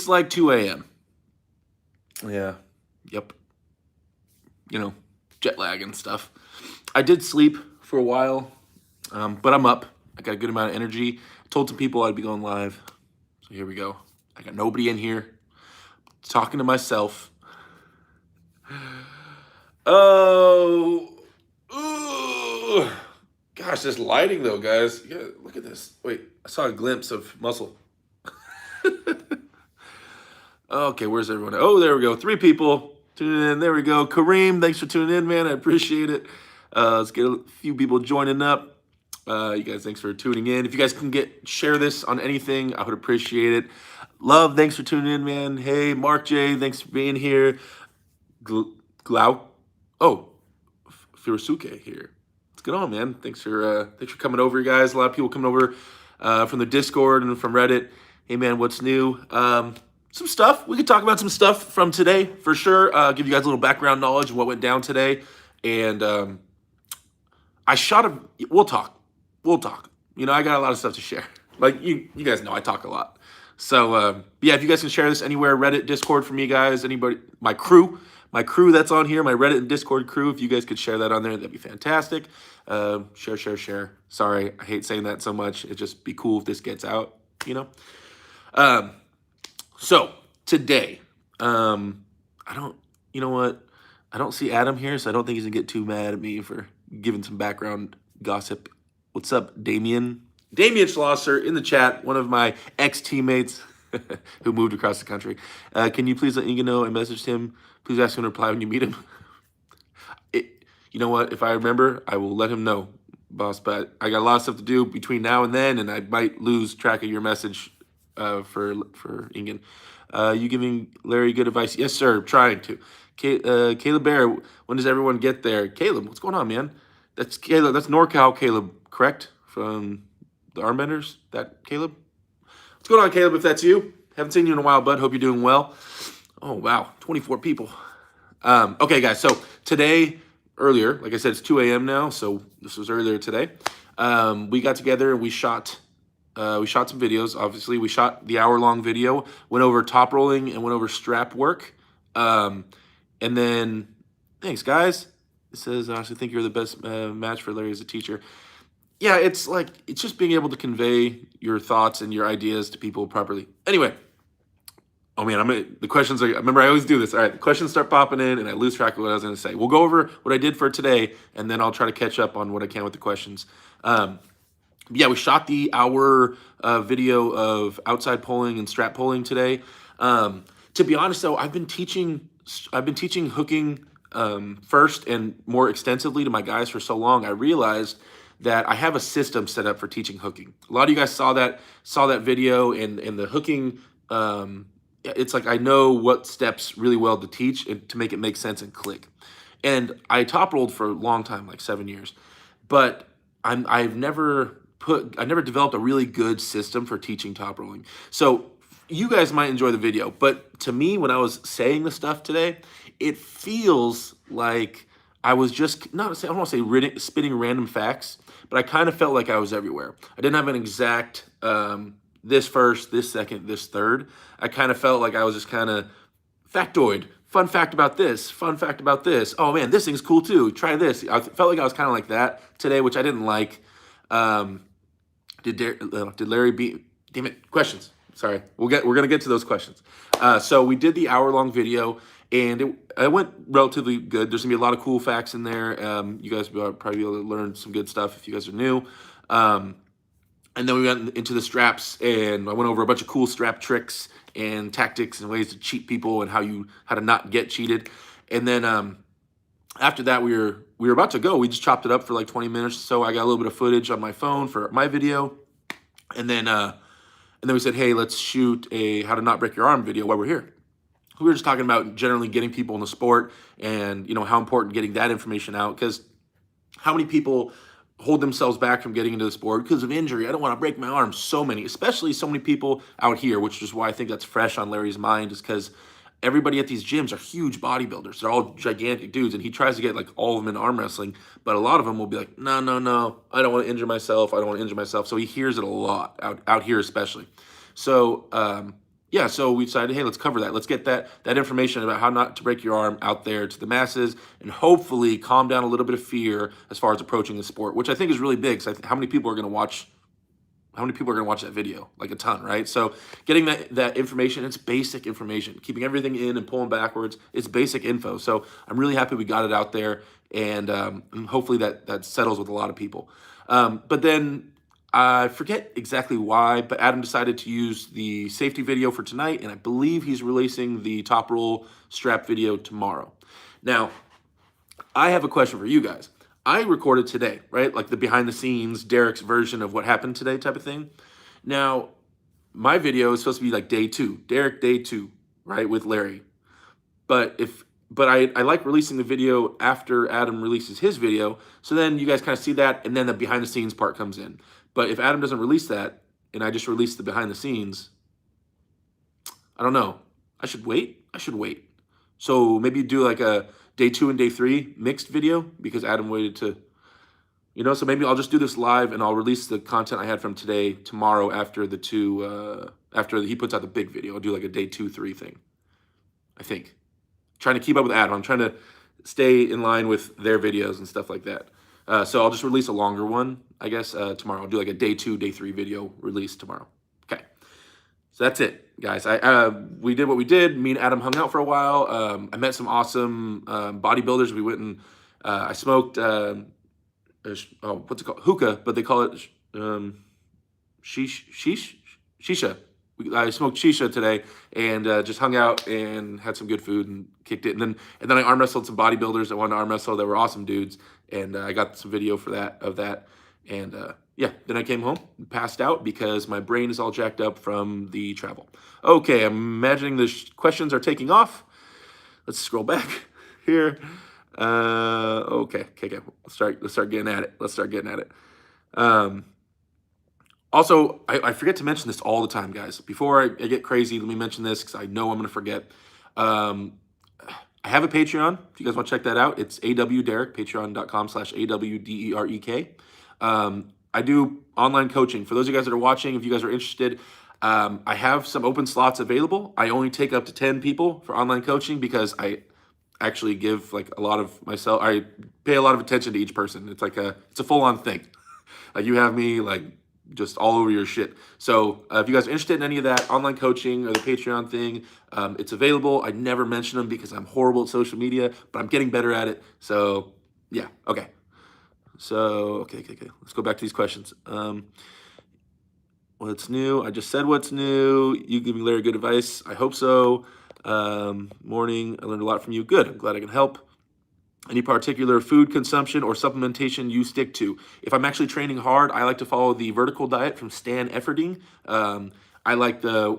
It's like 2 a.m. Yeah. Yep. You know, jet lag and stuff. I did sleep for a while, but I'm up. I got a good amount of energy. I told some people I'd be going live. So here we go. I got nobody in here. Talking to myself. Oh. Ooh. Gosh, this lighting though, guys. Look at this. Wait, I saw a glimpse of muscle. Okay, where's everyone? Oh, there we go. 3 people tuning in. There we go. Kareem, thanks for tuning in, man. I appreciate it. Let's get a few people joining up. You guys, thanks for tuning in. If you guys can share this on anything, I would appreciate it. Love, thanks for tuning in, man. Hey, Mark J, thanks for being here. Firusuke here. What's going on, man? Thanks for coming over, guys. A lot of people coming over from the Discord and from Reddit. Hey, man, what's new? Some stuff. We could talk about some stuff from today for sure. Give you guys a little background knowledge of what went down today. And we'll talk. You know, I got a lot of stuff to share. Like you guys know I talk a lot. So yeah, if you guys can share this anywhere, Reddit, Discord for me, guys, anybody, my crew that's on here, my Reddit and Discord crew, if you guys could share that on there, that'd be fantastic. Share. Sorry, I hate saying that so much. It'd just be cool if this gets out, you know? So today, you know what? I don't see Adam here, so I don't think he's gonna get too mad at me for giving some background gossip. What's up, Damien? Damien Schlosser in the chat, one of my ex-teammates who moved across the country. Can you please let Inga know I messaged him? Please ask him to reply when you meet him. You know what? If I remember, I will let him know, boss. But I got a lot of stuff to do between now and then, and I might lose track of your message for Ingen. You giving Larry good advice? Yes, sir. Trying to. Caleb Bear, when does everyone get there? Caleb, what's going on, man? That's Caleb. That's NorCal Caleb, correct? From the Armbenders? That Caleb? What's going on, Caleb, if that's you? Haven't seen you in a while, bud. Hope you're doing well. Oh, wow. 24 people. Okay, guys. So today, earlier, like I said, it's 2 a.m. now. So this was earlier today. We got together and we shot some videos. Obviously, we shot the hour-long video, went over top rolling and went over strap work. And then, thanks, guys. It says, I honestly think you're the best match for Larry as a teacher. Yeah, it's just being able to convey your thoughts and your ideas to people properly. Anyway, oh man, the questions are, remember I always do this. All right, the questions start popping in and I lose track of what I was going to say. We'll go over what I did for today and then I'll try to catch up on what I can with the questions. Yeah, we shot the hour video of outside pulling and strap pulling today. To be honest though, I've been teaching hooking first and more extensively to my guys for so long. I realized that I have a system set up for teaching hooking. A lot of you guys saw that video and the hooking. It's like I know what steps really well to teach and to make it make sense and click. And I top rolled for a long time, like 7 years, but I've never developed a really good system for teaching top rolling. So you guys might enjoy the video, but to me, when I was saying the stuff today, it feels like I was just, I don't want to say spitting random facts, but I kind of felt like I was everywhere. I didn't have an exact, this first, this second, this third. I kind of felt like I was just kind of factoid. Fun fact about this. Fun fact about this. Oh man, this thing's cool too. Try this. I felt like I was kind of like that today, which I didn't like. Did Larry beat? Damn it. Questions. Sorry. We're gonna get to those questions. So we did the hour-long video, and it went relatively good. There's gonna be a lot of cool facts in there. You guys will probably be able to learn some good stuff if you guys are new. And then we went into the straps, and I went over a bunch of cool strap tricks and tactics and ways to cheat people and how to not get cheated. And then after that, we were about to go. We just chopped it up for like 20 minutes. So I got a little bit of footage on my phone for my video, and then we said, hey, let's shoot a how to not break your arm video while we're here. We were just talking about generally getting people in the sport and, you know, how important getting that information out, because how many people hold themselves back from getting into the sport because of injury. I don't want to break my arm. So many people out here, which is why I think that's fresh on Larry's mind, is because everybody at these gyms are huge bodybuilders. They're all gigantic dudes, and he tries to get like all of them in arm wrestling, but a lot of them will be like, no, I don't want to injure myself. So he hears it a lot out here especially. So yeah, so we decided, hey, let's cover that. Let's get that information about how not to break your arm out there to the masses, and hopefully calm down a little bit of fear as far as approaching the sport, which I think is really big. Because how many people are going to watch? How many people are going to watch that video? Like a ton, right? So getting that information, it's basic information. Keeping everything in and pulling backwards, it's basic info. So I'm really happy we got it out there, and hopefully that settles with a lot of people. But then I forget exactly why, but Adam decided to use the safety video for tonight, and I believe he's releasing the top roll strap video tomorrow. Now, I have a question for you guys. I recorded today, right? Like the behind the scenes, Derek's version of what happened today type of thing. Now, my video is supposed to be like day 2, Derek day 2, right, with Larry. But I like releasing the video after Adam releases his video, so then you guys kind of see that, and then the behind the scenes part comes in. But if Adam doesn't release that, and I just release the behind the scenes, I don't know. I should wait. So maybe do like a day 2 and day 3 mixed video, because Adam waited to, so maybe I'll just do this live, and I'll release the content I had from today tomorrow after after he puts out the big video. I'll do like a day 2, 3 thing, I think. Trying to keep up with Adam. I'm trying to stay in line with their videos and stuff like that. So I'll just release a longer one, I guess, tomorrow. I'll do like a day 2, day 3 video release tomorrow. Okay. So that's it, guys. We did what we did. Me and Adam hung out for a while. I met some awesome bodybuilders. We went and I smoked, what's it called? Hookah, but they call it shisha. I smoked shisha today, and just hung out and had some good food and kicked it. And then I arm wrestled some bodybuilders that wanted to arm wrestle. They were awesome dudes, and I got some video of that. And yeah, then I came home and passed out because my brain is all jacked up from the travel. Okay, I'm imagining the questions are taking off. Let's scroll back here. Okay. Let's start getting at it. Also, I forget to mention this all the time, guys. Before I get crazy, let me mention this because I know I'm going to forget. I have a Patreon. If you guys want to check that out, it's awderek, patreon.com/awderek. I do online coaching. For those of you guys that are watching, if you guys are interested, I have some open slots available. I only take up to 10 people for online coaching because I actually give like a lot of myself. I pay a lot of attention to each person. It's a full-on thing. Like you have me like just all over your shit. So if you guys are interested in any of that online coaching or the Patreon thing, it's available. I never mention them because I'm horrible at social media, but I'm getting better at it. So yeah, okay. So okay. Let's go back to these questions. What's new? I just said what's new. You give me Larry good advice. I hope so. Morning. I learned a lot from you. Good. I'm glad I can help. Any particular food consumption or supplementation you stick to? If I'm actually training hard, I like to follow the vertical diet from Stan Efferding. I like the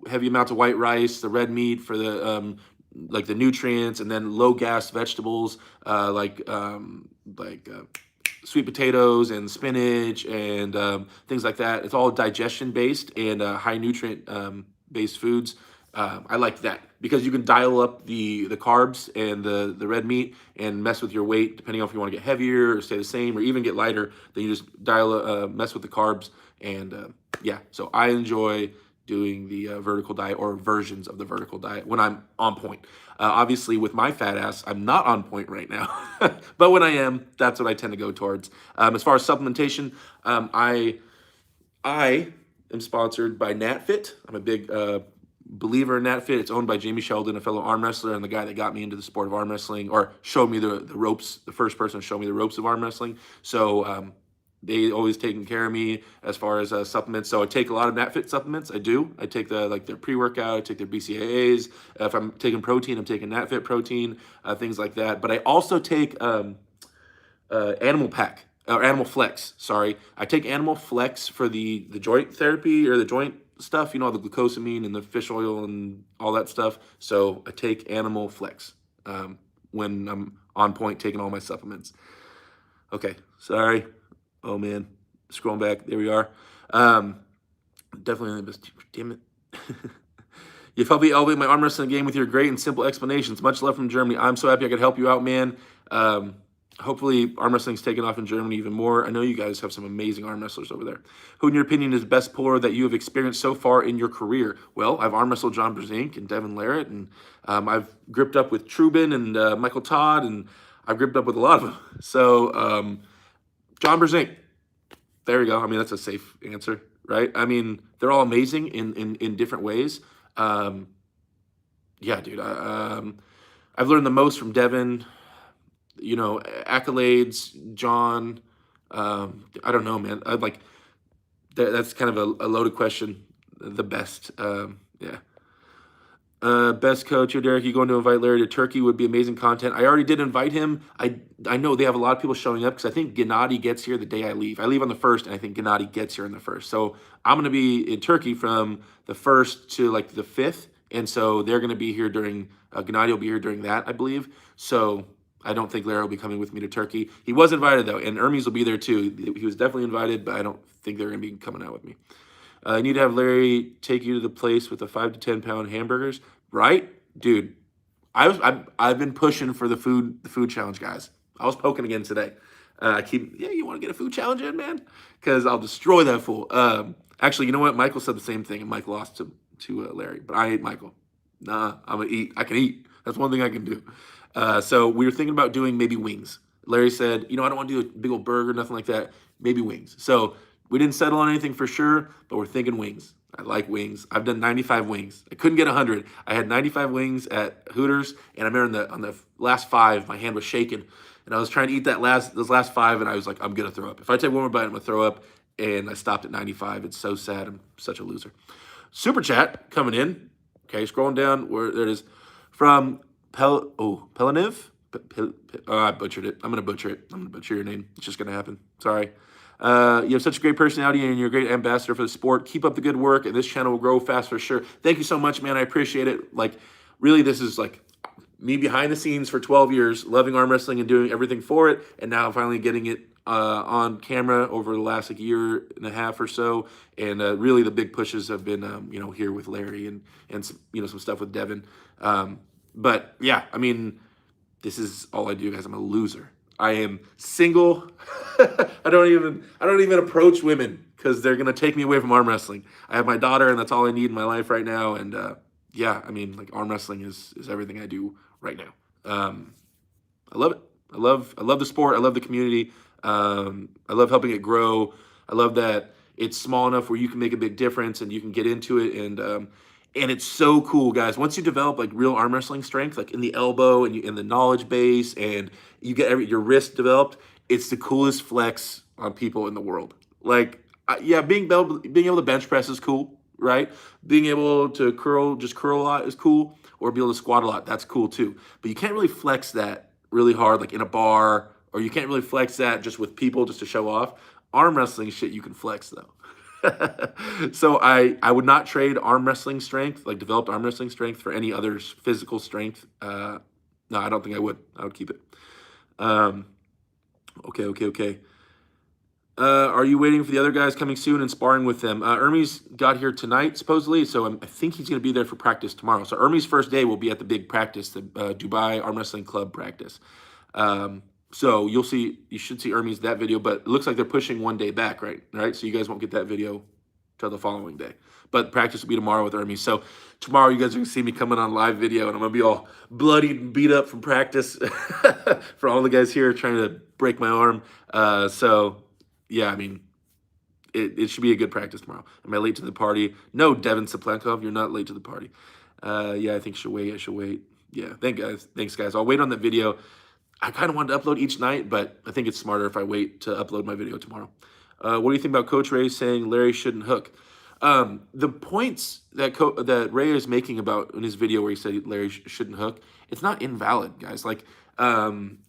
heavy amounts of white rice, the red meat for the like the nutrients, and then low gas vegetables like sweet potatoes and spinach and things like that. It's all digestion based and high nutrient based foods. I like that because you can dial up the carbs and the red meat and mess with your weight depending on if you want to get heavier or stay the same or even get lighter. Then you just mess with the carbs, and yeah. So I enjoy doing the vertical diet or versions of the vertical diet when I'm on point. Obviously, with my fat ass, I'm not on point right now, but when I am, that's what I tend to go towards. As far as supplementation, I am sponsored by NatFit. I'm a big believer in NatFit. It's owned by Jamie Sheldon, a fellow arm wrestler, and the guy that got me into the sport of arm wrestling, or showed me the ropes, the first person to show me the ropes of arm wrestling. So they always taking care of me as far as supplements. So I take a lot of NatFit supplements. I do. I take their pre-workout. I take their BCAAs. If I'm taking protein, I'm taking NatFit protein, things like that. But I also take Animal Pack. Or Animal Flex, sorry. I take Animal Flex for the joint therapy or the joint stuff, the glucosamine and the fish oil and all that stuff. So I take Animal Flex when I'm on point taking all my supplements. Okay, sorry. Oh man, scrolling back. There we are. Definitely the best. Damn it. You've helped me elevate my arm wrestling game with your great and simple explanations. Much love from Germany. I'm so happy I could help you out, man. Hopefully, arm wrestling's taken off in Germany even more. I know you guys have some amazing arm wrestlers over there. Who, in your opinion, is the best puller that you have experienced so far in your career? Well, I've arm wrestled John Brzenk and Devin Larratt, and I've gripped up with Trubin and Michael Todd, and I've gripped up with a lot of them. So, John Brzenk, there we go. I mean, that's a safe answer, right? I mean, they're all amazing in different ways. Yeah, dude. I've learned the most from Devin. You know, accolades, John. I don't know, man. I'd like that's kind of a loaded question. The best, yeah. Best coach, Derek. You going to invite Larry to Turkey would be amazing content. I already did invite him. I know they have a lot of people showing up because I think Gennady gets here the day I leave. I leave on the 1st, and I think Gennady gets here on the 1st. So I'm going to be in Turkey from the 1st to like the 5th, and so they're going to be here during. Gennady will be here during that, I believe. So I don't think Larry will be coming with me to Turkey. He was invited though, and Hermes will be there too. He was definitely invited, but I don't think they're going to be coming out with me. I need to have Larry take you to the place with the 5 to 10 pound hamburgers, right, dude? I've been pushing for the food challenge, guys. I was poking again today. You want to get a food challenge in, man? Because I'll destroy that fool. Actually, you know what? Michael said the same thing, and Mike lost to Larry, but I ate Michael. Nah, I'm gonna eat. I can eat. That's one thing I can do. So we were thinking about doing maybe wings. Larry said, I don't want to do a big old burger, nothing like that. Maybe wings. So we didn't settle on anything for sure, but we're thinking wings. I like wings. I've done 95 wings. I couldn't get 100. I had 95 wings at Hooters, and I remember on the last 5, my hand was shaking, and I was trying to eat those last 5, and I was like, I'm gonna throw up. If I take one more bite, I'm gonna throw up. And I stopped at 95. It's so sad. I'm such a loser. Super chat coming in. Okay, scrolling down where there it is from Pelaniv. I butchered it. I'm gonna butcher it. I'm gonna butcher your name. It's just gonna happen. Sorry. You have such a great personality and you're a great ambassador for the sport. Keep up the good work, and this channel will grow fast for sure. Thank you so much, man. I appreciate it. Like, really, this is like me behind the scenes for 12 years, loving arm wrestling and doing everything for it, and now finally getting it on camera over the last year and a half or so. And really, the big pushes have been, here with Larry and some stuff with Devin. But yeah, I mean, this is all I do, guys. I'm a loser. I am single. I don't even approach women because they're gonna take me away from arm wrestling. I have my daughter, and that's all I need in my life right now. And yeah, I mean, like, arm wrestling is everything I do right now. I love it. I love the sport. I love the community. I love helping it grow. I love that it's small enough where you can make a big difference and you can get into it. And it's so cool, guys. Once you develop like real arm wrestling strength, like in the elbow and in the knowledge base, and you get your wrist developed, it's the coolest flex on people in the world. Like, yeah, being able to bench press is cool, right? Being able to curl a lot is cool, or be able to squat a lot, that's cool too. But you can't really flex that really hard, like in a bar, or you can't really flex that just with people just to show off. Arm wrestling shit you can flex though. So I would not trade arm wrestling strength, like developed arm wrestling strength, for any other physical strength. No, I don't think I would. I would keep it. Okay. Are you waiting for the other guys coming soon and sparring with them? Hermes got here tonight, supposedly, so I think he's going to be there for practice tomorrow. So Hermes' first day will be at the big practice, the Dubai Arm Wrestling Club practice. So you should see Hermes that video, but it looks like they're pushing one day back, right? So you guys won't get that video till the following day. But practice will be tomorrow with Hermes. So tomorrow you guys are going to see me coming on live video, and I'm going to be all bloodied and beat up from practice for all the guys here trying to break my arm. So yeah, I mean, it should be a good practice tomorrow. Am I late to the party? No, Devin Saplenkov, you're not late to the party. Yeah, I think I should wait. Yeah, thanks, guys. I'll wait on that video. I kind of wanted to upload each night, but I think it's smarter if I wait to upload my video tomorrow. What do you think about Coach Ray saying Larry shouldn't hook? The points that Ray is making about in his video where he said Larry shouldn't hook, it's not invalid, guys. Like,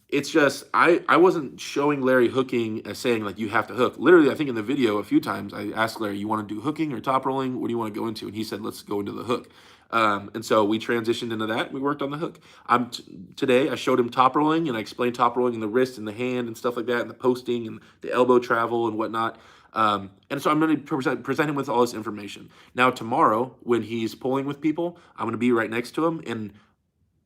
it's just I wasn't showing Larry hooking as saying like you have to hook. Literally, I think in the video a few times I asked Larry, you want to do hooking or top rolling? What do you want to go into? And he said, let's go into the hook. And so we transitioned into that. We worked on the hook. Today I showed him top rolling, and I explained top rolling in the wrist and the hand and stuff like that, and the posting and the elbow travel and whatnot. And so I'm going to present him with all this information. Now tomorrow, when he's pulling with people, I'm going to be right next to him, and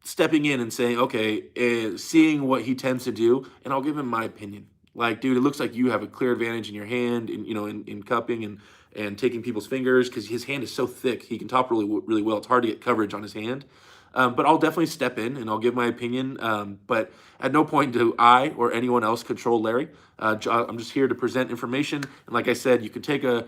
stepping in and saying, okay, seeing what he tends to do, and I'll give him my opinion. Like, dude, it looks like you have a clear advantage in your hand, in in cupping and taking people's fingers because his hand is so thick. He can top really well. It's hard to get coverage on his hand. But I'll definitely step in and I'll give my opinion. But at no point do I or anyone else control Larry. I'm just here to present information. And like I said, you can take a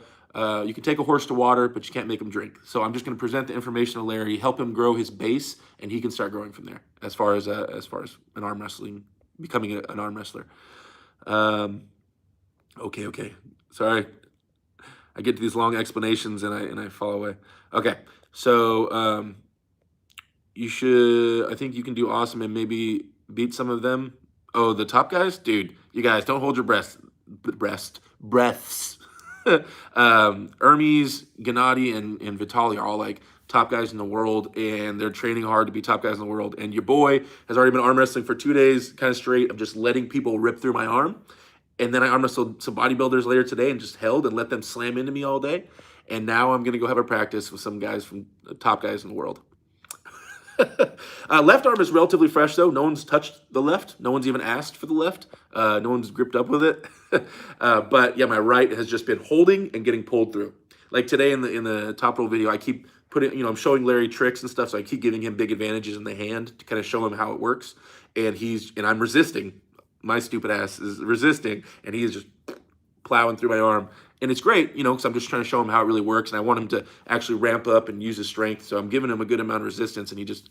horse to water, but you can't make him drink. So I'm just going to present the information to Larry, help him grow his base, and he can start growing from there. As far as an arm wrestling, becoming an arm wrestler. Okay. Sorry, I get to these long explanations and I fall away. Okay, so you should. I think you can do awesome and maybe beat some of them. Oh, the top guys, dude. You guys don't hold your breaths. Hermes, Gennady, and Vitali are all like top guys in the world, and they're training hard to be top guys in the world. And your boy has already been arm wrestling for 2 days, kind of straight, of just letting people rip through my arm. And then I arm wrestled some bodybuilders later today and just held and let them slam into me all day. And now I'm going to go have a practice with some guys from the top guys in the world. Left arm is relatively fresh, though. No one's touched the left. No one's even asked for the left. No one's gripped up with it. But yeah, my right has just been holding and getting pulled through. Like today in the top roll video, I keep putting, I'm showing Larry tricks and stuff, so I keep giving him big advantages in the hand to kind of show him how it works. And I'm resisting. My stupid ass is resisting, and he is just plowing through my arm. And it's great, because I'm just trying to show him how it really works, and I want him to actually ramp up and use his strength. So I'm giving him a good amount of resistance, and he just,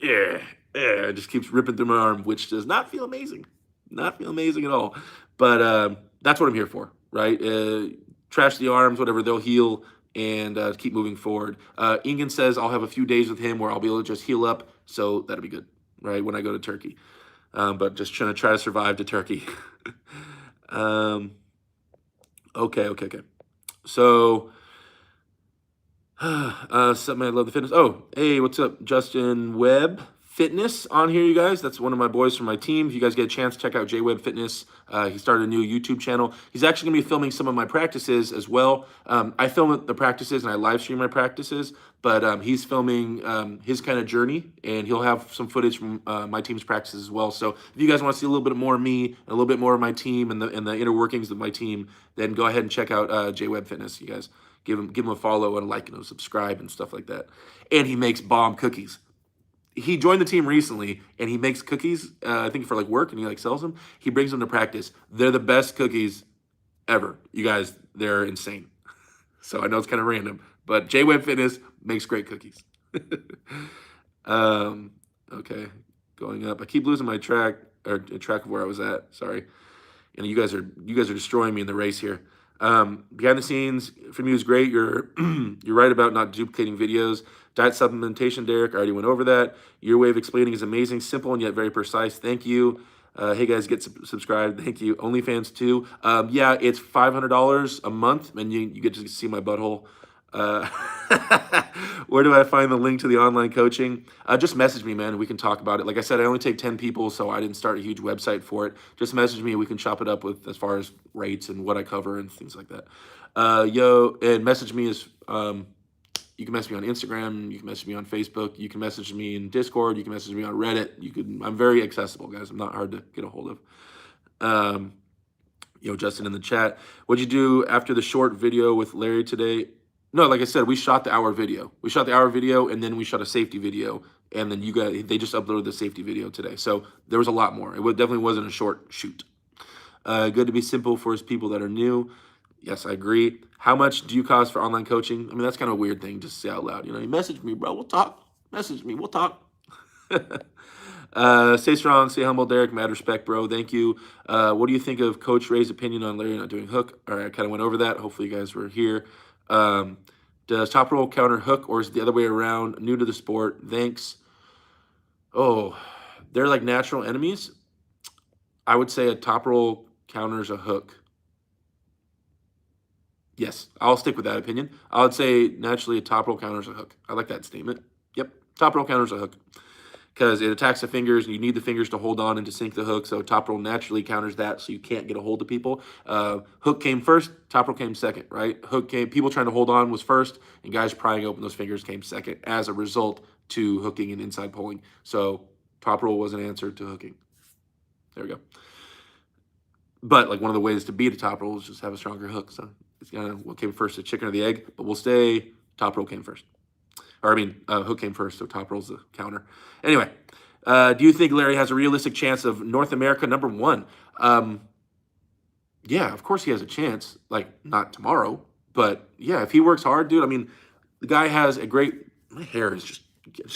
just keeps ripping through my arm, which does not feel amazing. Not feel amazing at all. But that's what I'm here for, right? Trash the arms, whatever, they'll heal and keep moving forward. Ingen says I'll have a few days with him where I'll be able to just heal up, so that'll be good, right, when I go to Turkey. But just trying to survive to Turkey. Okay. So, something I love the fitness. Oh, hey, what's up, Justin Webb Fitness on here, you guys. That's one of my boys from my team. If you guys get a chance, check out J Webb Fitness. He started a new YouTube channel. He's actually gonna be filming some of my practices as well. I film the practices and I live stream my practices, but he's filming his kind of journey, and he'll have some footage from my team's practices as well. So if you guys want to see a little bit more of me, and a little bit more of my team, and the inner workings of my team, then go ahead and check out J Webb Fitness. You guys give him a follow and a like and a subscribe and stuff like that. And he makes bomb cookies. He joined the team recently, and he makes cookies, I think for like work, and he like sells them. He brings them to practice. They're the best cookies ever. You guys, they're insane. So I know it's kind of random, but J Webb Fitness makes great cookies. Okay, going up. I keep losing my track of where I was at. Sorry, and you guys are destroying me in the race here. Behind the scenes from you is great. You're right about not duplicating videos. Diet supplementation, Derek, I already went over that. Your way of explaining is amazing, simple, and yet very precise. Thank you. Hey guys, get subscribed. Thank you. OnlyFans too. Yeah, it's $500 a month, and you get to see my butthole. Where do I find the link to the online coaching? Just message me, man. We can talk about it. Like I said, I only take 10 people, so I didn't start a huge website for it. Just message me. We can chop it up with as far as rates and what I cover and things like that. And message me is you can message me on Instagram. You can message me on Facebook. You can message me in Discord. You can message me on Reddit. I'm very accessible, guys. I'm not hard to get a hold of. Justin in the chat. What'd you do after the short video with Larry today? No, like I said, we shot the hour video. We shot the hour video, and then we shot a safety video, and then they just uploaded the safety video today. So there was a lot more. It definitely wasn't a short shoot. Good to be simple for his people that are new. Yes, I agree. How much do you cost for online coaching? I mean, that's kind of a weird thing to say out loud. You message me, bro. We'll talk. Message me. We'll talk. Stay strong, stay humble, Derek. Mad respect, bro. Thank you. What do you think of Coach Ray's opinion on Larry not doing hook? All right, I kind of went over that. Hopefully you guys were here. Does top roll counter hook, or is it the other way around? New to the sport. Thanks. Oh, they're like natural enemies. I would say a top roll counters a hook. Yes, I'll stick with that opinion. I would say naturally a top roll counters a hook. I like that statement. Yep, top roll counters a hook because it attacks the fingers, and you need the fingers to hold on and to sink the hook. So top roll naturally counters that, so you can't get a hold of people. Hook came first, top roll came second, right? Hook came, people trying to hold on was first, and guys prying open those fingers came second. As a result, to hooking and inside pulling. So top roll was an answer to hooking. There we go. But like one of the ways to beat a top roll is just have a stronger hook. So it's kind of what came first, the chicken or the egg. But we'll stay top roll came first. Or I mean, hook came first, so top roll's the counter. Anyway, do you think Larry has a realistic chance of North America #1? Yeah, of course he has a chance. Like not tomorrow, but yeah, if he works hard, dude. I mean, the guy has a great. My hair is just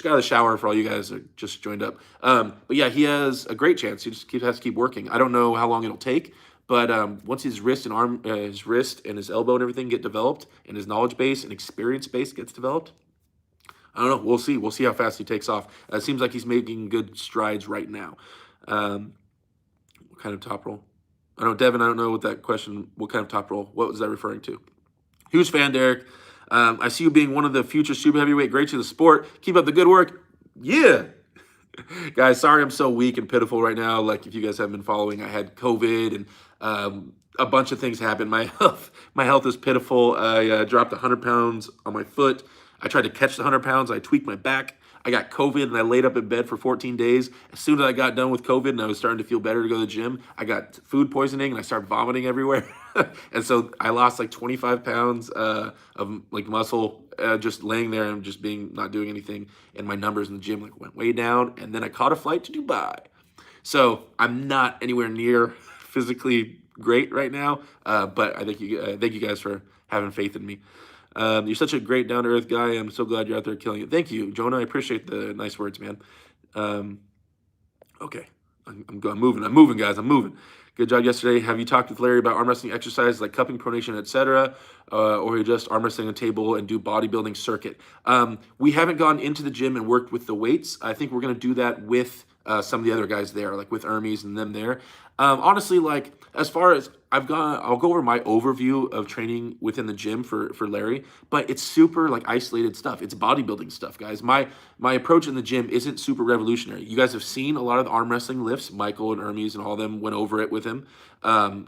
got out of the shower for all you guys that just joined up. But yeah, he has a great chance. He just has to keep working. I don't know how long it'll take, but once his wrist and arm, his wrist and his elbow and everything get developed, and his knowledge base and experience base gets developed, I don't know. We'll see. We'll see how fast he takes off. It seems like he's making good strides right now. What kind of top roll? I don't, Devin. I don't know what that question. What kind of top roll? What was that referring to? Huge fan, Derek. I see you being one of the future super heavyweight greats of the sport. Keep up the good work. Yeah. Guys, sorry I'm so weak and pitiful right now. Like if you guys haven't been following, I had COVID and a bunch of things happened. My health is pitiful. I dropped 100 pounds on my foot. I tried to catch the 100 pounds. I tweaked my back. I got COVID and I laid up in bed for 14 days. As soon as I got done with COVID and I was starting to feel better to go to the gym, I got food poisoning and I started vomiting everywhere. And so I lost like 25 pounds of like muscle just laying there and just not doing anything. And my numbers in the gym like went way down. And then I caught a flight to Dubai. So I'm not anywhere near physically great right now. But I thank you guys for having faith in me. You're such a great down-to-earth guy. I'm so glad you're out there killing it. Thank you, Jonah. I appreciate the nice words, man. Okay. I'm moving, guys. I'm moving. Good job yesterday. Have you talked with Larry about arm wrestling exercises like cupping, pronation, etc., or you just arm wrestling on a table and do bodybuilding circuit? We haven't gone into the gym and worked with the weights. I think we're going to do that with some of the other guys there, like with Hermes and them there. Honestly, like as far as I'll go over my overview of training within the gym for Larry, but it's super like isolated stuff. It's bodybuilding stuff, guys. My approach in the gym isn't super revolutionary. You guys have seen a lot of the arm wrestling lifts. Michael and Hermes and all of them went over it with him.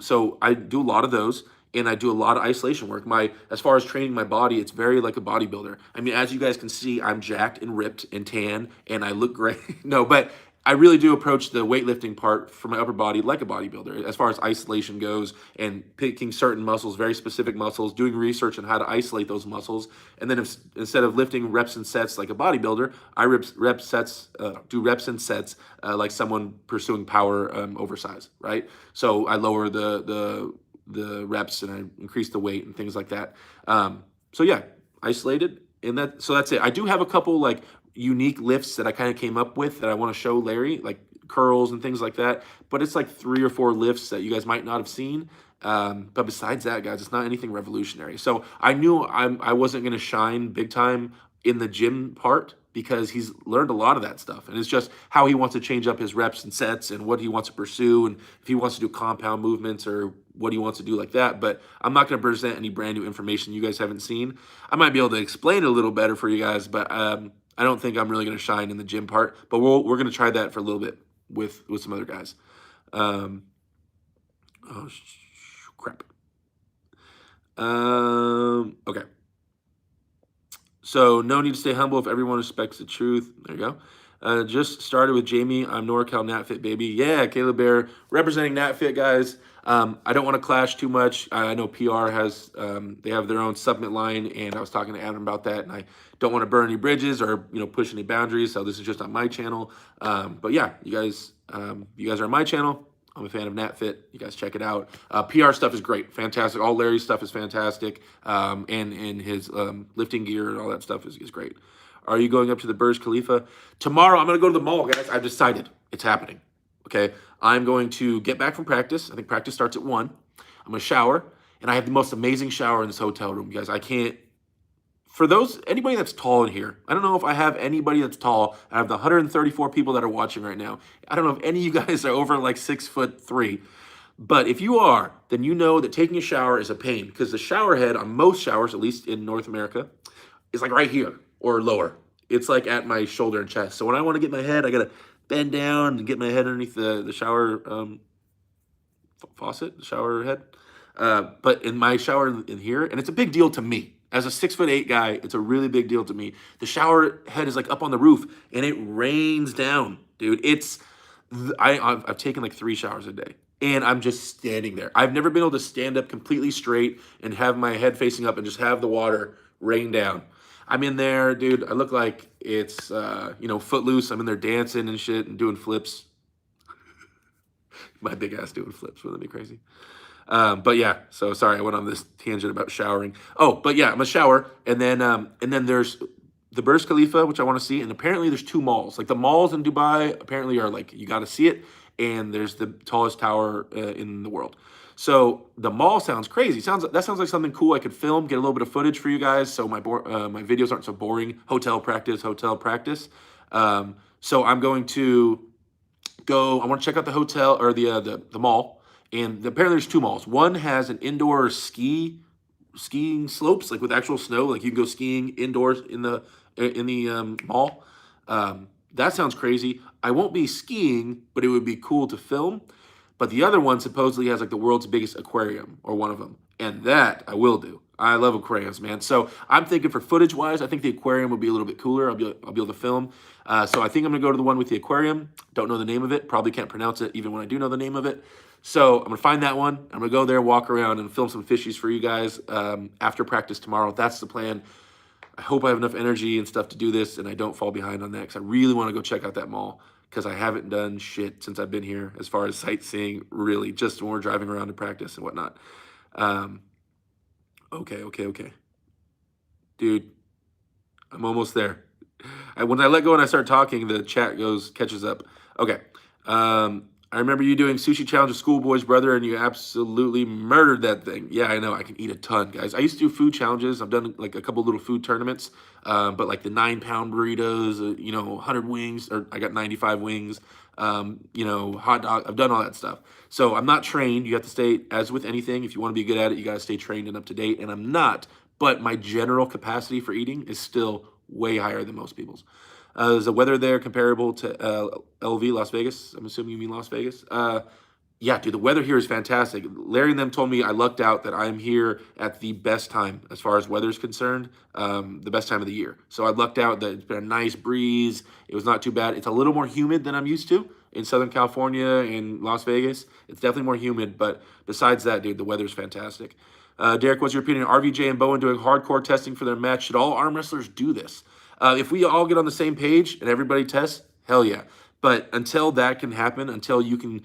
So I do a lot of those. And I do a lot of isolation work. As far as training my body, it's very like a bodybuilder. I mean, as you guys can see, I'm jacked and ripped and tan, and I look great. No, but I really do approach the weightlifting part for my upper body like a bodybuilder as far as isolation goes and picking certain muscles, very specific muscles, doing research on how to isolate those muscles. And then instead of lifting reps and sets like a bodybuilder, I do reps and sets like someone pursuing power over size, right? So I lower the reps and I increase the weight and things like that. So yeah, isolated. So that's it. I do have a couple like unique lifts that I kind of came up with that I want to show Larry, like curls and things like that. But it's like 3 or 4 lifts that you guys might not have seen. But besides that, guys, it's not anything revolutionary. So I knew I wasn't going to shine big time in the gym part because he's learned a lot of that stuff. And it's just how he wants to change up his reps and sets and what he wants to pursue and if he wants to do compound movements or what he wants to do like that. But I'm not going to present any brand new information you guys haven't seen. I might be able to explain it a little better for you guys, but I don't think I'm really going to shine in the gym part. But we're going to try that for a little bit with some other guys. Crap. Okay. So no need to stay humble if everyone respects the truth. There you go. Just started with Jamie. I'm NorCal NatFit, baby. Yeah, Caleb Bear representing NatFit, guys. I don't want to clash too much. I know PR has, they have their own supplement line, and I was talking to Adam about that, and I don't want to burn any bridges or, push any boundaries, so this is just on my channel. But yeah, you guys are on my channel. I'm a fan of NatFit. You guys check it out. PR stuff is great. Fantastic. All Larry's stuff is fantastic. And his lifting gear and all that stuff is great. Are you going up to the Burj Khalifa? Tomorrow, I'm going to go to the mall, guys. I've decided. It's happening. Okay? I'm going to get back from practice. I think practice starts at 1. I'm going to shower. And I have the most amazing shower in this hotel room, guys. I can't... For anybody that's tall in here, I don't know if I have anybody that's tall. I have the 134 people that are watching right now. I don't know if any of you guys are over like 6'3". But if you are, then you know that taking a shower is a pain because the shower head on most showers, at least in North America, is like right here or lower. It's like at my shoulder and chest. So when I want to get my head, I got to bend down and get my head underneath the shower faucet, the shower head. But in my shower in here, and it's a big deal to me. As a 6'8" guy, it's a really big deal to me. The shower head is like up on the roof and it rains down, dude. I've taken like 3 showers a day and I'm just standing there. I've never been able to stand up completely straight and have my head facing up and just have the water rain down. I'm in there, dude. I look like it's, footloose. I'm in there dancing and shit and doing flips. My big ass doing flips. Wouldn't that be crazy? But yeah, so sorry, I went on this tangent about showering. Oh, but yeah, I'm gonna shower, and then there's the Burj Khalifa, which I want to see, and apparently there's 2 malls. Like the malls in Dubai, apparently are like you got to see it, and there's the tallest tower in the world. So the mall sounds crazy. That sounds like something cool I could film, get a little bit of footage for you guys, so my videos aren't so boring. Hotel practice, hotel practice. So I'm going to go. I want to check out the hotel or the mall. And apparently there's 2 malls. One has an indoor skiing slopes, like with actual snow. Like you can go skiing indoors in the mall. That sounds crazy. I won't be skiing, but it would be cool to film. But the other one supposedly has like the world's biggest aquarium, or one of them, and that I will do. I love aquariums, man. So I'm thinking for footage wise, I think the aquarium would be a little bit cooler. I'll be able to film. So I think I'm gonna go to the one with the aquarium. Don't know the name of it. Probably can't pronounce it even when I do know the name of it. So I'm gonna find that one. I'm gonna go there, walk around, and film some fishies for you guys after practice tomorrow. That's the plan. I hope I have enough energy and stuff to do this, and I don't fall behind on that because I really want to go check out that mall because I haven't done shit since I've been here as far as sightseeing. Really, just when we're driving around to practice and whatnot. Okay, dude, I'm almost there. When I let go and I start talking, the chat catches up. Okay. I remember you doing sushi challenge with Schoolboy's brother, and you absolutely murdered that thing. Yeah, I know. I can eat a ton, guys. I used to do food challenges. I've done like a couple little food tournaments, but like the 9-pound burritos, 100 wings, or I got 95 wings, hot dog. I've done all that stuff. So I'm not trained. You have to stay, as with anything, if you want to be good at it, you got to stay trained and up to date. And I'm not, but my general capacity for eating is still way higher than most people's. Is the weather there comparable to LV, Las Vegas? I'm assuming you mean Las Vegas. Yeah, dude, the weather here is fantastic. Larry and them told me I lucked out that I'm here at the best time as far as weather is concerned, the best time of the year. So I lucked out that it's been a nice breeze. It was not too bad. It's a little more humid than I'm used to in Southern California and Las Vegas. It's definitely more humid, but besides that, dude, the weather's fantastic. Derek, what's your opinion on RVJ and Bowen doing hardcore testing for their match? Should all arm wrestlers do this? If we all get on the same page and everybody tests, hell yeah. But until that can happen, until you can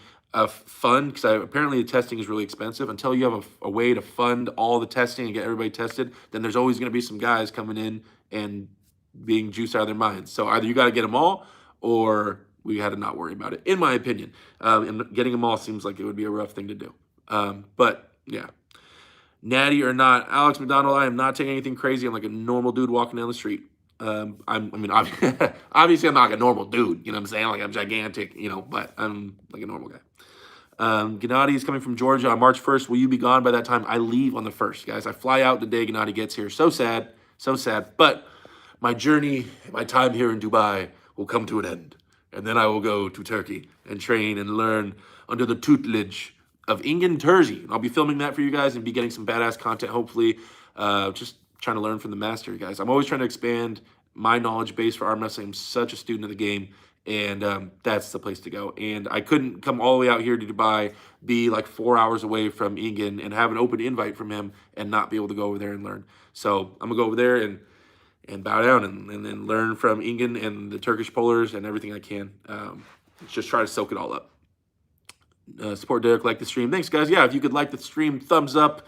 fund, because apparently the testing is really expensive, until you have a way to fund all the testing and get everybody tested, then there's always going to be some guys coming in and being juiced out of their minds. So either you got to get them all, or we had to not worry about it, in my opinion. And getting them all seems like it would be a rough thing to do. But yeah. Natty or not, Alex McDonald, I am not taking anything crazy. I'm like a normal dude walking down the street. Obviously I'm not like a normal dude, you know what I'm saying? Like I'm gigantic, but I'm like a normal guy. Gennady is coming from Georgia on March 1st. Will you be gone by that time? I leave on the 1st, guys. I fly out the day Gennady gets here. So sad, so sad. But my journey, my time here in Dubai will come to an end. And then I will go to Turkey and train and learn under the tutelage of Engin Terzi. I'll be filming that for you guys and be getting some badass content, hopefully. Just trying to learn from the master, guys. I'm always trying to expand my knowledge base for arm wrestling. I'm such a student of the game, and that's the place to go. And I couldn't come all the way out here to Dubai, be like 4 hours away from Engin, and have an open invite from him and not be able to go over there and learn. So I'm gonna go over there and bow down and then learn from Engin and the Turkish pullers and everything I can. Just try to soak it all up. Support Derek, like the stream. Thanks, guys. Yeah, if you could like the stream, thumbs up,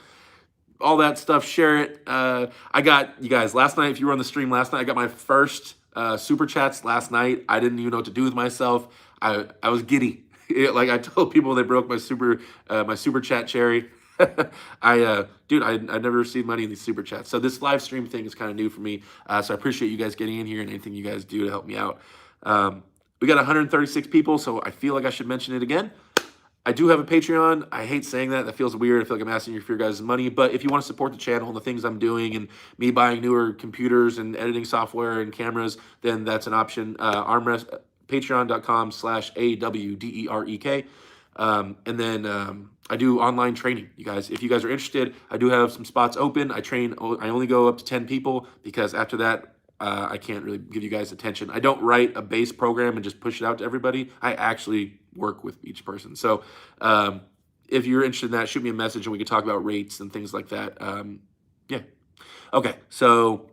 all that stuff, share it. I got, you guys, last night, if you were on the stream last night, I got my first super chats last night. I didn't even know what to do with myself. I was giddy. Like I told people they broke my super chat cherry. Dude, I never received money in these super chats. So this live stream thing is kind of new for me. So I appreciate you guys getting in here and anything you guys do to help me out. We got 136 people, so I feel like I should mention it again. I do have a Patreon. I hate saying that. That feels weird. I feel like I'm asking you for your guys' money. But if you want to support the channel and the things I'm doing and me buying newer computers and editing software and cameras, then that's an option. Patreon.com/AWDEREK. And then I do online training, you guys. If you guys are interested, I do have some spots open. I only go up to 10 people because after that, I can't really give you guys attention. I don't write a base program and just push it out to everybody. I actually work with each person. So if you're interested in that, shoot me a message and we can talk about rates and things like that. Yeah. Okay. So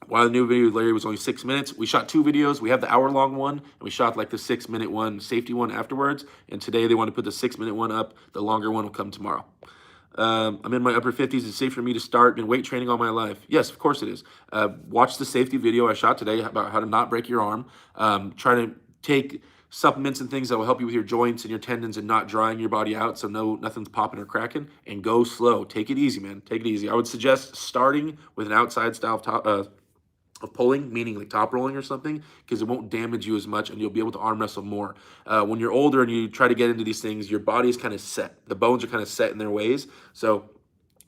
while the new video with Larry was only 6 minutes, we shot 2 videos. We have the hour-long one, and we shot like the 6-minute one, safety one afterwards. And today they want to put the 6-minute one up. The longer one will come tomorrow. I'm in my upper 50s. It's safe for me to start. Been weight training all my life. Yes, of course it is. Watch the safety video I shot today about how to not break your arm. Try to take supplements and things that will help you with your joints and your tendons and not drying your body out so nothing's popping or cracking. And go slow. Take it easy, man. Take it easy. I would suggest starting with an outside style of pulling, meaning like top rolling or something, because it won't damage you as much and you'll be able to arm wrestle more. When you're older and you try to get into these things, your body is kind of set. The bones are kind of set in their ways. So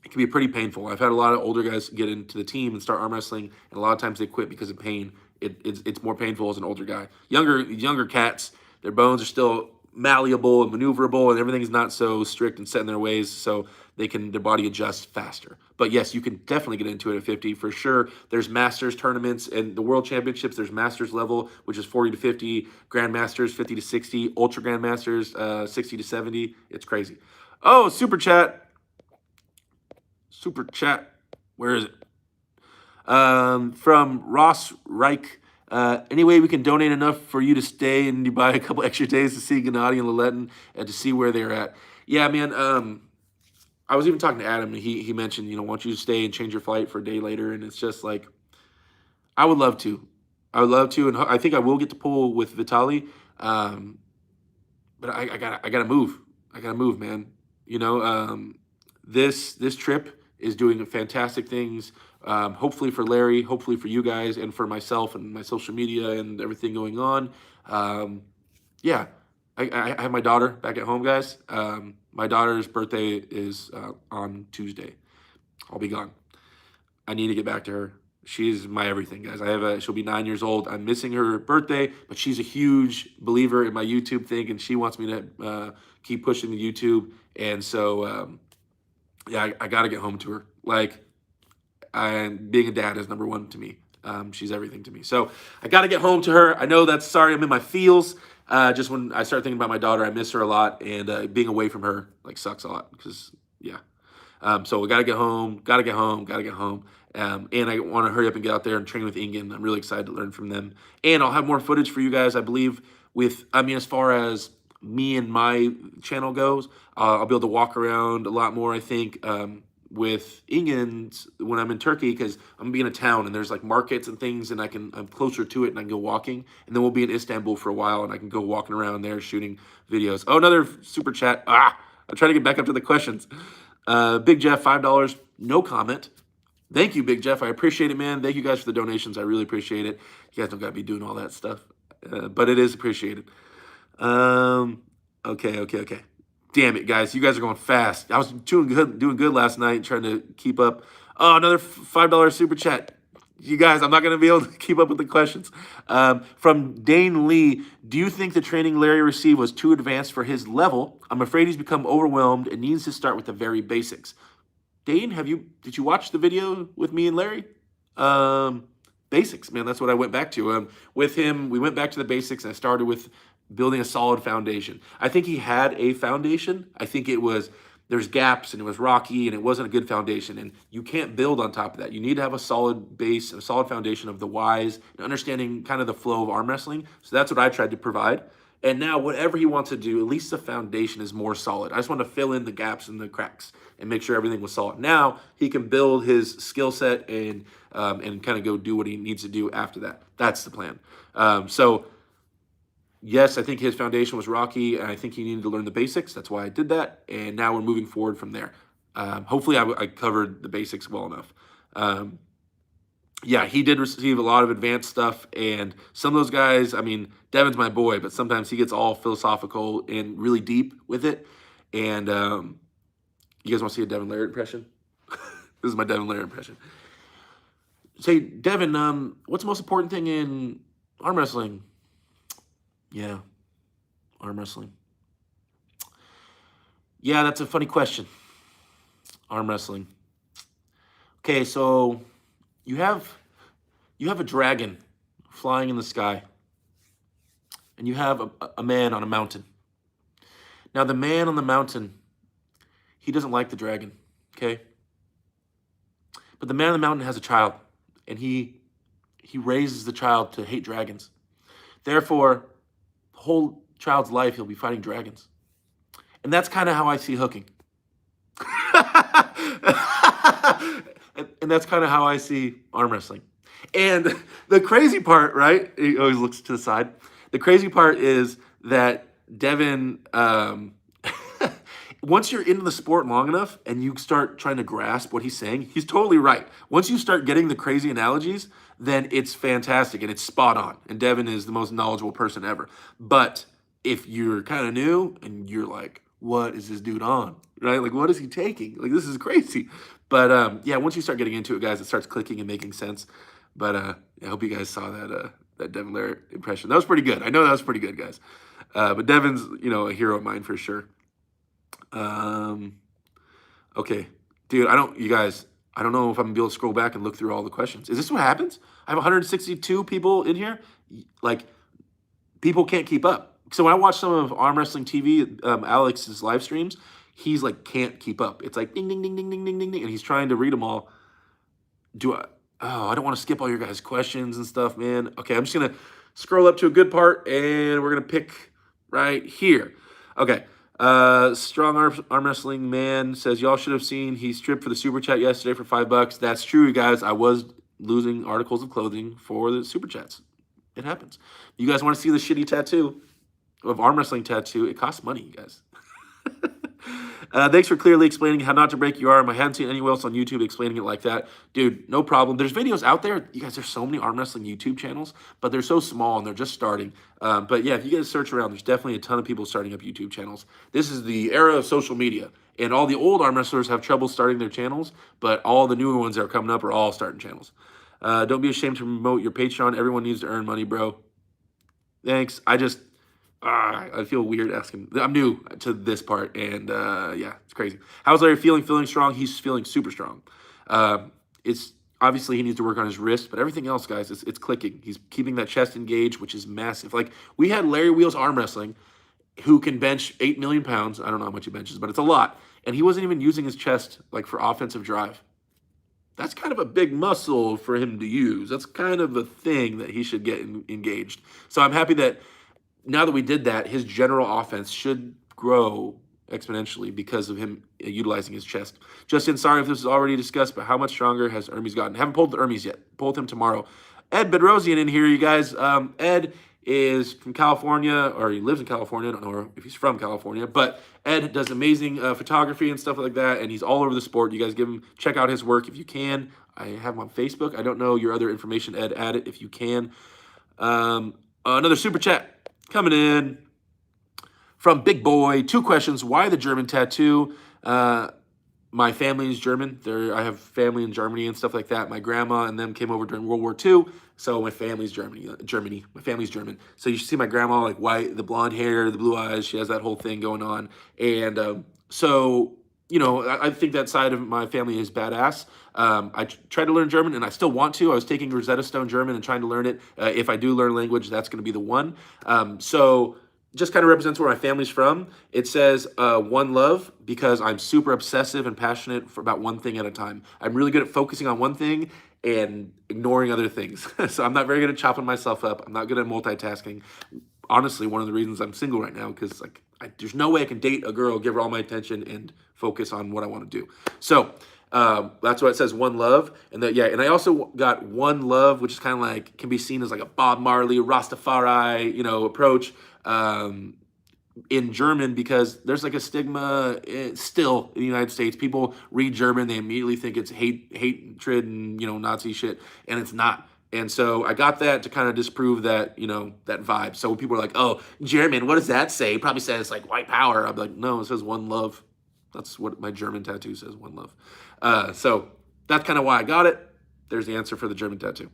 it can be pretty painful. I've had a lot of older guys get into the team and start arm wrestling, and a lot of times they quit because of pain. It's more painful as an older guy. Younger cats, their bones are still malleable and maneuverable, and everything's not so strict and set in their ways, so their body adjusts faster. But yes, you can definitely get into it at 50 for sure. There's masters tournaments and the world championships. There's masters level, which is 40 to 50, grandmasters 50 to 60, ultra grandmasters 60 to 70. It's crazy. Oh, super chat. Where is it? From Ross Reich. Anyway, we can donate enough for you to stay and you buy a couple extra days to see Gennady and Laletin and to see where they're at. Yeah, man. I was even talking to Adam, and he mentioned, want you to stay and change your flight for a day later. And it's just like, I would love to. And I think I will get to pull with Vitali. But I gotta move. I gotta move, man. This trip is doing fantastic things. Hopefully for Larry, hopefully for you guys, and for myself and my social media and everything going on. Yeah, I have my daughter back at home, guys. My daughter's birthday is on Tuesday. I'll be gone. I need to get back to her. She's my everything, guys. She'll be 9 years old. I'm missing her birthday, but she's a huge believer in my YouTube thing, and she wants me to keep pushing the YouTube. And so, yeah, I got to get home to her. Being a dad is number one to me. She's everything to me. So I got to get home to her. I know I'm in my feels. Just when I start thinking about my daughter, I miss her a lot, and being away from her sucks a lot because, yeah. So we got to get home, and I want to hurry up and get out there and train with Ingen. I'm really excited to learn from them. And I'll have more footage for you guys, I believe, as far as me and my channel goes, I'll be able to walk around a lot more, I think, with Ingen's when I'm in Turkey, because I'm gonna be in a town and there's markets and things, and I'm closer to it and I can go walking. And then we'll be in Istanbul for a while and I can go walking around there shooting videos. Oh, another super chat. I'm trying to get back up to the questions. Big Jeff, $5, no comment. Thank you, Big Jeff. I appreciate it, man. Thank you guys for the donations. I really appreciate it. You guys don't gotta be doing all that stuff, but it is appreciated. Okay. Damn it, guys. You guys are going fast. I was doing good last night, trying to keep up. Oh, another $5 super chat. You guys, I'm not going to be able to keep up with the questions. From Dane Lee, do you think the training Larry received was too advanced for his level? I'm afraid he's become overwhelmed and needs to start with the very basics. Dane, did you watch the video with me and Larry? Basics, man. That's what I went back to. With him, we went back to the basics, and I started with building a solid foundation. I think he had a foundation. I think there's gaps, and it was rocky, and it wasn't a good foundation, and you can't build on top of that. You need to have a solid base, a solid foundation of the whys, and understanding kind of the flow of arm wrestling. So that's what I tried to provide. And now whatever he wants to do, at least the foundation is more solid. I just want to fill in the gaps and the cracks and make sure everything was solid. Now he can build his skill set and kind of go do what he needs to do after that. That's the plan. So yes, I think his foundation was rocky, and I think he needed to learn the basics. That's why I did that, and now we're moving forward from there. Hopefully, I covered the basics well enough. Yeah, he did receive a lot of advanced stuff, and some of those guys, Devin's my boy, but sometimes he gets all philosophical and really deep with it. And you guys want to see a Devin Laird impression? This is my Devin Laird impression. Say, Devin, what's the most important thing in arm wrestling? Yeah, arm wrestling. Yeah, that's a funny question. Arm wrestling. Okay, so you have you have a dragon flying in the sky, and you have a man on a mountain. Now, the man on the mountain, he doesn't like the dragon, okay? But the man on the mountain has a child, and he raises the child to hate dragons. Therefore, the whole child's life he'll be fighting dragons. And that's kind of how I see hooking. And that's kind of how I see arm wrestling. And the crazy part, right? He always looks to the side. The crazy part is that Devin, once you're into the sport long enough and you start trying to grasp what he's saying, he's totally right. Once you start getting the crazy analogies, then it's fantastic and it's spot on. And Devin is the most knowledgeable person ever. But if you're kind of new and you're like, what is this dude on? Right? Like, what is he taking? Like, this is crazy. But yeah, once you start getting into it, guys, it starts clicking and making sense. But I hope you guys saw that Devin Lair impression. That was pretty good. I know that was pretty good, guys. But Devin's, a hero of mine for sure. Okay, dude, you guys, I don't know if I'm gonna be able to scroll back and look through all the questions. Is this what happens? I have 162 people in here. Like, people can't keep up. So when I watch some of Arm Wrestling TV, Alex's live streams, he's like can't keep up. It's like ding ding ding ding ding ding ding ding, and he's trying to read them all. I don't want to skip all your guys' questions and stuff, man. Okay, I'm just gonna scroll up to a good part, and we're gonna pick right here. Okay. Strong arm wrestling man says y'all should have seen he stripped for the super chat yesterday for $5. That's true, you guys. I was losing articles of clothing for the super chats. It happens. You guys want to see the shitty tattoo of arm wrestling tattoo? It costs money, you guys. Thanks for clearly explaining how not to break your arm. I hadn't seen anyone else on YouTube explaining it like that. Dude, no problem. There's videos out there. You guys, there's so many arm wrestling YouTube channels, but they're so small and they're just starting. But yeah, if you guys search around, there's definitely a ton of people starting up YouTube channels. This is the era of social media, and all the old arm wrestlers have trouble starting their channels, but all the newer ones that are coming up are all starting channels. Don't be ashamed to promote your Patreon. Everyone needs to earn money, bro. Thanks. I feel weird asking. I'm new to this part, and yeah, it's crazy. How's Larry feeling? Feeling strong? He's feeling super strong. It's obviously he needs to work on his wrist, but everything else, guys, it's clicking. He's keeping that chest engaged, which is massive. Like, we had Larry Wheels arm wrestling, who can bench 8 million pounds. I don't know how much he benches, but it's a lot. And he wasn't even using his chest like for offensive drive. That's kind of a big muscle for him to use. That's kind of a thing that he should get engaged. So I'm happy that now that we did that, his general offense should grow exponentially because of him utilizing his chest. Justin, sorry if this is already discussed, but how much stronger has Hermes gotten? Haven't pulled the Hermes yet. Pulled him tomorrow. Ed Bedrosian in here, you guys. Ed is from California, or he lives in California. I don't know if he's from California, but Ed does amazing photography and stuff like that, and he's all over the sport. You guys check out his work if you can. I have him on Facebook. I don't know your other information, Ed. Add it if you can. Another super chat coming in from Big Boy. 2 questions. Why the German tattoo? My family is German. I have family in Germany and stuff like that. My grandma and them came over during World War II. So my family's Germany. My family's German. So you should see my grandma, like white, the blonde hair, the blue eyes. She has that whole thing going on. And so, I think that side of my family is badass. I tried to learn German, and I still want to. I was taking Rosetta Stone German and trying to learn it. If I do learn language, that's going to be the one. So just kind of represents where my family's from. It says one love, because I'm super obsessive and passionate about one thing at a time. I'm really good at focusing on one thing and ignoring other things. So I'm not very good at chopping myself up. I'm not good at multitasking. Honestly, one of the reasons I'm single right now, because there's no way I can date a girl, give her all my attention, and focus on what I want to do. So that's why it says one love. And I also got one love, which is kind of like, can be seen as like a Bob Marley, Rastafari, approach in German, because there's like a stigma still in the United States. People read German, they immediately think it's hatred and, Nazi shit, and it's not. And so I got that to kind of disprove that, that vibe. So when people are like, oh, German, what does that say? It probably says like white power. I'm like, no, it says one love. That's what my German tattoo says, one love. So that's kind of why I got it. There's the answer for the German tattoo.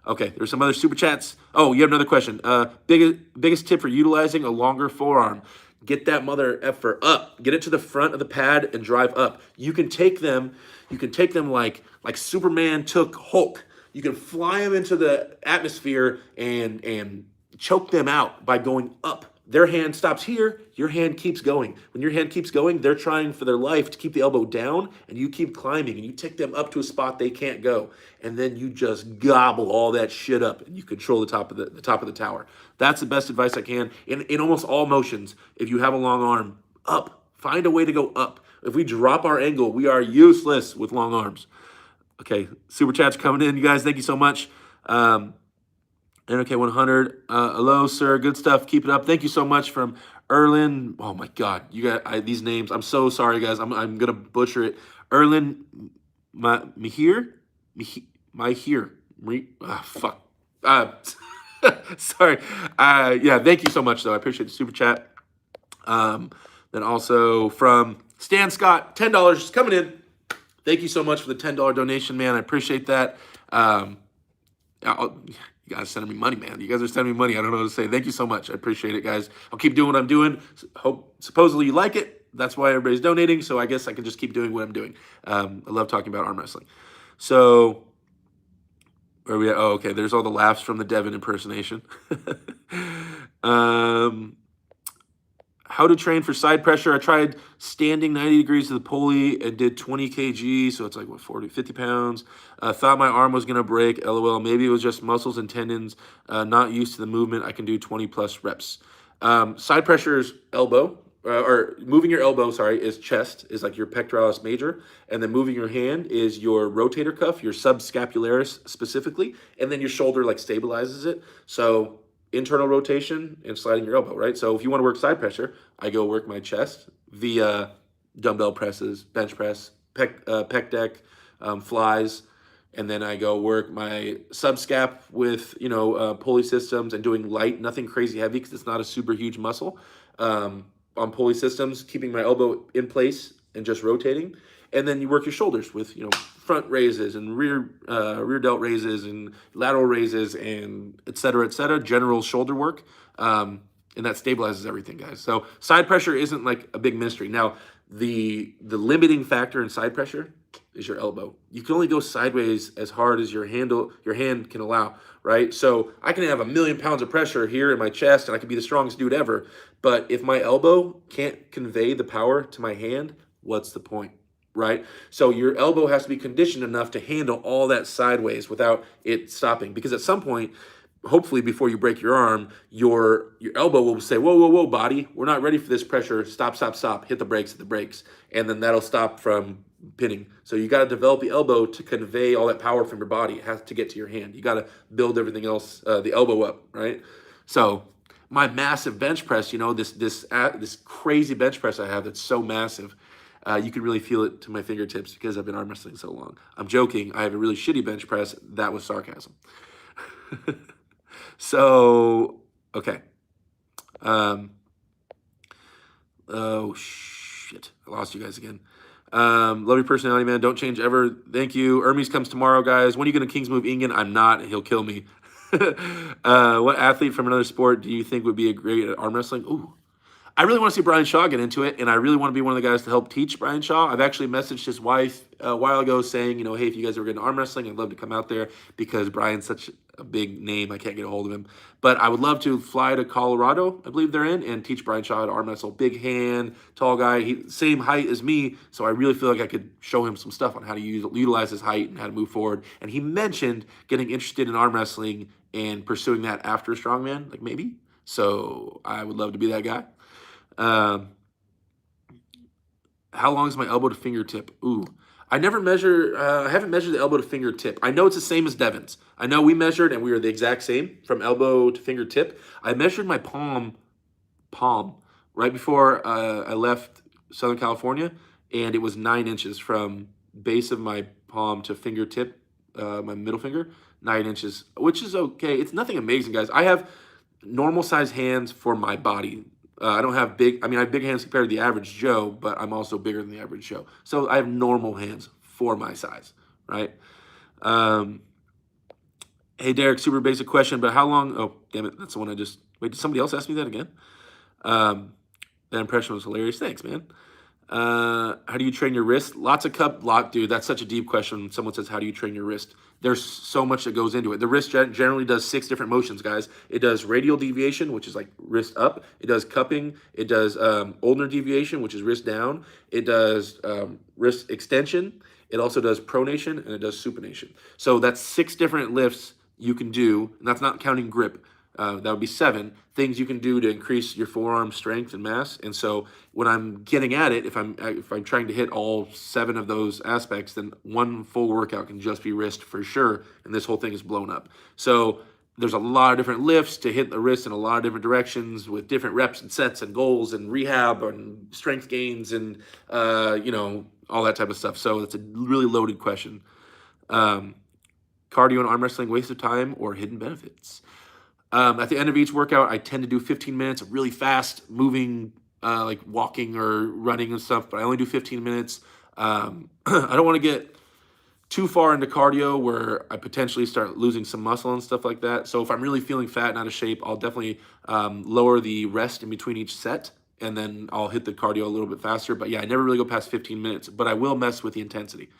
Okay, there's some other super chats. Oh, you have another question. Biggest tip for utilizing a longer forearm. Get that mother effer up. Get it to the front of the pad and drive up. You can take them. You can take them like Superman took Hulk. You can fly them into the atmosphere and choke them out by going up. Their hand stops here, your hand keeps going. When your hand keeps going, they're trying for their life to keep the elbow down, and you keep climbing, and you take them up to a spot they can't go. And then you just gobble all that shit up, and you control the top of the tower. That's the best advice I can. In almost all motions, if you have a long arm, up. Find a way to go up. If we drop our angle, we are useless with long arms. Okay, super chats coming in, you guys. Thank you so much. NRK 100. Hello, sir. Good stuff. Keep it up. Thank you so much from Erlin. Oh my God, you got these names. I'm so sorry, guys. I'm gonna butcher it. Erlin, Mahir. Fuck. Sorry. Yeah. Thank you so much, though. I appreciate the super chat. Then also from Stan Scott, $10 coming in. Thank you so much for the $10 donation, man. I appreciate that. You guys sending me money, man. You guys are sending me money. I don't know what to say. Thank you so much. I appreciate it, guys. I'll keep doing what I'm doing. Supposedly you like it. That's why everybody's donating. So I guess I can just keep doing what I'm doing. I love talking about arm wrestling. So where are we at? Oh, okay. There's all the laughs from the Devin impersonation. How to train for side pressure. I tried standing 90 degrees to the pulley and did 20 kg. So it's like, what, 40, 50 pounds. Thought my arm was going to break. LOL. Maybe it was just muscles and tendons. Not used to the movement. I can do 20 plus reps. Side pressure is elbow. Or moving your elbow, sorry, is chest, is like your pectoralis major. And then moving your hand is your rotator cuff, your subscapularis specifically. And then your shoulder like stabilizes it. So internal rotation and sliding your elbow, right? So if you want to work side pressure, I go work my chest via dumbbell presses, bench press, pec deck, flies, and then I go work my subscap with, pulley systems and doing light, nothing crazy heavy because it's not a super huge muscle. On pulley systems, keeping my elbow in place and just rotating. And then you work your shoulders with, front raises and rear delt raises and lateral raises and et cetera, general shoulder work. And that stabilizes everything, guys. So side pressure isn't like a big mystery. Now, the limiting factor in side pressure is your elbow. You can only go sideways as hard as your hand can allow, right? So I can have 1,000,000 pounds of pressure here in my chest and I can be the strongest dude ever. But if my elbow can't convey the power to my hand, what's the point? Right? So your elbow has to be conditioned enough to handle all that sideways without it stopping. Because at some point, hopefully before you break your arm, your elbow will say, whoa, whoa, whoa, body, we're not ready for this pressure. Stop, stop, stop. Hit the brakes, And then that'll stop from pinning. So you got to develop the elbow to convey all that power from your body. It has to get to your hand. You got to build everything else, the elbow up, right? So my massive bench press, this crazy bench press I have that's so massive, you can really feel it to my fingertips because I've been arm wrestling so long. I'm joking. I have a really shitty bench press. That was sarcasm. So, okay. Oh, shit. I lost you guys again. Love your personality, man. Don't change ever. Thank you. Hermes comes tomorrow, guys. When are you going to Kings move Ingen? I'm not. He'll kill me. What athlete from another sport do you think would be a great at arm wrestling? Ooh. I really want to see Brian Shaw get into it, and I really want to be one of the guys to help teach Brian Shaw. I've actually messaged his wife a while ago saying, hey, if you guys are getting arm wrestling, I'd love to come out there because Brian's such a big name. I can't get a hold of him. But I would love to fly to Colorado, I believe they're in, and teach Brian Shaw how to arm wrestle. Big hand, tall guy, same height as me, so I really feel like I could show him some stuff on how to utilize his height and how to move forward. And he mentioned getting interested in arm wrestling and pursuing that after strongman, like maybe. So I would love to be that guy. How long is my elbow to fingertip? Ooh, I never measure. I haven't measured the elbow to fingertip. I know it's the same as Devin's. I know we measured and we were the exact same from elbow to fingertip. I measured my palm right before I left Southern California, and it was 9 inches from base of my palm to fingertip, my middle finger, 9 inches, which is okay. It's nothing amazing, guys. I have normal size hands for my body. I don't have I have big hands compared to the average Joe, but I'm also bigger than the average Joe. So I have normal hands for my size, right? Hey, Derek, super basic question, but how long, oh, damn it, that's the one wait, did somebody else ask me that again? That impression was hilarious. Thanks, man. How do you train your wrist? Lots of dude. That's such a deep question. When someone says, "How do you train your wrist?" There's so much that goes into it. The wrist generally does 6 different motions, guys. It does radial deviation, which is like wrist up. It does cupping. It does ulnar deviation, which is wrist down. It does wrist extension. It also does pronation, and it does supination. So that's 6 different lifts you can do, and that's not counting grip. That would be 7 things you can do to increase your forearm strength and mass. And so when I'm getting at it, if I'm trying to hit all 7 of those aspects, then one full workout can just be wrist for sure, and this whole thing is blown up. So there's a lot of different lifts to hit the wrist in a lot of different directions with different reps and sets and goals and rehab and strength gains and all that type of stuff. So it's a really loaded question. Cardio and arm wrestling, waste of time or hidden benefits? At the end of each workout, I tend to do 15 minutes of really fast moving, like walking or running and stuff, but I only do 15 minutes. I don't want to get too far into cardio where I potentially start losing some muscle and stuff like that. So if I'm really feeling fat and out of shape, I'll definitely lower the rest in between each set, and then I'll hit the cardio a little bit faster. But yeah, I never really go past 15 minutes, but I will mess with the intensity.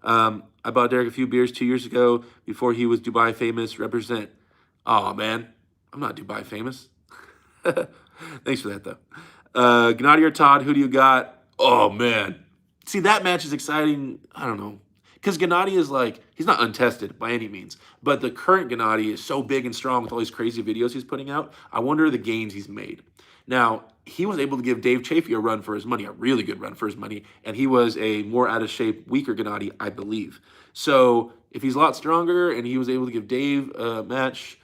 I bought Derek a few beers 2 years ago before he was Dubai famous. Represent. Oh, man. I'm not Dubai famous. Thanks for that, though. Gennady or Todd, who do you got? Oh, man. See, that match is exciting. I don't know. Because Gennady is like, he's not untested by any means. But the current Gennady is so big and strong with all these crazy videos he's putting out. I wonder the gains he's made. Now, he was able to give Dave Chafee a run for his money, a really good run for his money. And he was a more out of shape, weaker Gennady, I believe. So if he's a lot stronger and he was able to give Dave a match,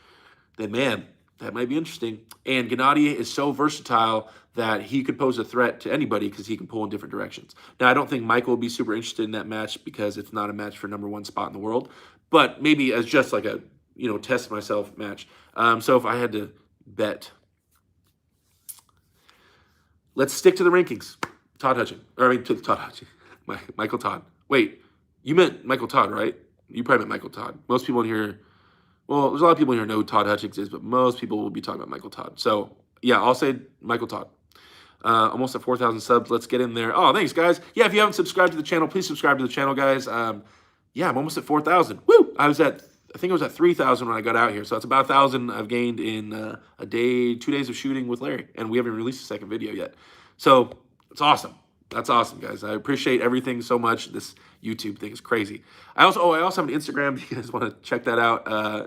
then man, that might be interesting. And Gennady is so versatile that he could pose a threat to anybody because he can pull in different directions. Now, I don't think Michael will be super interested in that match because it's not a match for #1 spot in the world, but maybe as just like a, test myself match. So if I had to bet, let's stick to the rankings. Todd Hutching. To Todd Hutching. Michael Todd. Wait, you meant Michael Todd, right? You probably meant Michael Todd. Most people in here, well, there's a lot of people in here know who Todd Hutchings is, but most people will be talking about Michael Todd. So, yeah, I'll say Michael Todd. Almost at 4,000 subs. Let's get in there. Oh, thanks, guys. Yeah, if you haven't subscribed to the channel, please subscribe to the channel, guys. Yeah, I'm almost at 4,000. Woo! I think it was at 3,000 when I got out here. So it's about 1,000 I've gained in a day, 2 days of shooting with Larry. And we haven't released a second video yet. So it's awesome. That's awesome, guys. I appreciate everything so much. This YouTube thing is crazy. I also have an Instagram. If you guys want to check that out,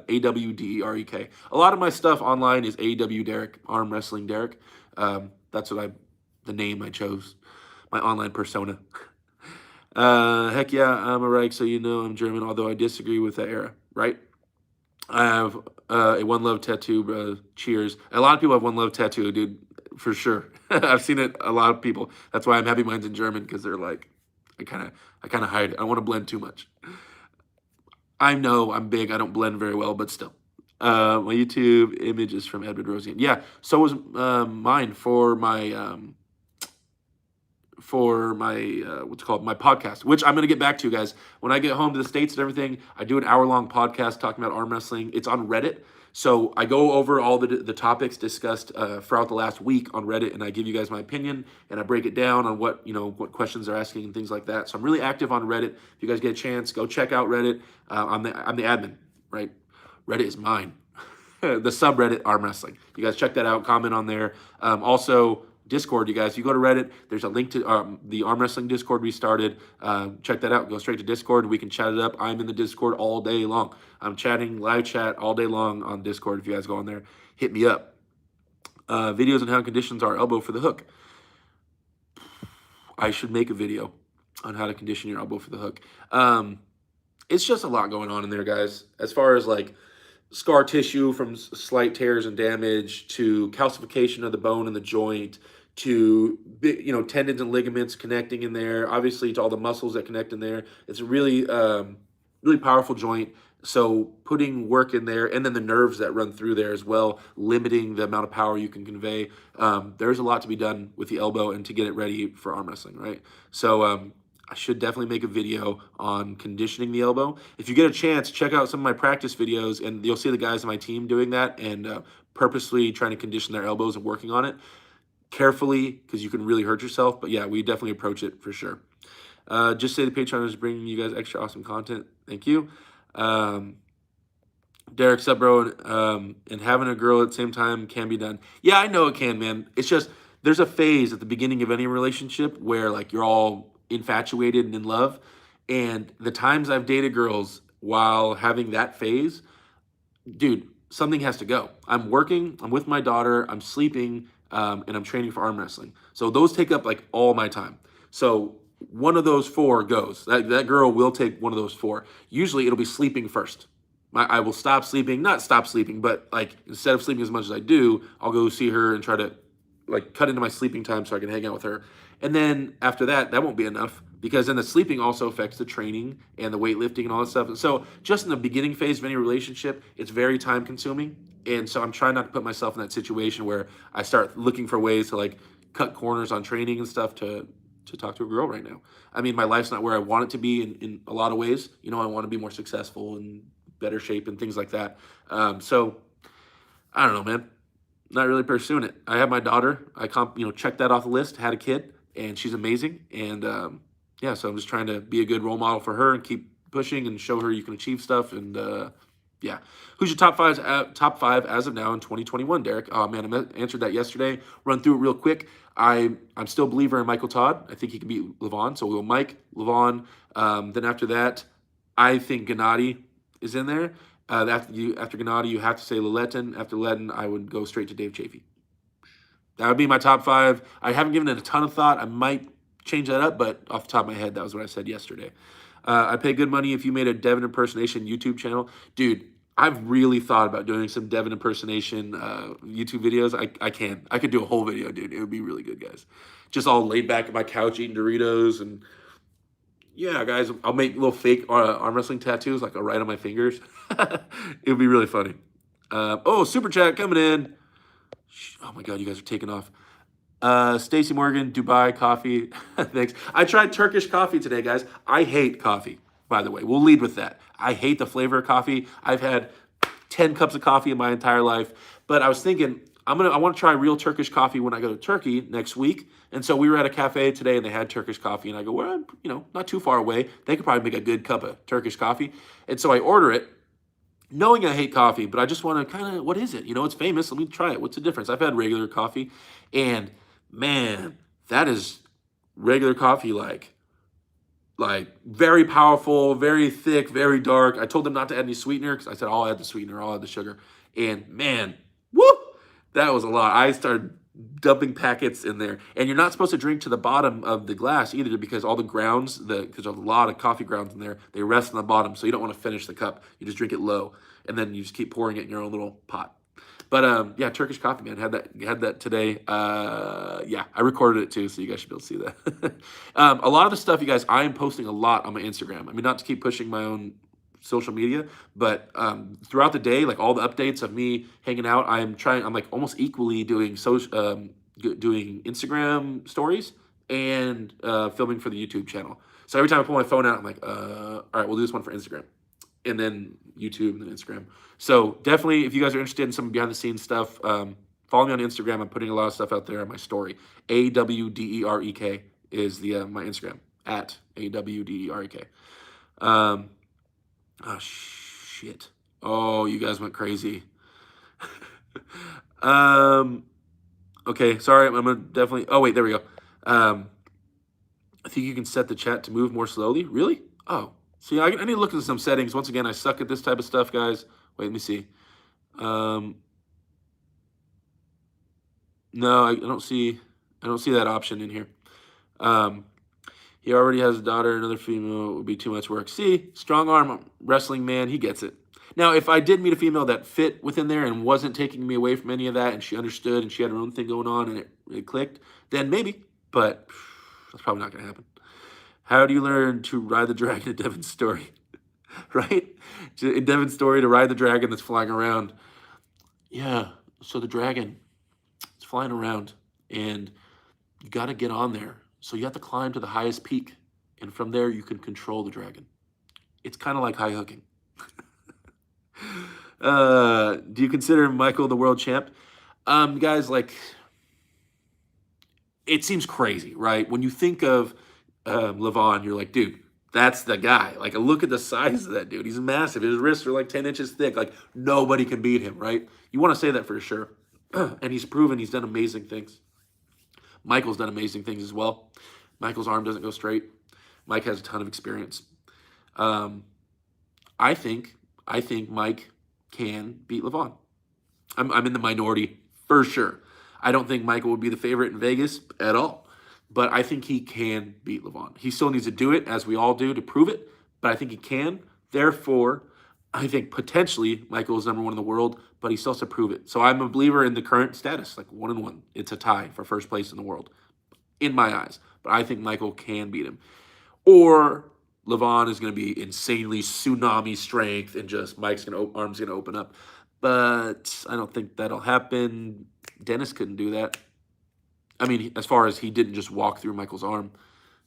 AWDREK. A lot of my stuff online is AW Derek, Arm Wrestling Derek. That's the name I chose, my online persona. Heck yeah, I'm a Reich, so I'm German, although I disagree with that era, right? I have a One Love tattoo, cheers. A lot of people have One Love tattoo, dude, for sure. I've seen it, a lot of people. That's why I'm happy mine's in German, because they're like, I kind of hide it. I don't want to blend too much. I know I'm big, I don't blend very well, but still. My YouTube image is from Edward Rosian. Yeah, so was mine for my my podcast, which I'm going to get back to, guys. When I get home to the States and everything, I do an hour-long podcast talking about arm wrestling. It's on Reddit. So I go over all the topics discussed throughout the last week on Reddit, and I give you guys my opinion, and I break it down on what questions they're asking and things like that. So I'm really active on Reddit. If you guys get a chance, go check out Reddit. I'm the admin, right? Reddit is mine. The subreddit arm wrestling. You guys check that out. Comment on there. Also, Discord, you guys. You go to Reddit. There's a link to the arm wrestling Discord we started. Check that out. Go straight to Discord. We can chat it up. I'm in the Discord all day long. I'm chatting live chat all day long on Discord. If you guys go on there, hit me up. Videos on how conditions our elbow for the hook. I should make a video on how to condition your elbow for the hook. It's just a lot going on in there, guys. As far as like scar tissue from slight tears and damage, to calcification of the bone and the joint, to tendons and ligaments connecting in there, obviously to all the muscles that connect in there. It's a really really powerful joint. So putting work in there, and then the nerves that run through there as well, limiting the amount of power you can convey. There's a lot to be done with the elbow and to get it ready for arm wrestling, right? So I should definitely make a video on conditioning the elbow. If you get a chance, check out some of my practice videos, and you'll see the guys on my team doing that and purposely trying to condition their elbows and working on it. carefully because you can really hurt yourself. But yeah, we definitely approach it for sure. Just say the Patreon is bringing you guys extra awesome content. Thank you. Derek, sup, bro? And having a girl at the same time can be done. Yeah, I know it can, man. It's just there's a phase at the beginning of any relationship where like you're all infatuated and in love. And the times I've dated girls while having that phase, dude, something has to go. I'm working, I'm with my daughter, I'm sleeping, and I'm training for arm wrestling. So those take up like all my time. So one of those four goes. That girl will take one of those four. Usually it'll be sleeping first. I will stop sleeping, not stop sleeping, but like instead of sleeping as much as I do, I'll go see her and try to like cut into my sleeping time so I can hang out with her. And then after that, that won't be enough because then the sleeping also affects the training and the weightlifting and all that stuff. And so just in the beginning phase of any relationship, it's very time consuming. And so I'm trying not to put myself in that situation where I start looking for ways to like cut corners on training and stuff to talk to a girl right now. I mean, my life's not where I want it to be in a lot of ways. You know, I want to be more successful and better shape and things like that. So I don't know, man. Not really pursuing it. I have my daughter. Checked that off the list. Had a kid, and she's amazing. And yeah, so I'm just trying to be a good role model for her and keep pushing and show her you can achieve stuff. And yeah, who's your top five as of now in 2021, Derek? Oh man, I answered that yesterday. Run through it real quick. I'm still a believer in Michael Todd. I think he can beat Levon. So we'll go Mike, Levon. Then after that, I think Gennady is in there. After Gennady, you have to say Laletin. After Letin, I would go straight to Dave Chafee. That would be my top five. I haven't given it a ton of thought. I might change that up, but off the top of my head, that was what I said yesterday. I pay good money if you made a Devin impersonation YouTube channel. Dude, I've really thought about doing some Devin impersonation YouTube videos. I can. I could do a whole video, dude. It would be really good, guys. Just all laid back at my couch eating Doritos and yeah, guys, I'll make little fake arm wrestling tattoos, like I'll write on my fingers. It would be really funny. Super chat coming in. Oh my God, you guys are taking off. Stacy Morgan, Dubai coffee. Thanks. I tried Turkish coffee today, guys. I hate coffee, by the way. We'll lead with that. I hate the flavor of coffee. I've had 10 cups of coffee in my entire life. But I was thinking, I want to try real Turkish coffee when I go to Turkey next week. And so we were at a cafe today and they had Turkish coffee. And I go, well, not too far away. They could probably make a good cup of Turkish coffee. And so I order it, knowing I hate coffee, but I just want to kind of, what is it? It's famous. Let me try it. What's the difference? I've had regular coffee. And man, that is regular coffee like very powerful, very thick, very dark. I told them not to add any sweetener because I said, I'll add the sweetener, I'll add the sugar. And man, whoop, that was a lot. I started dumping packets in there. And you're not supposed to drink to the bottom of the glass either because all the grounds, because there's a lot of coffee grounds in there, they rest on the bottom. So you don't want to finish the cup. You just drink it low. And then you just keep pouring it in your own little pot. But yeah, Turkish coffee, man. Had that today. Yeah, I recorded it too, so you guys should be able to see that. A lot of the stuff, you guys, I am posting a lot on my Instagram. I mean, not to keep pushing my own social media, but throughout the day, like all the updates of me hanging out, I'm like almost equally doing doing Instagram stories and filming for the YouTube channel. So every time I pull my phone out, I'm like, all right, we'll do this one for Instagram. And then YouTube and then Instagram. So definitely, if you guys are interested in some behind the scenes stuff, follow me on Instagram. I'm putting a lot of stuff out there on my story. AWDEREK is my Instagram, at AWDEREK. Oh, shit. Oh, you guys went crazy. Okay, sorry. I'm gonna definitely. Oh, wait, there we go. I think you can set the chat to move more slowly. Really? Oh. See, I need to look into some settings. Once again, I suck at this type of stuff, guys. Wait, let me see. No, I don't see that option in here. He already has a daughter, another female. It would be too much work. See, strong arm wrestling man, he gets it. Now, if I did meet a female that fit within there and wasn't taking me away from any of that, and she understood and she had her own thing going on and it clicked, then maybe. But that's probably not going to happen. How do you learn to ride the dragon in Devin's story? Right? In Devin's story, to ride the dragon that's flying around. Yeah, so the dragon is flying around, and you got to get on there. So you have to climb to the highest peak, and from there you can control the dragon. It's kind of like high hooking. Do you consider Michael the world champ? Guys, like, it seems crazy, right? When you think of Levon, you're like, dude, that's the guy. Like, look at the size of that dude. He's massive. His wrists are like 10 inches thick. Like, nobody can beat him, right? You want to say that for sure. And he's proven he's done amazing things. Michael's done amazing things as well. Michael's arm doesn't go straight. Mike has a ton of experience. Um, I think Mike can beat Levon. I'm in the minority for sure. I don't think Michael would be the favorite in Vegas at all, but I think he can beat Levon. He still needs to do it, as we all do, to prove it, but I think he can. Therefore, I think potentially Michael is number one in the world, but he still has to prove it. So I'm a believer in the current status, like 1-1. It's a tie for first place in the world, in my eyes. But I think Michael can beat him. Or Levon is going to be insanely tsunami strength and just Mike's arm's going to open up. But I don't think that'll happen. Dennis couldn't do that. I mean, as far as he didn't just walk through Michael's arm.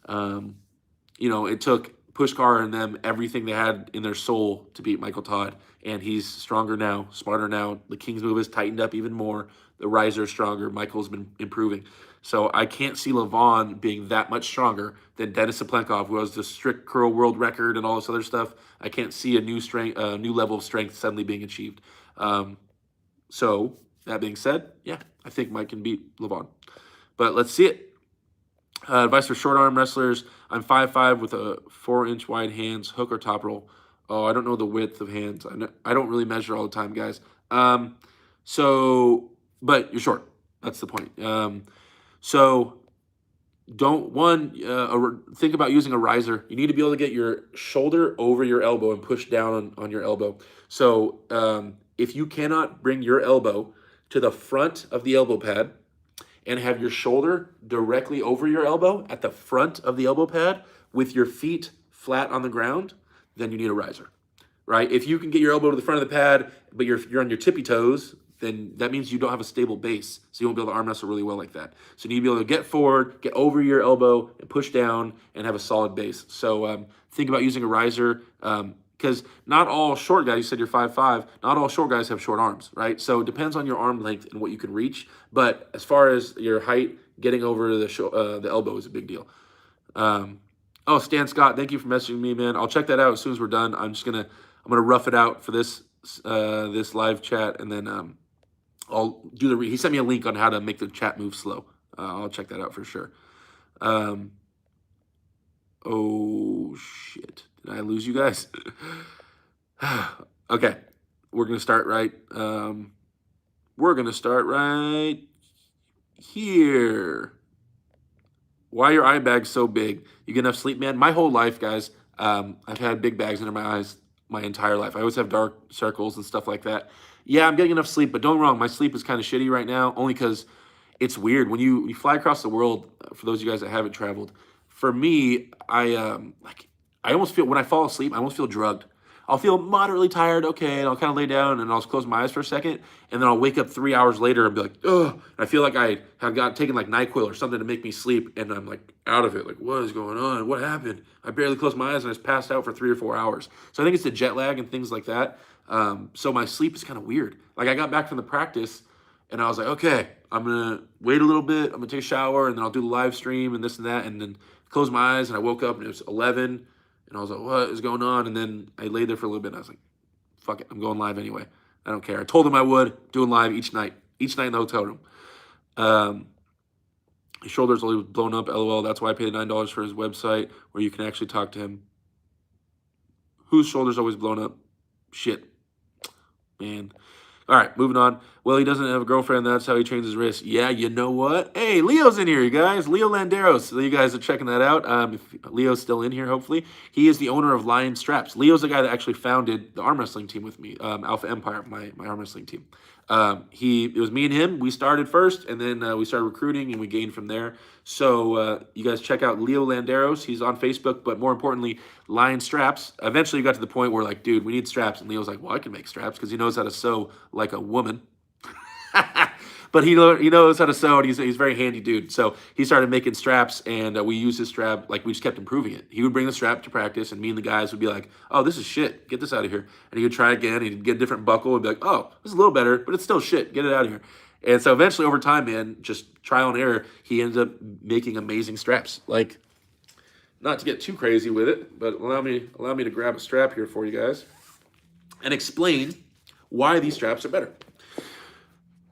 It took Pushkar and them everything they had in their soul to beat Michael Todd. And he's stronger now, smarter now. The King's move has tightened up even more. The riser is stronger. Michael's been improving. So I can't see Levon being that much stronger than Denis Saplenkov, who has the strict curl world record and all this other stuff. I can't see a new level of strength suddenly being achieved. So that being said, yeah, I think Mike can beat Levon. But let's see it. Advice for short arm wrestlers. I'm 5'5" with a 4-inch wide hands, hook or top roll. Oh, I don't know the width of hands. I don't really measure all the time, guys. But you're short. That's the point. So think about using a riser. You need to be able to get your shoulder over your elbow and push down on your elbow. So if you cannot bring your elbow to the front of the elbow pad and have your shoulder directly over your elbow at the front of the elbow pad with your feet flat on the ground, then you need a riser, right? If you can get your elbow to the front of the pad, but you're on your tippy toes, then that means you don't have a stable base. So you won't be able to arm wrestle really well like that. So you need to be able to get forward, get over your elbow, and push down, and have a solid base. So think about using a riser, because not all short guys, you said you're 5'5", not all short guys have short arms, right? So it depends on your arm length and what you can reach. But as far as your height, getting over the elbow is a big deal. Stan Scott, thank you for messaging me, man. I'll check that out as soon as we're done. I'm gonna rough it out for this live chat, and then I'll do he sent me a link on how to make the chat move slow. I'll check that out for sure. Oh shit. Did I lose you guys? Okay. We're going to start right. We're going to start right here. Why are your eye bags so big? You get enough sleep, man? My whole life, guys, I've had big bags under my eyes my entire life. I always have dark circles and stuff like that. Yeah, I'm getting enough sleep, but don't get me wrong, my sleep is kind of shitty right now, only because it's weird. When you fly across the world, for those of you guys that haven't traveled, for me, I almost feel, when I fall asleep, I almost feel drugged. I'll feel moderately tired, okay, and I'll kind of lay down and I'll just close my eyes for a second, and then I'll wake up 3 hours later and be like, ugh, and I feel like I have taken like NyQuil or something to make me sleep, and I'm like out of it, like what is going on? What happened? I barely closed my eyes and I just passed out for 3 or 4 hours. So I think it's the jet lag and things like that. So my sleep is kind of weird. Like I got back from the practice and I was like, okay, I'm going to wait a little bit. I'm going to take a shower and then I'll do the live stream and this and that. And then close my eyes and I woke up and it was 11 and I was like, what is going on? And then I laid there for a little bit and I was like, fuck it, I'm going live anyway. I don't care. I told him I would, doing live each night in the hotel room. His shoulder's always blown up, LOL. That's why I paid $9 for his website where you can actually talk to him. Whose shoulder's always blown up? Shit. Man. All right, moving on. Well, he doesn't have a girlfriend. That's how he trains his wrist. Yeah, you know what? Hey, Leo's in here, you guys. Leo Landeros. So you guys are checking that out. If Leo's still in here, hopefully. He is the owner of Lion Straps. Leo's the guy that actually founded the arm wrestling team with me, Alpha Empire, my arm wrestling team. It was me and him. We started first, and then we started recruiting, and we gained from there. So you guys check out Leo Landeros. He's on Facebook, but more importantly, Lion Straps. Eventually, you got to the point where like, dude, we need straps, and Leo's like, well, I can make straps because he knows how to sew like a woman. But he knows how to sew, and he's a very handy dude. So he started making straps, and we used his strap. Like, we just kept improving it. He would bring the strap to practice, and me and the guys would be like, oh, this is shit. Get this out of here. And he would try again. He'd get a different buckle and be like, oh, this is a little better, but it's still shit. Get it out of here. And so eventually over time, man, just trial and error, he ended up making amazing straps. Like, not to get too crazy with it, but allow me to grab a strap here for you guys and explain why these straps are better.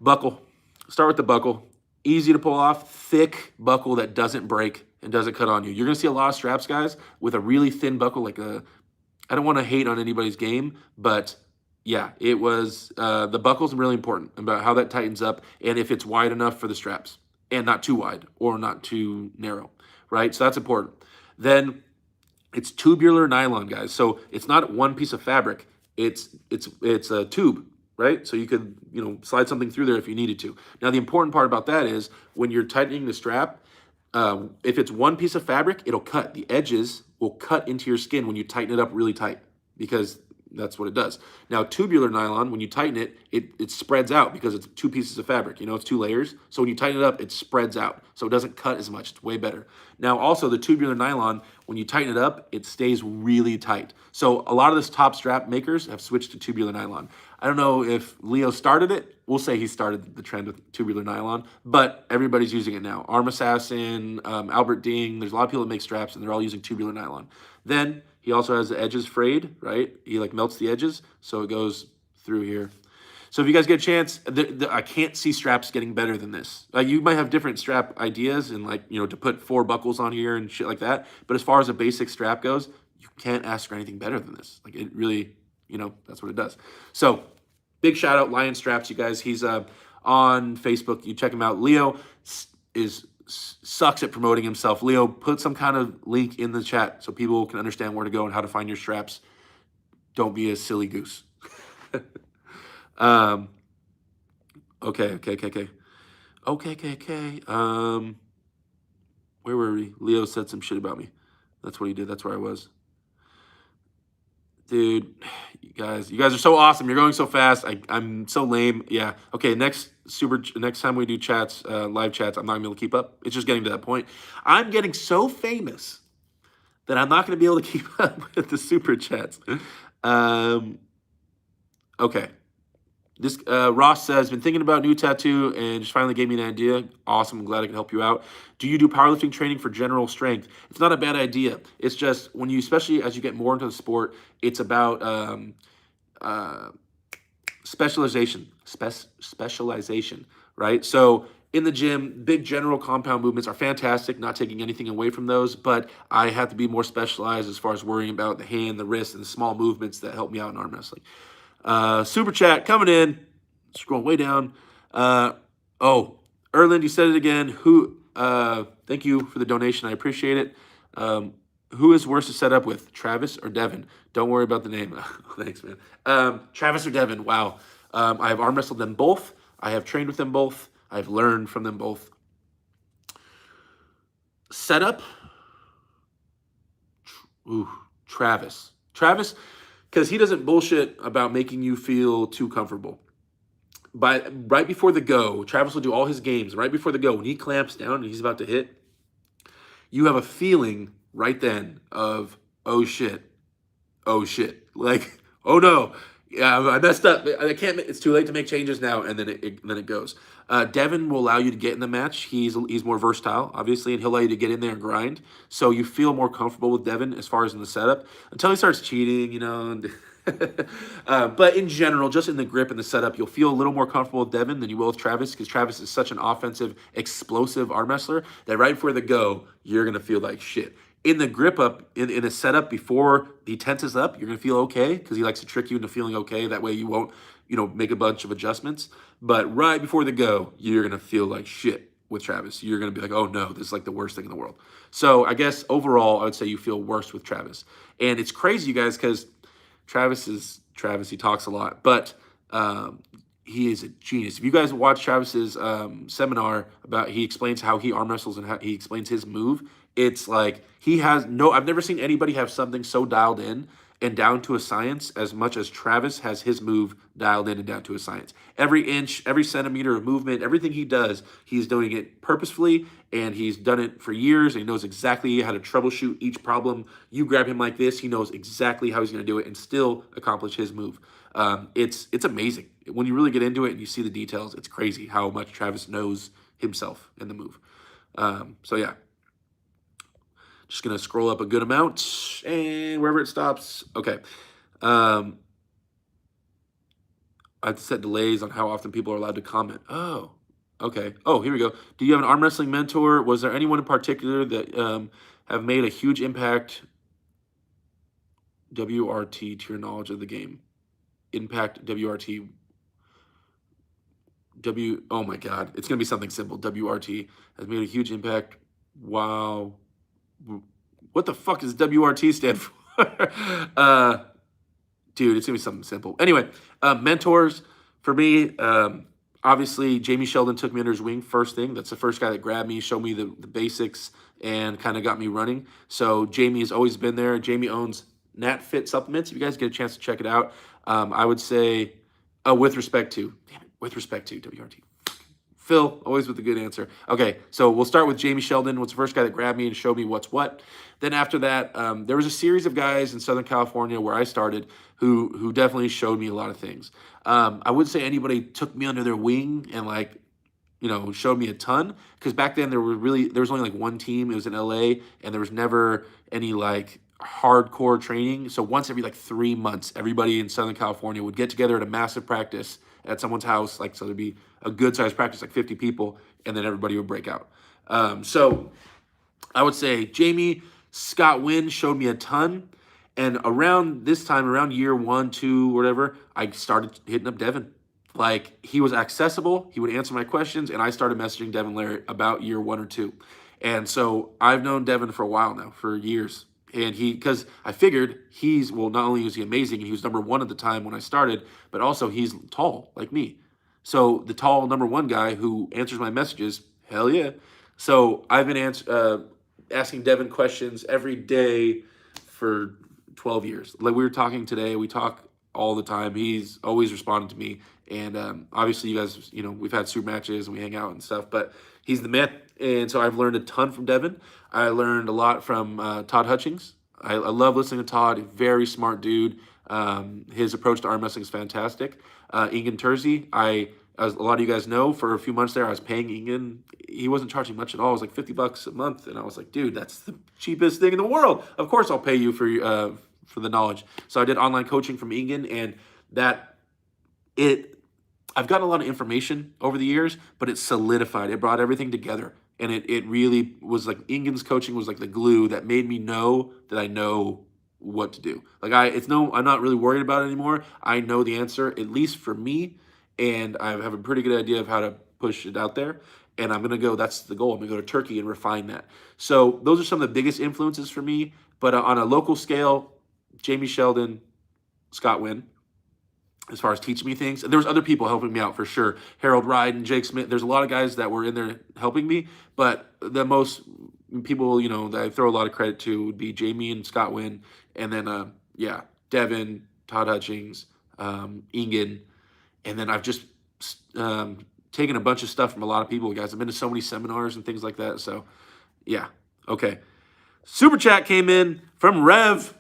Buckle. Start with the buckle. Easy to pull off, thick buckle that doesn't break and doesn't cut on you. You're going to see a lot of straps, guys, with a really thin buckle, like I don't want to hate on anybody's game, but yeah, it was, the buckle's really important about how that tightens up and if it's wide enough for the straps and not too wide or not too narrow, right? So that's important. Then it's tubular nylon, guys. So it's not one piece of fabric. It's a tube, right? So you could, slide something through there if you needed to. Now, the important part about that is when you're tightening the strap, if it's one piece of fabric, it'll cut. The edges will cut into your skin when you tighten it up really tight because that's what it does. Now, tubular nylon, when you tighten it, it spreads out because it's two pieces of fabric. It's 2 layers. So when you tighten it up, it spreads out. So it doesn't cut as much. It's way better. Now, also, the tubular nylon, when you tighten it up, it stays really tight. So a lot of the top strap makers have switched to tubular nylon. I don't know if Leo started it. We'll say he started the trend with tubular nylon, but everybody's using it now. Arm Assassin, Albert Ding, there's a lot of people that make straps, and they're all using tubular nylon. Then he also has the edges frayed, right? He melts the edges, so it goes through here. So if you guys get a chance, I can't see straps getting better than this. You might have different strap ideas and to put 4 buckles on here and shit like that. But as far as a basic strap goes, you can't ask for anything better than this. Like it really, that's what it does. So big shout out Lion Straps, you guys. He's on Facebook. You check him out. Leo sucks at promoting himself. Leo, put some kind of link in the chat so people can understand where to go and how to find your straps. Don't be a silly goose. Okay. Where were we? Leo said some shit about me. That's what he did. That's where I was. Dude, you guys are so awesome. You're going so fast. I'm so lame. Yeah. Okay. Next time we do chats, live chats, I'm not gonna be able to keep up. It's just getting to that point. I'm getting so famous that I'm not gonna be able to keep up with the super chats. Okay. This Ross says, been thinking about new tattoo and just finally gave me an idea. Awesome. I'm glad I can help you out. Do you do powerlifting training for general strength? It's not a bad idea. It's just when you, especially as you get more into the sport, it's about specialization, right? So in the gym, big general compound movements are fantastic, not taking anything away from those, but I have to be more specialized as far as worrying about the hand, the wrist, and the small movements that help me out in arm wrestling. Super chat coming in, scrolling way down. Erland, you said it again. Thank you for the donation. I appreciate it. Who is worse to set up with, Travis or Devin? Don't worry about the name. Thanks, man. Travis or Devin? Wow. I have arm wrestled them both. I have trained with them both. I've learned from them both. Setup. Travis. Because he doesn't bullshit about making you feel too comfortable. But right before the go, Travis will do all his games. Right before the go, when he clamps down and he's about to hit, you have a feeling right then of, oh shit. Like, oh no, yeah, I messed up. I can't. It's too late to make changes now. And then it goes. Devin will allow you to get in the match. He's more versatile, obviously, and he'll allow you to get in there and grind. So you feel more comfortable with Devin as far as in the setup until he starts cheating, But in general, just in the grip and the setup, you'll feel a little more comfortable with Devin than you will with Travis because Travis is such an offensive, explosive arm wrestler that right before the go, you're gonna feel like shit. In the grip up, in the setup before he tenses up, you're gonna feel okay because he likes to trick you into feeling okay. That way you won't, make a bunch of adjustments. But right before the go, you're gonna feel like shit with Travis. You're gonna be like, oh no, this is like the worst thing in the world. So I guess overall, I would say you feel worse with Travis. And it's crazy, you guys, because Travis. He talks a lot, but he is a genius. If you guys watch Travis's seminar he explains how he arm wrestles and how he explains his move. It's like I've never seen anybody have something so dialed in and down to a science as much as Travis has his move dialed in and down to a science. Every inch, every centimeter of movement, everything he does, he's doing it purposefully, and he's done it for years, and he knows exactly how to troubleshoot each problem. You grab him like this, he knows exactly how he's going to do it and still accomplish his move. It's amazing. When you really get into it and you see the details, it's crazy how much Travis knows himself in the move. So yeah, just going to scroll up a good amount, and wherever it stops, okay. I have to set delays on how often people are allowed to comment. Oh, okay. Oh, here we go. Do you have an arm wrestling mentor? Was there anyone in particular that have made a huge impact, WRT, to your knowledge of the game? Impact, WRT, oh my God. It's going to be something simple. WRT has made a huge impact. Wow. What the fuck does WRT stand for? Dude, it's going to be something simple. Anyway, mentors for me, obviously, Jamie Sheldon took me under his wing first thing. That's the first guy that grabbed me, showed me the basics, and kind of got me running. So Jamie has always been there. Jamie owns Nat Fit Supplements. If you guys get a chance to check it out, I would say, with respect to, damn it, with respect to WRT. Phil, always with a good answer. Okay, so we'll start with Jamie Sheldon, was the first guy that grabbed me and showed me what's what. Then after that, there was a series of guys in Southern California where I started who definitely showed me a lot of things. I wouldn't say anybody took me under their wing and like, showed me a ton, because back then there was only like one team. It was in LA, and there was never any like hardcore training. So once every like 3 months, everybody in Southern California would get together at a massive practice at someone's house. Like, so there'd be a good sized practice, like 50 people, and then everybody would break out. So I would say Jamie, Scott Wynn showed me a ton. And around this time, around year 1, 2, whatever, I started hitting up Devin. Like, he was accessible, he would answer my questions, and I started messaging Devin Larry about year 1 or 2. And so I've known Devin for a while now, for years. And because I figured not only was he amazing, and he was number 1 at the time when I started, but also he's tall like me. So the tall number 1 guy who answers my messages, hell yeah. So I've been asking Devin questions every day for 12 years. Like we were talking today, we talk all the time. He's always responded to me. And obviously you guys, we've had super matches and we hang out and stuff, but he's the man. And so I've learned a ton from Devin. I learned a lot from Todd Hutchings. I love listening to Todd, very smart dude. His approach to arm wrestling is fantastic. Ingen Terzi, as a lot of you guys know, for a few months there, I was paying Ingen. He wasn't charging much at all. It was like $50 a month. And I was like, dude, that's the cheapest thing in the world. Of course I'll pay you for the knowledge. So I did online coaching from Ingen, and I've gotten a lot of information over the years, but it solidified. It brought everything together. And it really was like Ingen's coaching was like the glue that made me know that I know what to do. Like I'm not really worried about it anymore. I know the answer, at least for me, and I have a pretty good idea of how to push it out there. And I'm going to go, that's the goal. I'm going to go to Turkey and refine that. So those are some of the biggest influences for me. But on a local scale, Jamie Sheldon, Scott Wynn, as far as teaching me things. And there was other people helping me out for sure. Harold Ryden, Jake Smith. There's a lot of guys that were in there helping me. But the most people, that I throw a lot of credit to would be Jamie and Scott Wynn. And then, Devin, Todd Hutchings, Ingen. And then I've just taken a bunch of stuff from a lot of people, guys. I've been to so many seminars and things like that. So, yeah. Okay. Super chat came in from Rev.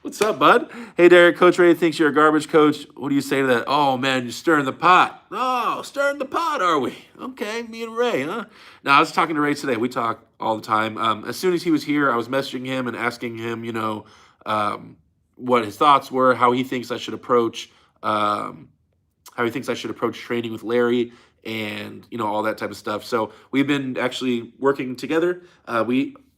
What's up, bud? Hey, Derek, Coach Ray thinks you're a garbage coach. What do you say to that? Oh, man, you're stirring the pot. Oh, stirring the pot, are we? Okay, me and Ray, huh? Now, I was talking to Ray today. We talk all the time. As soon as he was here, I was messaging him and asking him, what his thoughts were, how he thinks I should approach training with Larry, and all that type of stuff. So we've been actually working together.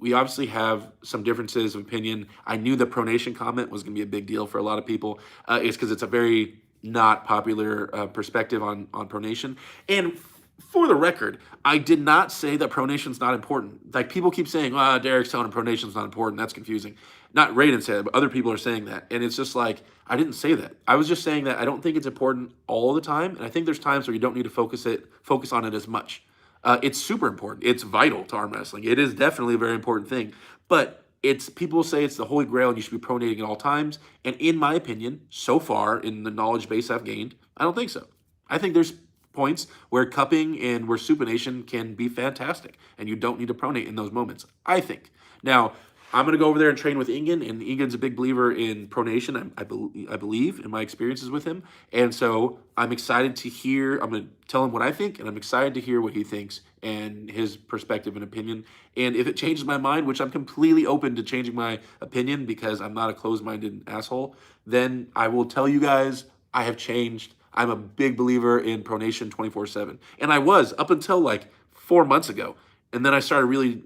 We obviously have some differences of opinion. I knew the pronation comment was going to be a big deal for a lot of people. It's because it's a very not popular perspective on pronation. And for the record, I did not say that pronation's not important. Like, people keep saying, Derek's telling him pronation's not important. That's confusing. Not Ray didn't say that, but other people are saying that. And it's just like, I didn't say that. I was just saying that I don't think it's important all the time. And I think there's times where you don't need to focus on it as much. It's super important. It's vital to arm wrestling. It is definitely a very important thing. But it's people say it's the holy grail and you should be pronating at all times. And in my opinion, so far in the knowledge base I've gained, I don't think so. I think there's points where cupping and where supination can be fantastic, and you don't need to pronate in those moments, I think. Now, I'm going to go over there and train with Ingen, and Ingen's a big believer in pronation, I believe, in my experiences with him. And so I'm excited to hear, I'm going to tell him what I think, and I'm excited to hear what he thinks and his perspective and opinion. And if it changes my mind, which I'm completely open to changing my opinion because I'm not a closed-minded asshole, then I will tell you guys I have changed. I'm a big believer in pronation 24/7. And I was up until like 4 months ago. And then I started really,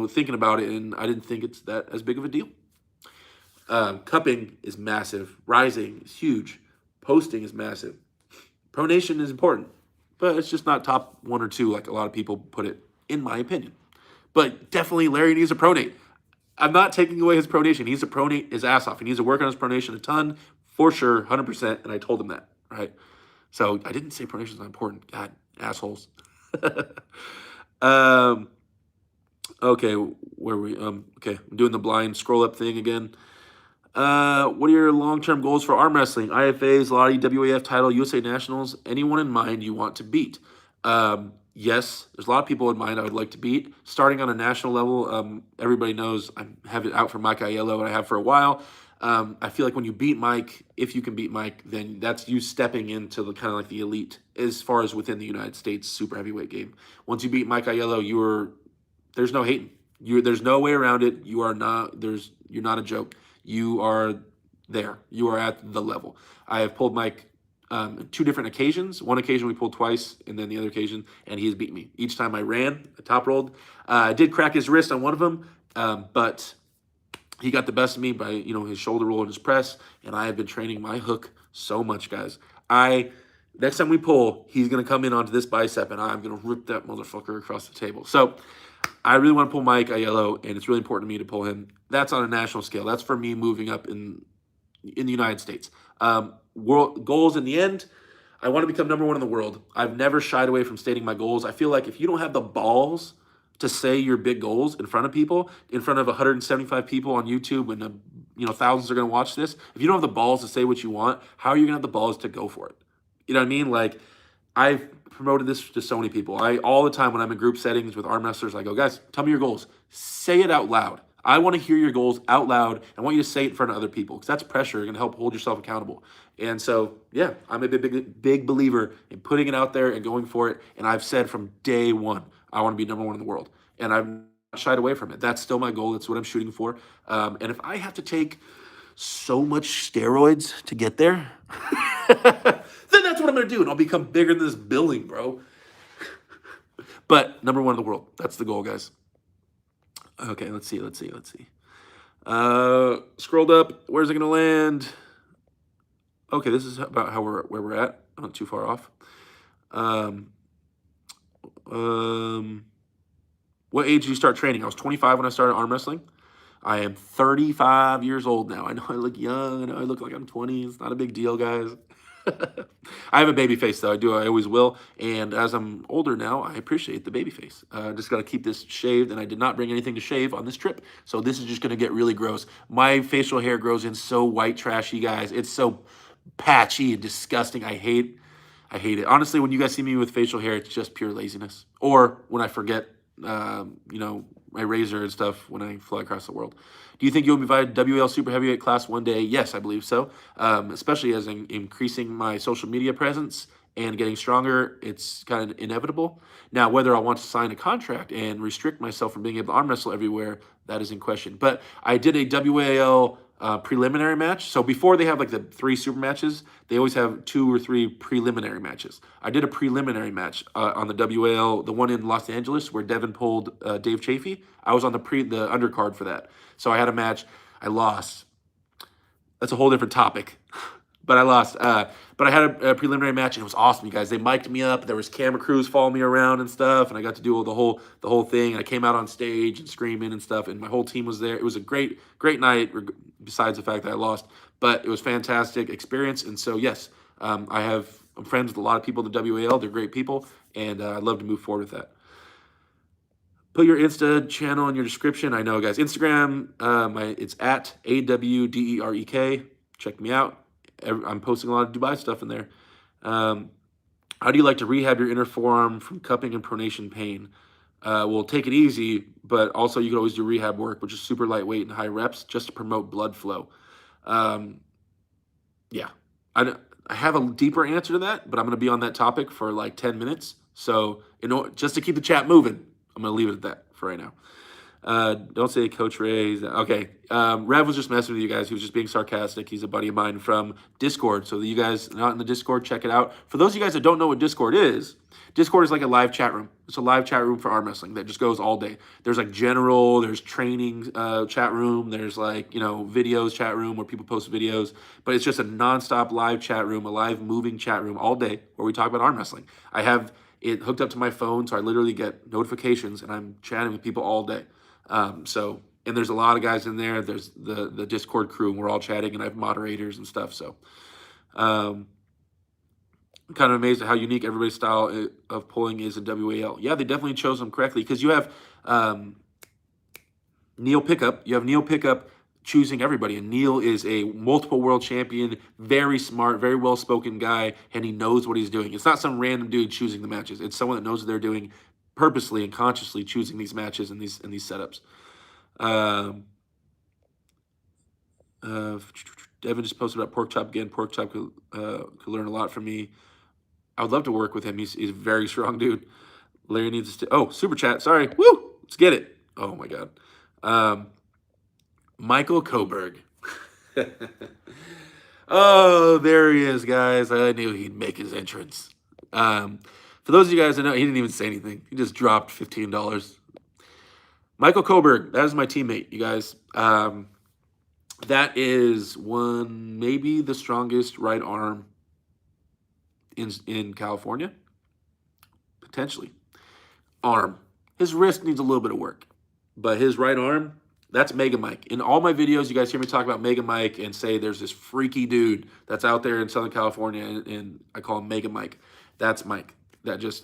thinking about it, and I didn't think it's that as big of a deal. Cupping is massive. Rising is huge. Posting is massive. Pronation is important, but it's just not top 1 or 2 like a lot of people put it, in my opinion. But definitely Larry needs a pronate. I'm not taking away his pronation. He needs to pronate his ass off. He needs to work on his pronation a ton, for sure, 100%, and I told him that, right? So I didn't say pronation is not important. God, assholes. Okay, where are we? Okay, I'm doing the blind scroll up thing again. What are your long-term goals for arm wrestling? IFAs, Lottie, WAF title, USA Nationals? Anyone in mind you want to beat? Yes, there's a lot of people in mind I would like to beat. Starting on a national level, everybody knows I have it out for Mike Aiello, and I have for a while. I feel like when you beat Mike, if you can beat Mike, then that's you stepping into the kind of like the elite as far as within the United States super heavyweight game. Once you beat Mike Aiello, there's no hating. There's no way around it. You're not a joke. You are there. You are at the level. I have pulled Mike 2 different occasions. One occasion we pulled twice, and then the other occasion, and he has beat me. Each time I ran, I top rolled. I did crack his wrist on one of them, but he got the best of me by his shoulder roll and his press, and I have been training my hook so much, guys. Next time we pull, he's going to come in onto this bicep, and I'm going to rip that motherfucker across the table. So I really want to pull Mike Aiello, and it's really important to me to pull him. That's on a national scale. That's for me moving up in the United States. World goals in the end, I want to become number 1 in the world. I've never shied away from stating my goals. I feel like if you don't have the balls to say your big goals in front of people, in front of 175 people on YouTube, and thousands are going to watch this. If you don't have the balls to say what you want, how are you going to have the balls to go for it? You know what I mean? Like, I've promoted this to so many people. All the time when I'm in group settings with arm wrestlers, I go, guys, tell me your goals. Say it out loud. I want to hear your goals out loud. I want you to say it in front of other people because that's pressure. You're going to help hold yourself accountable. And so, yeah, I'm a big believer in putting it out there and going for it. And I've said from day one, I want to be number 1 in the world. And I've not shied away from it. That's still my goal. That's what I'm shooting for. And if I have to take so much steroids to get there, then that's what I'm going to do. And I'll become bigger than this building, bro. But number 1 in the world. That's the goal, guys. Okay, let's see. Scrolled up. Where's it going to land? Okay, this is about where we're at. Not too far off. What age did you start training? I was 25 when I started arm wrestling. I am 35 years old now. I know I look young. I know I look like I'm 20. It's not a big deal, guys. I have a baby face, though. I always will. And as I'm older now, I appreciate the baby face. Just got to keep this shaved, and I did not bring anything to shave on this trip. So this is just going to get really gross. My facial hair grows in so white trashy, guys. It's so patchy and disgusting. I hate it. Honestly, when you guys see me with facial hair, it's just pure laziness. Or when I forget, my razor and stuff when I fly across the world. Do you think you'll be invited to WL Super Heavyweight class one day? Yes, I believe so. Especially as I'm increasing my social media presence and getting stronger, it's kind of inevitable. Now, whether I want to sign a contract and restrict myself from being able to arm wrestle everywhere, that is in question. But I did a WAL preliminary match. So before they have like the 3 super matches, they always have 2 or 3 preliminary matches. I did a preliminary match on the WAL, the one in Los Angeles where Devin pulled Dave Chafee. I was on the undercard for that. So I had a match. I lost. That's a whole different topic. But I lost. But I had a preliminary match, and it was awesome, you guys. They mic'd me up. There was camera crews following me around and stuff, and I got to do the whole thing. And I came out on stage and screaming and stuff, and my whole team was there. It was a great night, besides the fact that I lost. But it was fantastic experience, and so, yes, I'm friends with a lot of people in the WAL. They're great people, and I'd love to move forward with that. Put your Insta channel in your description. I know, guys. Instagram, it's at AWDEREK. Check me out. I'm posting a lot of Dubai stuff in there. How do you like to rehab your inner forearm from cupping and pronation pain? Well, take it easy, but also you can always do rehab work, which is super lightweight and high reps, just to promote blood flow. Yeah, I have a deeper answer to that, but I'm going to be on that topic for like 10 minutes. So, just to keep the chat moving, I'm going to leave it at that for right now. Don't say Coach Ray. Okay. Rev was just messing with you guys. He was just being sarcastic. He's a buddy of mine from Discord. So you guys not in the Discord, check it out. For those of you guys that don't know what Discord is like a live chat room. It's a live chat room for arm wrestling that just goes all day. There's like general, there's training chat room. There's like, videos chat room where people post videos. But it's just a nonstop live chat room, a live moving chat room all day where we talk about arm wrestling. I have it hooked up to my phone, so I literally get notifications and I'm chatting with people all day. And there's a lot of guys in there. There's the Discord crew, and we're all chatting, and I have moderators and stuff. So, I'm kind of amazed at how unique everybody's style of pulling is in WAL. Yeah, they definitely chose them correctly because you have Neil Pickup. You have Neil Pickup choosing everybody, and Neil is a multiple world champion, very smart, very well-spoken guy, and he knows what he's doing. It's not some random dude choosing the matches. It's someone that knows what they're doing, purposely and consciously choosing these matches and these setups. Devin just posted about Pork Chop again. Pork Chop could learn a lot from me. I would love to work with him. He's a very strong dude. Larry needs to. Super chat. Sorry. Woo! Let's get it. Oh my God. Michael Coburg. Oh, there he is, guys. I knew he'd make his entrance. For those of you guys that know, he didn't even say anything. He just dropped $15. Michael Coburg, that is my teammate, you guys. That is maybe the strongest right arm in California. Potentially. Arm. His wrist needs a little bit of work. But his right arm, that's Mega Mike. In all my videos, you guys hear me talk about Mega Mike and say there's this freaky dude that's out there in Southern California, and I call him Mega Mike. That's Mike. That just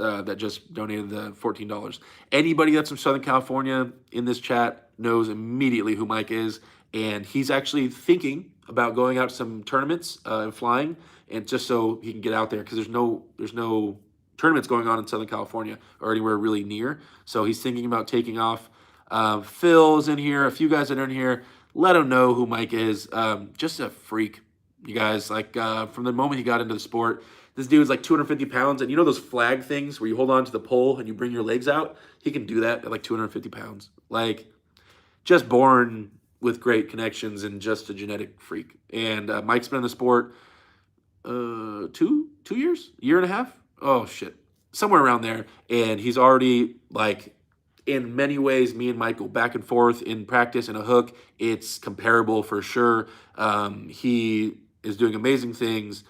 donated the $14. Anybody that's from Southern California in this chat knows immediately who Mike is, and he's actually thinking about going out to some tournaments and flying, and just so he can get out there because there's no tournaments going on in Southern California or anywhere really near. So he's thinking about taking off. Phil is in here. A few guys that are in here. Let him know who Mike is. Just a freak, you guys. Like from the moment he got into the sport. This dude's like 250 pounds, and you know those flag things where you hold on to the pole and you bring your legs out? He can do that at like 250 pounds. Like, just born with great connections and just a genetic freak. And Mike's been in the sport 2 years? Year and a half? Oh, shit. Somewhere around there. And he's already, like, in many ways, me and Mike go back and forth in practice in a hook. It's comparable for sure. He is doing amazing things.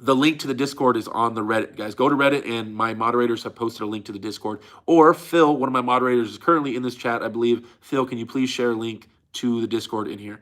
The link to the Discord is on the Reddit, guys. Go to Reddit, and my moderators have posted a link to the Discord. Or Phil, one of my moderators, is currently in this chat, I believe. Phil, can you please share a link to the Discord in here?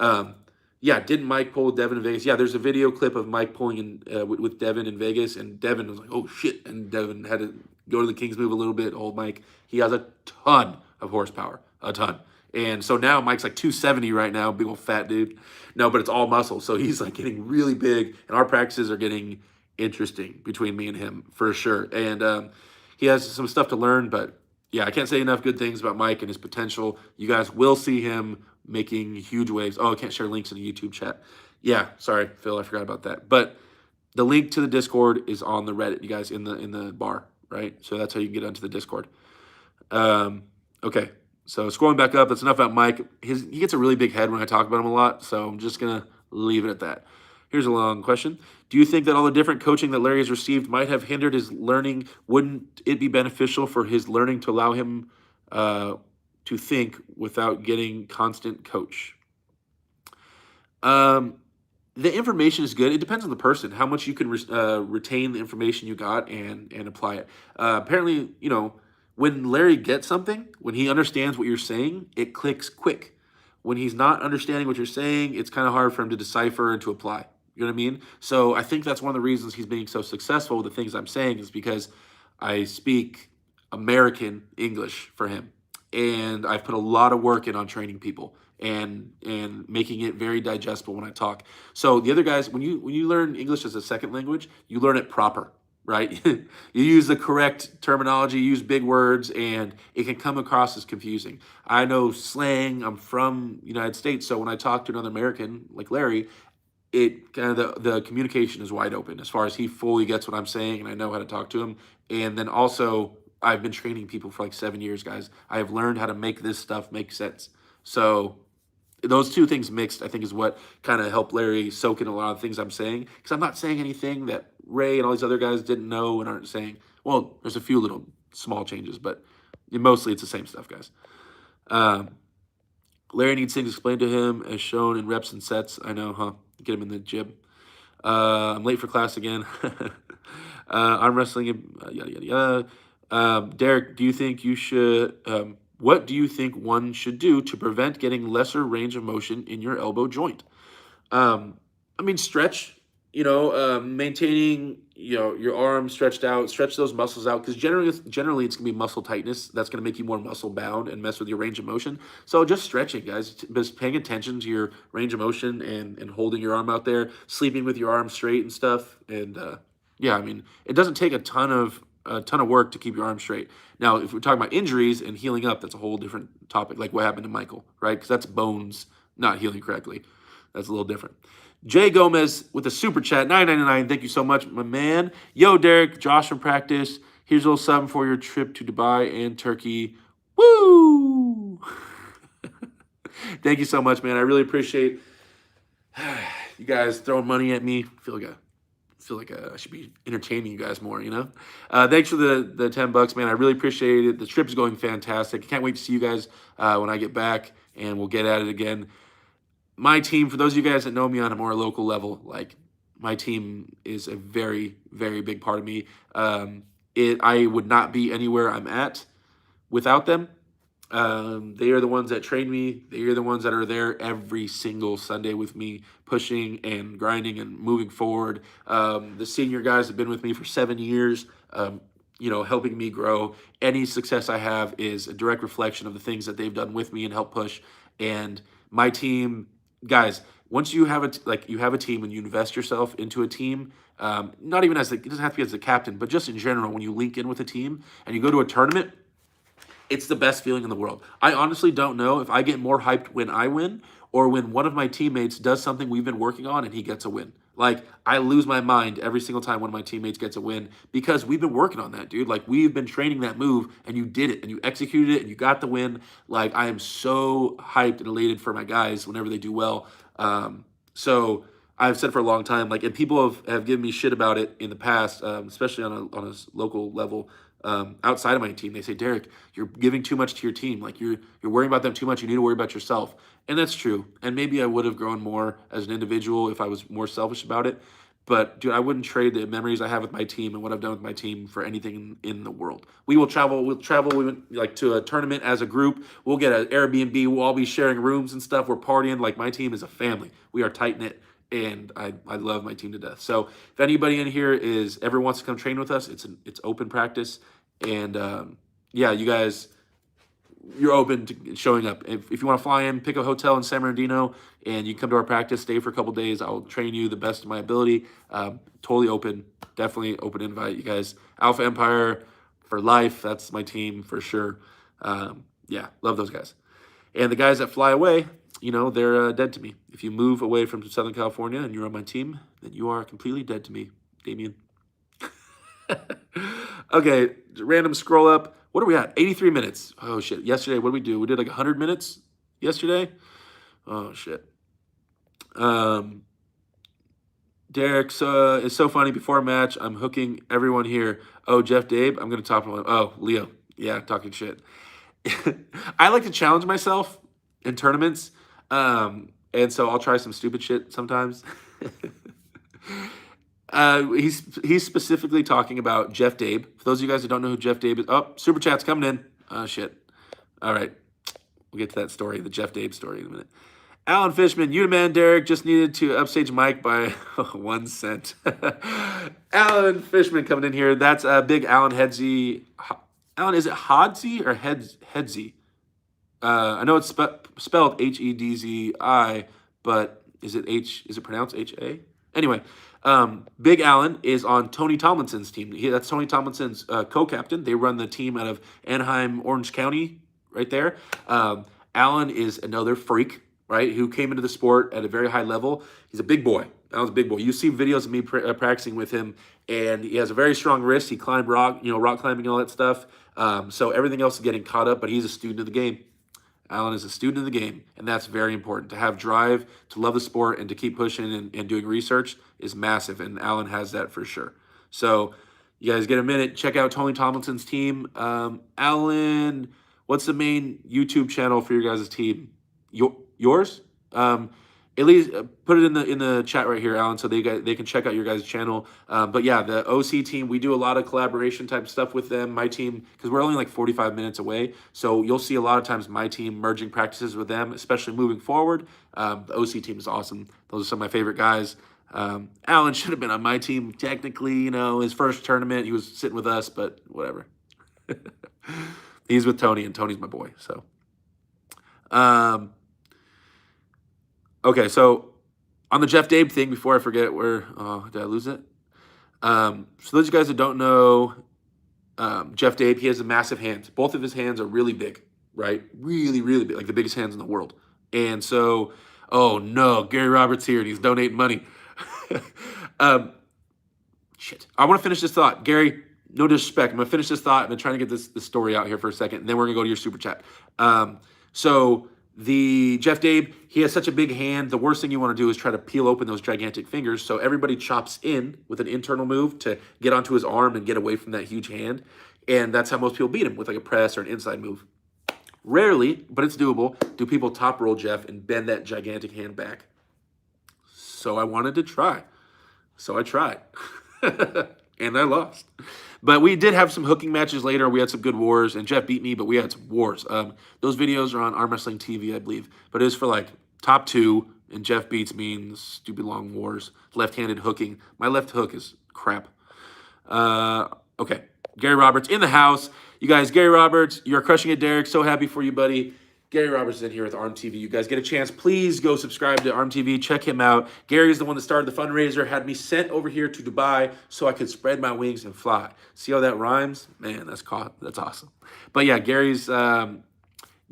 Yeah, didn't Mike pull with Devin in Vegas? Yeah, there's a video clip of Mike pulling with Devin in Vegas, and Devin was like, oh, shit. And Devin had to go to the King's move a little bit, old Mike. He has a ton of horsepower, a ton. And so now Mike's like 270 right now, big old fat dude. No, but it's all muscle. So he's like getting really big, and our practices are getting interesting between me and him for sure. And he has some stuff to learn, but yeah, I can't say enough good things about Mike and his potential. You guys will see him making huge waves. Oh, I can't share links in the YouTube chat. Yeah, sorry, Phil, I forgot about that. But the link to the Discord is on the Reddit, you guys, in the bar, right? So that's how you can get onto the Discord. Okay. So scrolling back up, that's enough about Mike. He gets a really big head when I talk about him a lot, so I'm just going to leave it at that. Here's a long question. Do you think that all the different coaching that Larry has received might have hindered his learning? Wouldn't it be beneficial for his learning to allow him to think without getting constant coach? The information is good. It depends on the person, how much you can retain the information you got and apply it. Apparently, when Larry gets something, when he understands what you're saying, it clicks quick. When he's not understanding what you're saying, it's kind of hard for him to decipher and to apply. You know what I mean? So I think that's one of the reasons he's being so successful with the things I'm saying is because I speak American English for him. And I've put a lot of work in on training people and making it very digestible when I talk. So the other guys, when you learn English as a second language, you learn it proper, right? You use the correct terminology, you use big words, and it can come across as confusing. I know slang. I'm from United States, so when I talk to another American like Larry, it kind of the communication is wide open as far as he fully gets what I'm saying and I know how to talk to him. And then also I've been training people for like 7 years, guys. I have learned how to make this stuff make sense. So those two things mixed, I think, is what kind of helped Larry soak in a lot of things I'm saying. Because I'm not saying anything that Ray and all these other guys didn't know and aren't saying. Well, there's a few little small changes, but mostly it's the same stuff, guys. Um, Larry needs things explained to him as shown in reps and sets. I know, huh? Get him in the gym. I'm late for class again. I'm wrestling. Yada yada yada. Derek, do you think you should? What do you think one should do to prevent getting lesser range of motion in your elbow joint? I mean, stretch. Maintaining your arms stretched out, stretch those muscles out because generally it's gonna be muscle tightness that's gonna make you more muscle bound and mess with your range of motion. So just stretching, guys, just paying attention to your range of motion and holding your arm out there, sleeping with your arm straight and stuff. And yeah, I mean, it doesn't take a ton of work to keep your arm straight. Now, if we're talking about injuries and healing up, that's a whole different topic, like what happened to Michael, right? Because that's bones not healing correctly. That's a little different. Jay Gomez with a super chat, $9.99. Thank you so much, my man. Yo, Derek, Josh from practice. Here's a little something for your trip to Dubai and Turkey. Woo! Thank you so much, man. I really appreciate you guys throwing money at me. I should be entertaining you guys more, Thanks for the $10, man. I really appreciate it. The trip's going fantastic. I can't wait to see you guys when I get back, and we'll get at it again. My team, for those of you guys that know me on a more local level, like my team is a very, very big part of me. I would not be anywhere I'm at without them. They are the ones that train me. They are the ones that are there every single Sunday with me, pushing and grinding and moving forward. The senior guys have been with me for 7 years, helping me grow. Any success I have is a direct reflection of the things that they've done with me and help push. And my team, guys, once you have a team and you invest yourself into a team, not even it doesn't have to be as the captain, but just in general, when you link in with a team and you go to a tournament, it's the best feeling in the world. I honestly don't know if I get more hyped when I win or when one of my teammates does something we've been working on and he gets a win. Like, I lose my mind every single time one of my teammates gets a win because we've been working on that, dude. Like, we've been training that move and you did it and you executed it and you got the win. Like, I am so hyped and elated for my guys whenever they do well. So I've said for a long time, like, and people have given me shit about it in the past, especially on a local level. Outside of my team, they say, Derek, you're giving too much to your team. Like, you're worrying about them too much. You need to worry about yourself. And that's true. And maybe I would have grown more as an individual if I was more selfish about it. But dude, I wouldn't trade the memories I have with my team and what I've done with my team for anything in the world. We will travel. We went like to a tournament as a group. We'll get an Airbnb. We'll all be sharing rooms and stuff. We're partying. Like, my team is a family. We are tight knit. And I love my team to death. So if anybody in here ever wants to come train with us, it's open practice. And yeah, you guys, you're open to showing up. If you want to fly in, pick a hotel in San Bernardino, and you come to our practice, stay for a couple days. I'll train you the best of my ability. Totally open, definitely open invite. You guys, Alpha Empire for life. That's my team for sure. Yeah, love those guys. And the guys that fly away, they're dead to me. If you move away from Southern California and you're on my team, then you are completely dead to me, Damien. Okay, random scroll up. What are we at? 83 minutes. Oh, shit. Yesterday, what did we do? We did like 100 minutes yesterday. Oh, shit. Derek is so funny. Before a match, I'm hooking everyone here. Oh, Jeff Dabe, I'm going to top him. Oh, Leo. Yeah, talking shit. I like to challenge myself in tournaments. And so I'll try some stupid shit sometimes. He's specifically talking about Jeff Dabe. For those of you guys who don't know who Jeff Dabe is, oh, super chat's coming in. Oh, shit. All right. We'll get to that story, the Jeff Dabe story in a minute. Alan Fishman, you the man, Derek, just needed to upstage Mike by 1 cent. Alan Fishman coming in here. That's Big Alan Headsey Alan, is it Hodsy or Headsy? I know it's spelled Hedzi, but is it H? Is it pronounced HA? Anyway, Big Allen is on Tony Tomlinson's team. That's Tony Tomlinson's co-captain. They run the team out of Anaheim, Orange County, right there. Allen is another freak, right? Who came into the sport at a very high level. He's a big boy. Allen's a big boy. You see videos of me practicing with him, and he has a very strong wrist. He climbed rock, rock climbing and all that stuff. So everything else is getting caught up, but he's a student of the game. Allen is a student of the game, and that's very important. To have drive, to love the sport, and to keep pushing and doing research is massive, and Allen has that for sure. So, you guys get a minute, check out Tony Tomlinson's team. Allen, what's the main YouTube channel for your guys' team? Yours? At least put it in the chat right here, Alan, so they can check out your guys' channel. But yeah, the OC team, we do a lot of collaboration type stuff with them. My team, because we're only like 45 minutes away, so you'll see a lot of times my team merging practices with them, especially moving forward. The OC team is awesome. Those are some of my favorite guys. Alan should have been on my team technically. His first tournament, he was sitting with us, but whatever. He's with Tony, and Tony's my boy. So. Okay, so on the Jeff Dabe thing, before I forget did I lose it? So those of you guys that don't know, Jeff Dabe, he has a massive hand. Both of his hands are really big, right? Really, really big, like the biggest hands in the world. And so, oh no, Gary Roberts here, and he's donating money. Shit. I want to finish this thought. Gary, no disrespect. I'm going to finish this thought. I'm trying to get this story out here for a second, and then we're going to go to your super chat. So the Jeff Dabe, he has such a big hand. The worst thing you want to do is try to peel open those gigantic fingers. So everybody chops in with an internal move to get onto his arm and get away from that huge hand. And that's how most people beat him, with like a press or an inside move. Rarely, but it's doable, do people top roll Jeff and bend that gigantic hand back. So I wanted to try. So I tried. And I lost. But we did have some hooking matches later. We had some good wars, and Jeff beat me, but we had some wars. Those videos are on Arm Wrestling TV, I believe. But it was for like top 2, and Jeff beats me in stupid long wars. Left-handed hooking. My left hook is crap. Okay. Gary Roberts in the house. You guys, Gary Roberts, you're crushing it, Derek. So happy for you, buddy. Gary Roberts is in here with Arm TV. You guys get a chance, please go subscribe to Arm TV. Check him out. Gary is the one that started the fundraiser, had me sent over here to Dubai so I could spread my wings and fly. See how that rhymes? Man, that's awesome. But yeah, Gary's the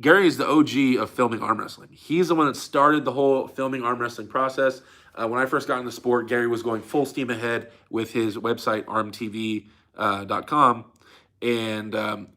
OG of filming arm wrestling. He's the one that started the whole filming arm wrestling process. When I first got in the sport, Gary was going full steam ahead with his website, armtv.com. And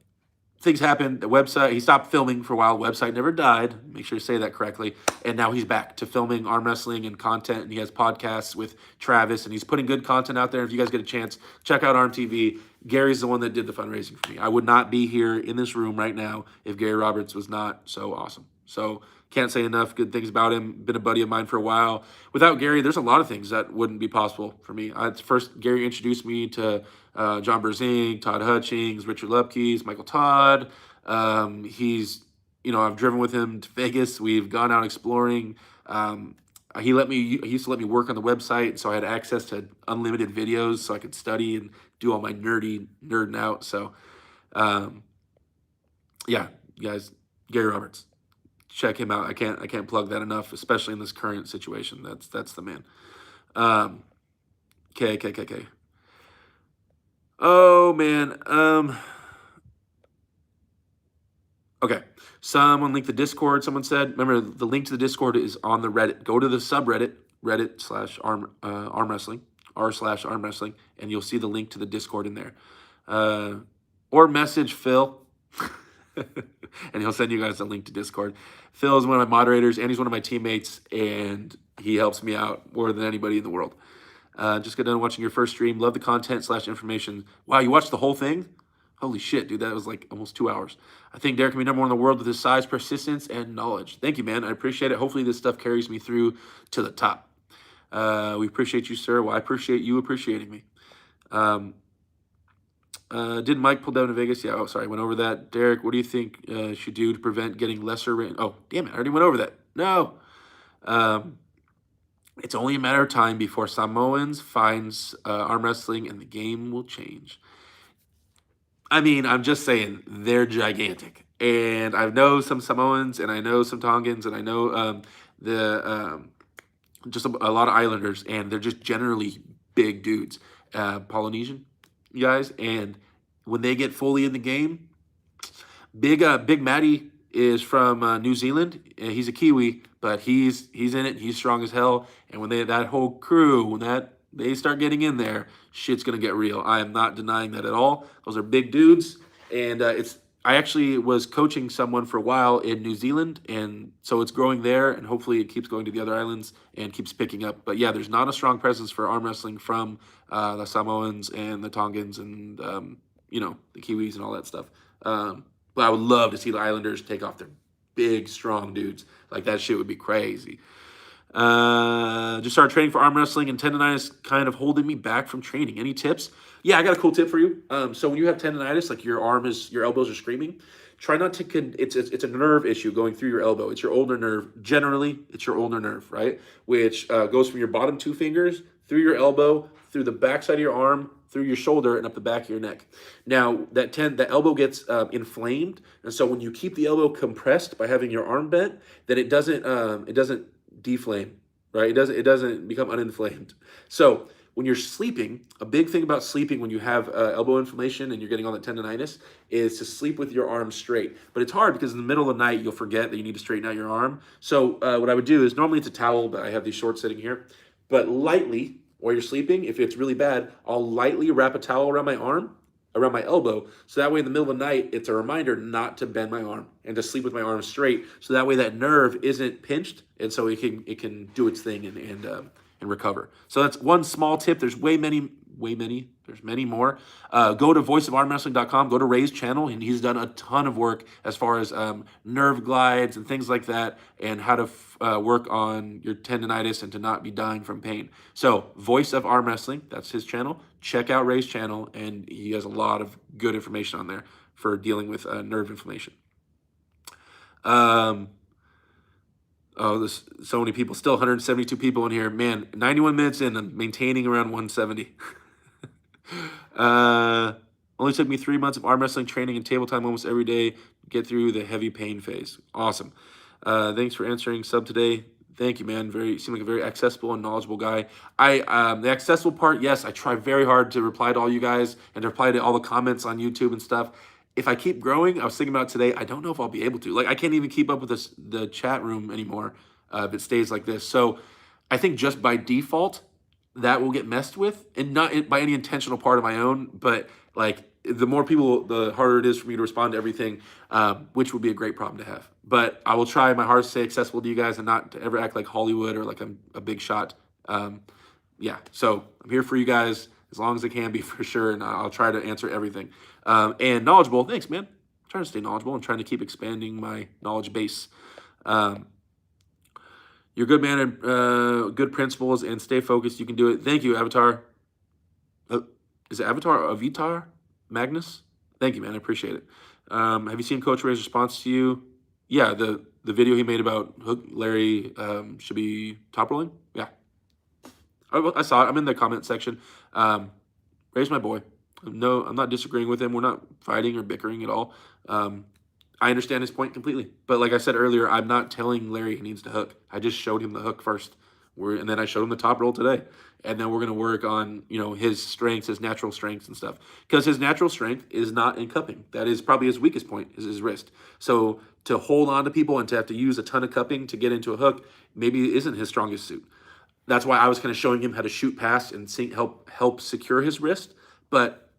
things happened. The website, he stopped filming for a while. The website never died. Make sure you say that correctly. And now he's back to filming arm wrestling and content. And he has podcasts with Travis, and he's putting good content out there. If you guys get a chance, check out Arm TV. Gary's the one that did the fundraising for me. I would not be here in this room right now if Gary Roberts was not so awesome. So can't say enough good things about him. Been a buddy of mine for a while. Without Gary, there's a lot of things that wouldn't be possible for me. First, Gary introduced me to John Berzing, Todd Hutchings, Richard Lepke's, Michael Todd. He's, I've driven with him to Vegas. We've gone out exploring. He used to let me work on the website, so I had access to unlimited videos so I could study and do all my nerding out. So, yeah, you guys, Gary Roberts. Check him out. I can't plug that enough, especially in this current situation. That's the man. Okay. Oh man. Okay. Someone linked the Discord. Someone said, remember the link to the Discord is on the Reddit. Go to the subreddit, Reddit/arm wrestling, r/arm wrestling, and you'll see the link to the Discord in there. Or message Phil. And he'll send you guys a link to Discord. Phil is one of my moderators, and he's one of my teammates, and he helps me out more than anybody in the world. Just got done watching your first stream. Love the content / information. Wow, you watched the whole thing? Holy shit, dude, that was like almost 2 hours. I think Derek can be number 1 in the world with his size, persistence, and knowledge. Thank you, man. I appreciate it. Hopefully this stuff carries me through to the top. We appreciate you, sir. Well, I appreciate you appreciating me. Did Mike pull down to Vegas? Yeah, sorry, went over that. Derek, what do you think should do to prevent getting lesser rain? Oh, damn it, I already went over that. No. It's only a matter of time before Samoans finds arm wrestling and the game will change. I mean, I'm just saying they're gigantic, and I know some Samoans, and I know some Tongans, and I know the just a lot of Islanders, and they're just generally big dudes, Polynesian guys, and when they get fully in the game, Big Matty is from New Zealand. He's a Kiwi, but he's in it. He's strong as hell. And when that whole crew, when they start getting in there, shit's gonna get real. I am not denying that at all. Those are big dudes, and it's. I actually was coaching someone for a while in New Zealand, and so it's growing there, and hopefully it keeps going to the other islands and keeps picking up. But yeah, there's not a strong presence for arm wrestling from the Samoans and the Tongans and the Kiwis and all that stuff. But I would love to see the Islanders take off their big, strong dudes. Like, that shit would be crazy. Just started training for arm wrestling, and tendonitis kind of holding me back from training. Any tips? Yeah, I got a cool tip for you. So when you have tendonitis, like your elbows are screaming, try not to, it's a nerve issue going through your elbow. It's your ulnar nerve. Generally, it's your ulnar nerve, right? Which goes from your bottom two fingers through your elbow, through the backside of your arm, through your shoulder, and up the back of your neck. Now, that elbow gets inflamed, and so when you keep the elbow compressed by having your arm bent, then it doesn't deflame, right? It doesn't become uninflamed. So when you're sleeping, a big thing about sleeping when you have elbow inflammation and you're getting all that tendonitis is to sleep with your arm straight. But it's hard because in the middle of the night, you'll forget that you need to straighten out your arm. So what I would do is, normally it's a towel, but I have these shorts sitting here, but lightly, while you're sleeping, if it's really bad, I'll lightly wrap a towel around my arm, around my elbow, so that way in the middle of the night, it's a reminder not to bend my arm and to sleep with my arm straight, so that way that nerve isn't pinched, and so it can do its thing and recover. So that's one small tip. There's there's many more. Go to voiceofarmwrestling.com, go to Ray's channel, and he's done a ton of work as far as nerve glides and things like that, and how to work on your tendonitis and to not be dying from pain. So Voice of Arm Wrestling, that's his channel. Check out Ray's channel, and he has a lot of good information on there for dealing with nerve inflammation. Oh, there's so many people. Still 172 people in here. Man, 91 minutes in, I'm maintaining around 170. Only took me 3 months of arm wrestling training and table time almost every day to get through the heavy pain phase. Awesome. Thanks for answering sub today. Thank you, man. You seem like a very accessible and knowledgeable guy. The accessible part, yes, I try very hard to reply to all you guys and to reply to all the comments on YouTube and stuff. If I keep growing, I was thinking about today, I don't know if I'll be able to. Like, I can't even keep up with the chat room anymore if it stays like this. So I think just by default, that will get messed with, and not by any intentional part of my own, but like the more people, the harder it is for me to respond to everything, which would be a great problem to have. But I will try my hardest to stay accessible to you guys and not to ever act like Hollywood or like I'm a big shot. Yeah, so I'm here for you guys as long as I can be, for sure, and I'll try to answer everything. And knowledgeable, thanks, man. I'm trying to stay knowledgeable and trying to keep expanding my knowledge base. You're good, man, and good principles, and stay focused. You can do it. Thank you, Avatar. Is it Avatar or Avitar Magnus? Thank you, man. I appreciate it. Have you seen Coach Ray's response to you? Yeah, the video he made about Larry should be top rolling. Yeah, I saw it. I'm in the comment section. Ray's my boy. No, I'm not disagreeing with him. We're not fighting or bickering at all. I understand his point completely. But like I said earlier, I'm not telling Larry he needs to hook. I just showed him the hook first. And then I showed him the top roll today. And then we're going to work on, his strengths, his natural strengths and stuff. Because his natural strength is not in cupping. That is probably his weakest point, is his wrist. So to hold on to people and to have to use a ton of cupping to get into a hook maybe isn't his strongest suit. That's why I was kind of showing him how to shoot past and help secure his wrist. But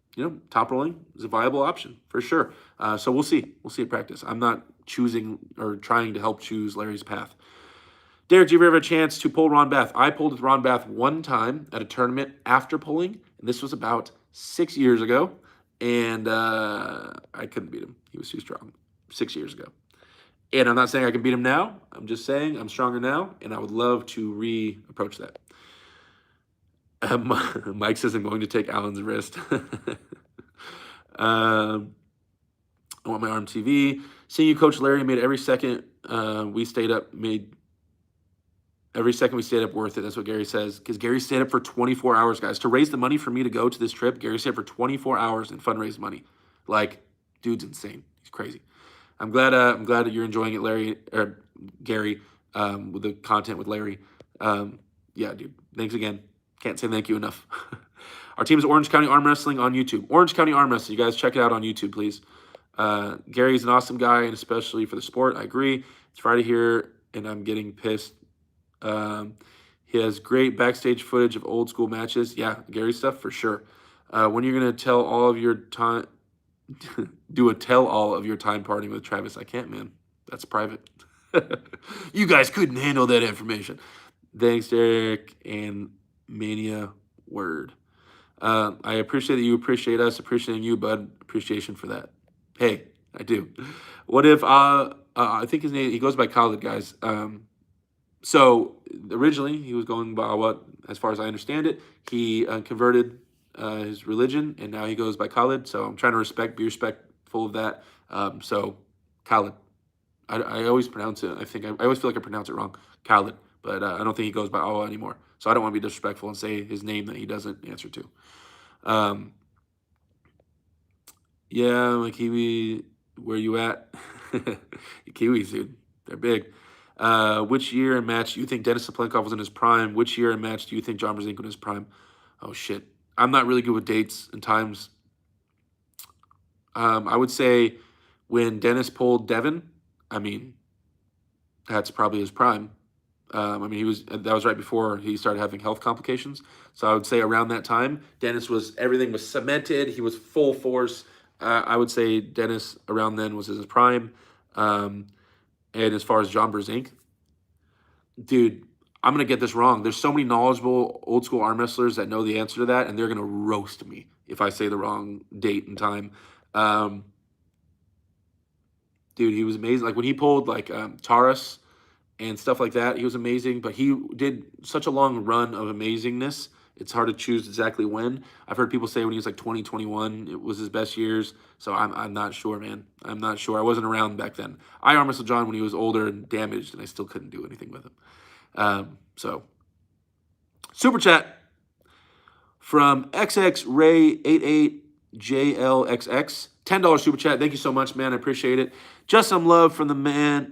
top rolling is a viable option for sure. So we'll see. We'll see at practice. I'm not choosing or trying to help choose Larry's path. Derek, do you ever have a chance to pull Ron Bath? I pulled with Ron Bath one time at a tournament after pulling, and this was about 6 years ago, and I couldn't beat him. He was too strong 6 years ago. And I'm not saying I can beat him now. I'm just saying I'm stronger now, and I would love to re-approach that. Mike says I'm going to take Alan's wrist. I want my arm TV. Seeing you coach Larry made every second we stayed up worth it. That's what Gary says. Because Gary stayed up for 24 hours, guys. To raise the money for me to go to this trip, Gary stayed up for 24 hours and fundraise money. Like, dude's insane. He's crazy. I'm glad that you're enjoying it, Larry or Gary, with the content with Larry. Yeah, dude. Thanks again. Can't say thank you enough. Our team is Orange County Arm Wrestling on YouTube. Orange County Arm Wrestling. You guys check it out on YouTube, please. Gary's an awesome guy, and especially for the sport. I agree. It's Friday here, and I'm getting pissed. He has great backstage footage of old school matches. Yeah, Gary stuff for sure. When you're gonna tell all of your time, do a tell all of your time partying with Travis? I can't, man. That's private. You guys couldn't handle that information. Thanks, Derek and Mania Word. I appreciate that you appreciate us, appreciating you, bud. Appreciation for that. Hey, I do. What if I think his name, he goes by Khaled, guys. So originally he was going by what, as far as I understand it, he converted his religion, and now he goes by Khaled. So I'm trying to be respectful of that. So Khaled, I always pronounce it. I always feel like I pronounce it wrong, Khaled, but I don't think he goes by Allah anymore. So I don't want to be disrespectful and say his name that he doesn't answer to. Yeah, my Kiwi, where you at? Kiwis, dude, they're big. Which year and match do you think Denis Saplenkov was in his prime? Which year and match do you think John Brzezinski was in his prime? Oh shit, I'm not really good with dates and times. I would say when Dennis pulled Devin. I mean, that's probably his prime. I mean, that was right before he started having health complications. So I would say around that time, everything was cemented. He was full force. I would say Dennis around then was his prime. And as far as John Brzezinski, dude, I'm gonna get this wrong. There's so many knowledgeable old school arm wrestlers that know the answer to that, and they're gonna roast me if I say the wrong date and time. Dude, he was amazing. Like when he pulled like Taurus and stuff like that, he was amazing. But he did such a long run of amazingness. It's hard to choose exactly when. I've heard people say when he was like 2021, it was his best years. So I'm not sure, man. I'm not sure. I wasn't around back then. I arm wrestled John when he was older and damaged, and I still couldn't do anything with him. So super chat from XX Ray 88JLXX. $10 super chat. Thank you so much, man. I appreciate it. Just some love from the man,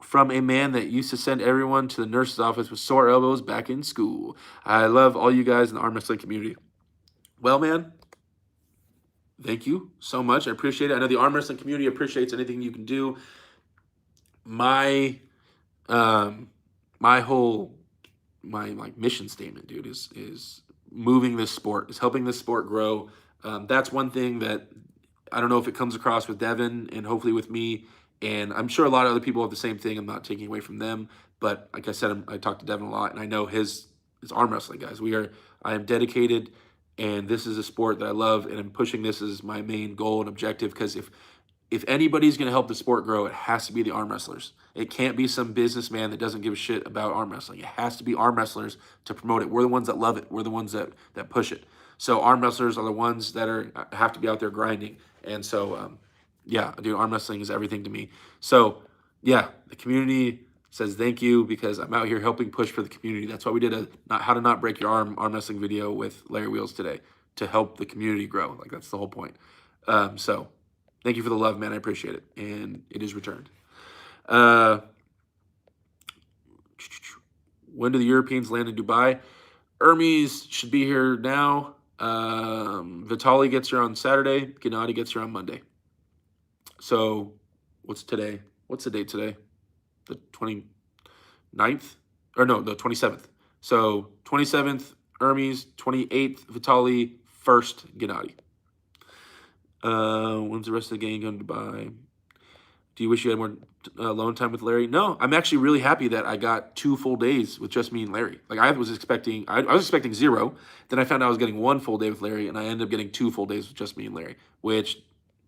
from a man that used to send everyone to the nurse's office with sore elbows back in school. I love all you guys in the arm wrestling community. Well, man, thank you so much. I appreciate it. I know the arm wrestling community appreciates anything you can do. My mission statement, dude, is moving this sport, is helping this sport grow. That's one thing that I don't know if it comes across with Devin and hopefully with me. And I'm sure a lot of other people have the same thing. I'm not taking away from them. But like I said, I talk to Devin a lot, and I know his arm wrestling, guys. I am dedicated, and this is a sport that I love, and I'm pushing this as my main goal and objective, because if anybody's going to help the sport grow, it has to be the arm wrestlers. It can't be some businessman that doesn't give a shit about arm wrestling. It has to be arm wrestlers to promote it. We're the ones that love it. We're the ones that push it. So arm wrestlers are the ones that have to be out there grinding. And so, yeah, dude, arm wrestling is everything to me. So, yeah, the community says thank you, because I'm out here helping push for the community. That's why we did how to not break your arm wrestling video with Larry Wheels today, to help the community grow. Like, that's the whole point. So thank you for the love, man. I appreciate it. And it is returned. When do the Europeans land in Dubai? Hermes should be here now. Vitaly gets here on Saturday. Gennady gets here on Monday. So what's today? What's the date today? The 29th? Or no, the 27th. So 27th, Hermes. 28th, Vitaly. 1st, Gennady. When's the rest of the gang going to Dubai? Do you wish you had more alone time with Larry? No, I'm actually really happy that I got 2 full days with just me and Larry. Like I was expecting 0. Then I found out I was getting 1 full day with Larry, and I ended up getting 2 full days with just me and Larry, which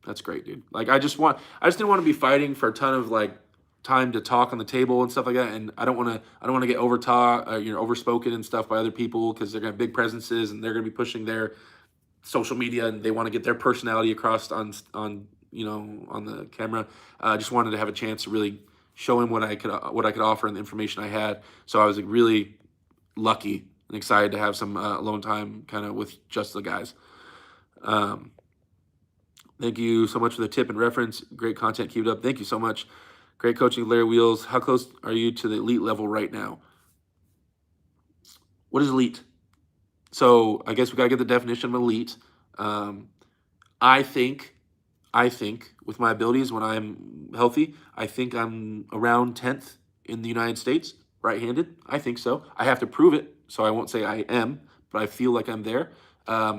that's great, dude. Like I just didn't want to be fighting for a ton of like time to talk on the table and stuff like that. And I don't want to get overspoken and stuff by other people, because they're gonna have big presences and they're gonna be pushing their social media, and they want to get their personality across on the camera. I just wanted to have a chance to really show him what I could offer and the information I had. So I was like really lucky and excited to have some alone time kind of with just the guys. Thank you so much for the tip and reference. Great content. Keep it up. Thank you so much. Great coaching, Larry Wheels. How close are you to the elite level right now? What is elite? So I guess we got to get the definition of elite. Um, I think, with my abilities when I'm healthy, I think I'm around 10th in the United States, right-handed. I think so. I have to prove it, so I won't say I am, but I feel like I'm there.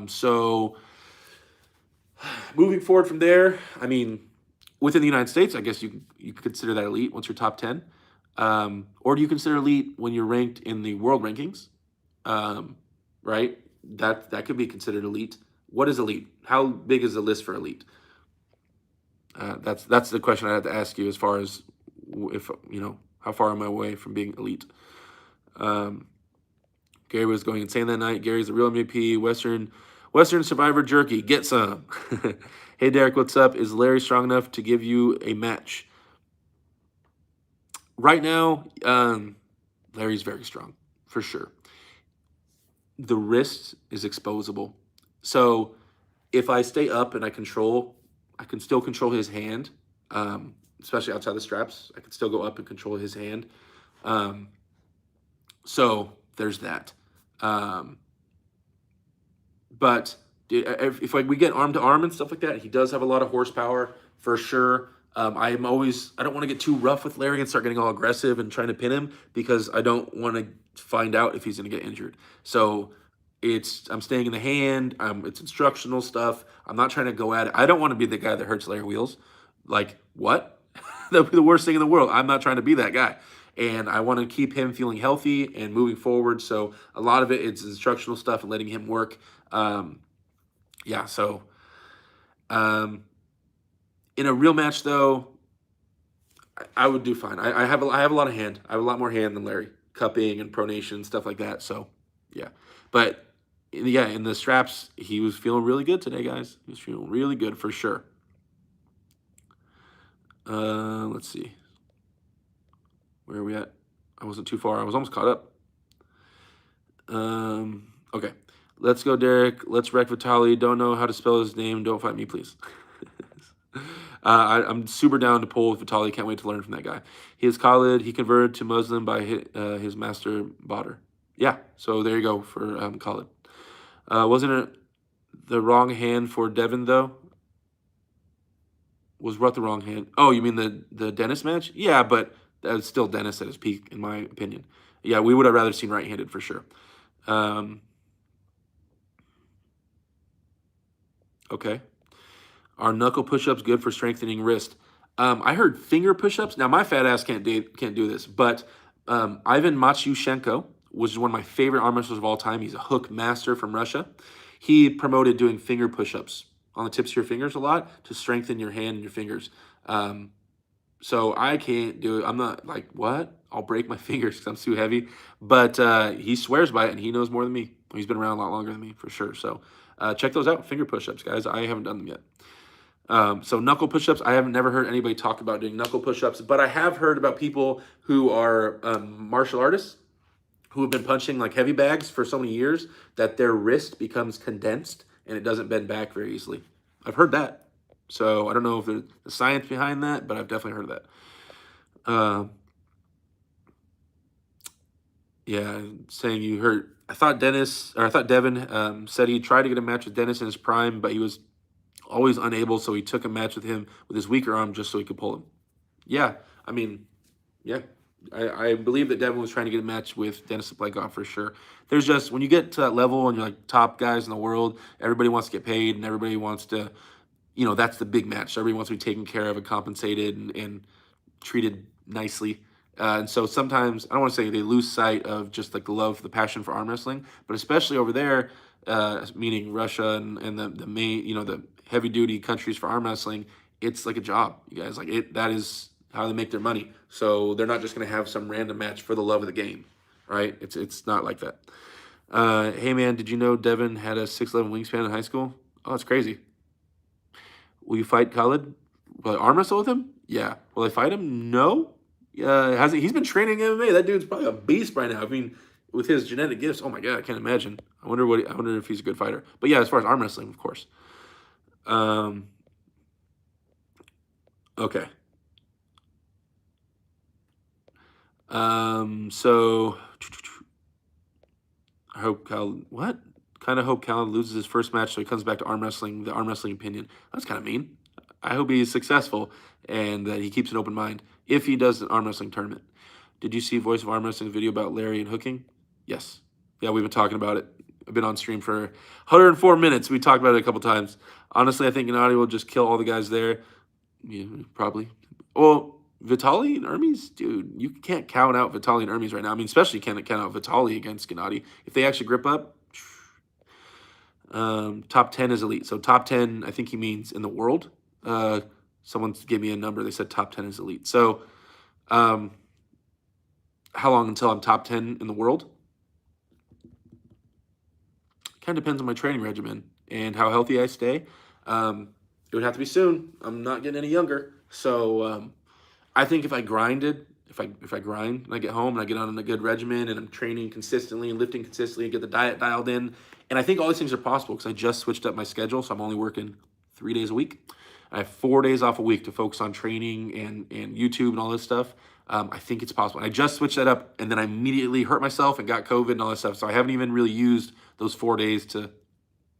So moving forward from there, I mean, within the United States, I guess you could consider that elite once you're top 10. Or do you consider elite when you're ranked in the world rankings? Right? That could be considered elite. What is elite? How big is the list for elite? That's the question I have to ask you as far as if how far am I away from being elite? Gary was going insane that night. Gary's a real MVP. Western Survivor jerky. Get some. Hey Derek, what's up? Is Larry strong enough to give you a match? Right now, Larry's very strong for sure. The wrist is exposable, so if I stay up and I can still control his hand, especially outside the straps. I can still go up and control his hand. So there's that. But if like we get arm to arm and stuff like that, he does have a lot of horsepower for sure. I don't want to get too rough with Larry and start getting all aggressive and trying to pin him because I don't want to find out if he's going to get injured. So I'm staying in the hand. It's instructional stuff. I'm not trying to go at it. I don't want to be the guy that hurts Larry Wheels. Like, what? That'd be the worst thing in the world. I'm not trying to be that guy. And I want to keep him feeling healthy and moving forward. So a lot of it's instructional stuff and letting him work. So in a real match, though, I would do fine. I have a lot of hand. I have a lot more hand than Larry. Cupping and pronation, stuff like that. So, yeah. But, in the straps, he was feeling really good today, guys. He was feeling really good for sure. Let's see. Where are we at? I wasn't too far. I was almost caught up. Okay. Let's go, Derek. Let's wreck Vitali. Don't know how to spell his name. Don't fight me, please. I'm super down to pull with Vitali. Can't wait to learn from that guy. He is Khalid. He converted to Muslim by his master Badr. Yeah, so there you go for Khalid. Wasn't it the wrong hand for Devin, though? Was what the wrong hand? Oh, you mean the Dennis match? Yeah, but that's still Dennis at his peak, in my opinion. Yeah, we would have rather seen right-handed for sure. Okay. Are knuckle push-ups good for strengthening wrist? I heard finger push-ups. Now, my fat ass can't do this, but Ivan Matyushenko, which is one of my favorite arm wrestlers of all time. He's a hook master from Russia. He promoted doing finger push-ups on the tips of your fingers a lot to strengthen your hand and your fingers. So I can't do it. I'm not like, what? I'll break my fingers because I'm too heavy. But he swears by it, and he knows more than me. He's been around a lot longer than me, for sure. So check those out, finger push-ups, guys. I haven't done them yet. So knuckle push-ups, I have never heard anybody talk about doing knuckle push-ups, but I have heard about people who are martial artists who have been punching like heavy bags for so many years that their wrist becomes condensed and it doesn't bend back very easily. I've heard that. So I don't know if there's the science behind that, but I've definitely heard of that. Saying you heard, I thought Devin said he tried to get a match with Dennis in his prime, but he was always unable, so he took a match with him with his weaker arm just so he could pull him. Yeah, I mean, yeah. I believe that Devin was trying to get a match with Dennis Blackoff for sure. There's just, when you get to that level and you're like top guys in the world, everybody wants to get paid and everybody wants to, that's the big match. Everybody wants to be taken care of and compensated and treated nicely. And so sometimes, I don't want to say they lose sight of just like the love, the passion for arm wrestling, but especially over there, meaning Russia and the main, the heavy duty countries for arm wrestling, it's like a job, you guys. Like that is how they make their money. So they're not just going to have some random match for the love of the game, right? It's not like that. Hey man, did you know Devin had a 6'11" wingspan in high school? Oh, that's crazy. Will you fight Khalid? Will I arm wrestle with him? Yeah. Will I fight him? No. He's been training MMA. That dude's probably a beast by now. I mean, with his genetic gifts, oh my god, I can't imagine. I wonder if he's a good fighter. But yeah, as far as arm wrestling, of course. Okay. So I hope Cal. What? Kind of hope Cal loses his first match, so he comes back to arm wrestling. The arm wrestling opinion. That's kind of mean. I hope he's successful and that he keeps an open mind if he does an arm wrestling tournament. Did you see Voice of Arm Wrestling video about Larry and hooking? Yes. Yeah, we've been talking about it. I've been on stream for 104 minutes. We talked about it a couple times. Honestly, I think Gennady will just kill all the guys there. Yeah, probably. Well, Vitali and Hermes, dude, you can't count out Vitali and Hermes right now. I mean, especially can't count out Vitali against Gennady. If they actually grip up, top 10 is elite. So top 10, I think he means in the world. Someone gave me a number. They said top 10 is elite. So how long until I'm top 10 in the world? Kind of depends on my training regimen and how healthy I stay. It would have to be soon. I'm not getting any younger. So I think if I grinded, if I grind and I get home and I get on a good regimen and I'm training consistently and lifting consistently and get the diet dialed in, and I think all these things are possible because I just switched up my schedule, so I'm only working 3 days a week. I have 4 days off a week to focus on training and YouTube and all this stuff. I think it's possible. And I just switched that up, and then I immediately hurt myself and got COVID and all this stuff. So I haven't even really used those 4 days to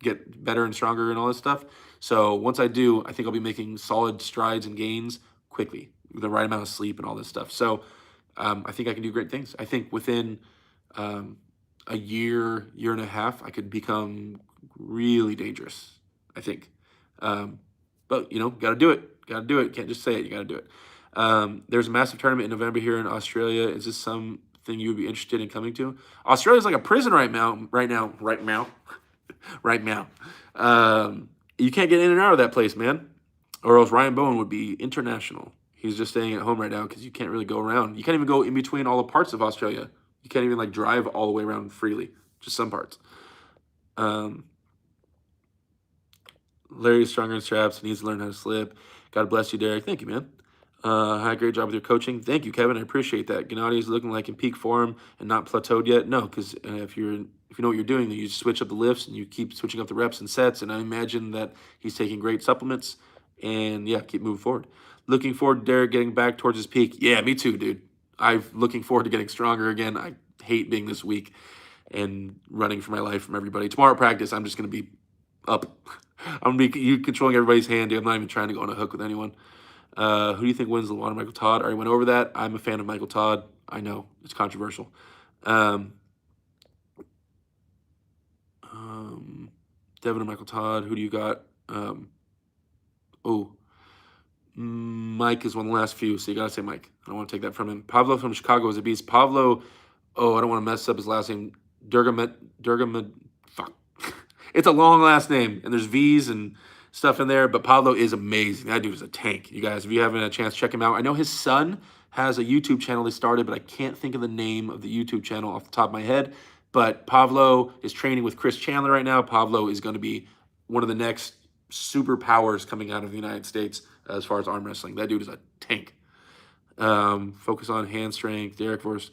get better and stronger and all this stuff. So once I do, I think I'll be making solid strides and gains quickly with the right amount of sleep and all this stuff. So I think I can do great things. I think within a year, year and a half, I could become really dangerous, I think. But, got to do it. Got to do it. Can't just say it. You got to do it. There's a massive tournament in November here in Australia. Is this something you would be interested in coming to? Australia's like a prison right now. Right now. You can't get in and out of that place, man. Or else Ryan Bowen would be international. He's just staying at home right now because you can't really go around. You can't even go in between all the parts of Australia. You can't even drive all the way around freely. Just some parts. Larry's stronger in straps. He needs to learn how to slip. God bless you, Derek. Thank you, man. Hi, great job with your coaching. Thank you, Kevin. I appreciate that. Gennady is looking like in peak form and not plateaued yet. No, because if you know what you're doing, then you just switch up the lifts and you keep switching up the reps and sets. And I imagine that he's taking great supplements. And yeah, keep moving forward. Looking forward to Derek getting back towards his peak. Yeah, me too, dude. I'm looking forward to getting stronger again. I hate being this weak and running for my life from everybody. Tomorrow at practice, I'm just going to be up. I'm going to be you controlling everybody's hand, dude. I'm not even trying to go on a hook with anyone. Who do you think wins the one? Michael Todd. I already went over that. I'm a fan of Michael Todd. I know it's controversial. Devin and Michael Todd. Who do you got? Mike is one of the last few, so you gotta say Mike. I don't want to take that from him. Pablo from Chicago is a beast. Pablo. I don't want to mess up his last name. Durgamed. Fuck. It's a long last name, and there's V's and stuff in there, but Pablo is amazing. That dude is a tank. You guys, if you haven't had a chance, check him out. I know his son has a YouTube channel they started, but I can't think of the name of the YouTube channel off the top of my head. But Pablo is training with Chris Chandler right now. Pablo is going to be one of the next superpowers coming out of the United States as far as arm wrestling. That dude is a tank. Focus on hand strength. Derek versus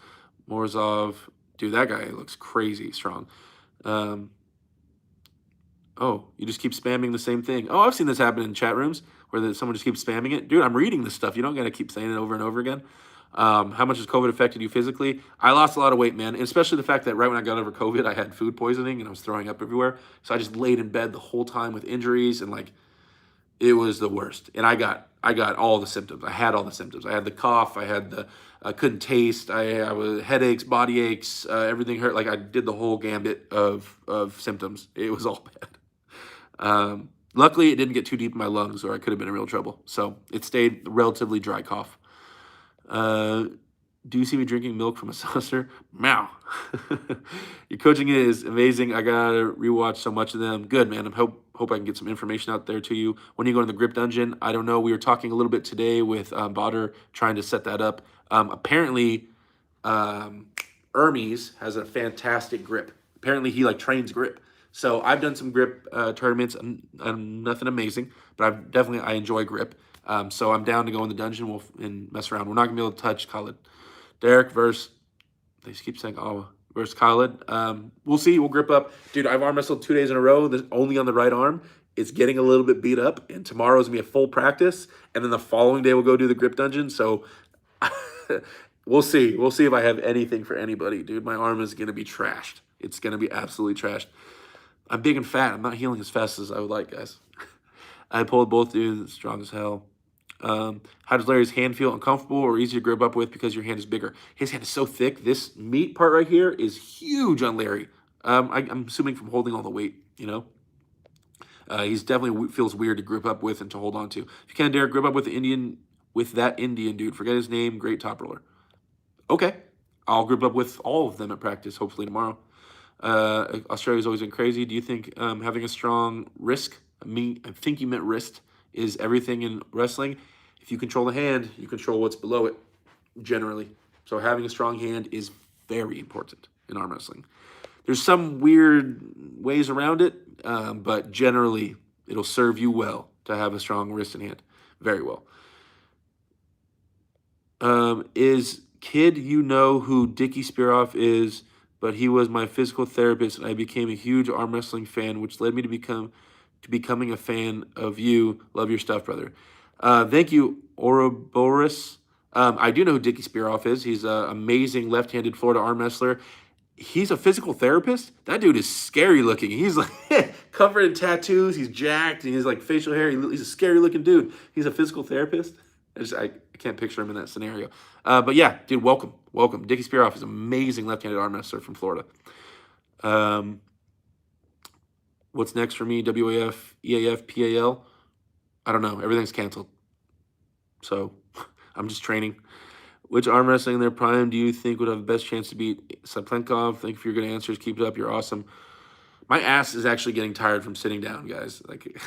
Morozov. Dude, that guy looks crazy strong. You just keep spamming the same thing. Oh, I've seen this happen in chat rooms where someone just keeps spamming it. Dude, I'm reading this stuff. You don't got to keep saying it over and over again. How much has COVID affected you physically? I lost a lot of weight, man. And especially the fact that right when I got over COVID, I had food poisoning and I was throwing up everywhere. So I just laid in bed the whole time with injuries and it was the worst. And I got all the symptoms. I had all the symptoms. I had the cough. I couldn't taste. I was headaches, body aches, everything hurt. I did the whole gambit of symptoms. It was all bad. Luckily, it didn't get too deep in my lungs or I could have been in real trouble. So it stayed relatively dry cough. Do you see me drinking milk from a saucer? Meow. Your coaching is amazing. I got to rewatch so much of them. Good, man. I hope I can get some information out there to you. When you go to the grip dungeon, I don't know. We were talking a little bit today with Bader trying to set that up. Apparently, Hermes has a fantastic grip. Apparently, he trains grip. So I've done some grip tournaments. I'm nothing amazing, but I enjoy grip. So I'm down to go in the dungeon and mess around. We're not gonna be able to touch Khaled. Derek versus they just keep saying versus Khaled. We'll see. We'll grip up, dude. I've arm wrestled 2 days in a row. Only on the right arm. It's getting a little bit beat up, and tomorrow's gonna be a full practice, and then the following day we'll go do the grip dungeon. So we'll see. We'll see if I have anything for anybody, dude. My arm is gonna be trashed. It's gonna be absolutely trashed. I'm big and fat. I'm not healing as fast as I would like, guys. I pulled both dudes, strong as hell. How does Larry's hand feel? Uncomfortable or easy to grip up with because your hand is bigger? His hand is so thick. This meat part right here is huge on Larry. I'm assuming from holding all the weight, you know. He's definitely feels weird to grip up with and to hold on to. If you can, Derek, grip up with that Indian dude. Forget his name. Great top roller. Okay, I'll grip up with all of them at practice. Hopefully tomorrow. Australia's always been crazy. Do you think having a strong wrist? I think you meant wrist. Is everything in wrestling. If you control the hand, you control what's below it, generally. So having a strong hand is very important in arm wrestling. There's some weird ways around it, but generally it'll serve you well to have a strong wrist and hand. Very well. Is Kid, you know who Dickie Spearoff is, but he was my physical therapist, and I became a huge arm wrestling fan, which led me to becoming a fan of you. Love your stuff, brother. Thank you, Ouroboros. I do know who Dickie Spearoff is. He's an amazing left-handed Florida arm wrestler. He's a physical therapist. That dude is scary looking. He's like covered in tattoos. He's jacked, and he's like facial hair. He's a scary looking dude. He's a physical therapist. I can't picture him in that scenario. But yeah, dude, welcome. Dickie Spearoff is an amazing left-handed arm wrestler from Florida. What's next for me? WAF, EAF, PAL? I don't know. Everything's canceled. So I'm just training. Which arm wrestling in their prime do you think would have the best chance to beat Saplenkov? Thank you for your good answers. Keep it up. You're awesome. My ass is actually getting tired from sitting down, guys. Like,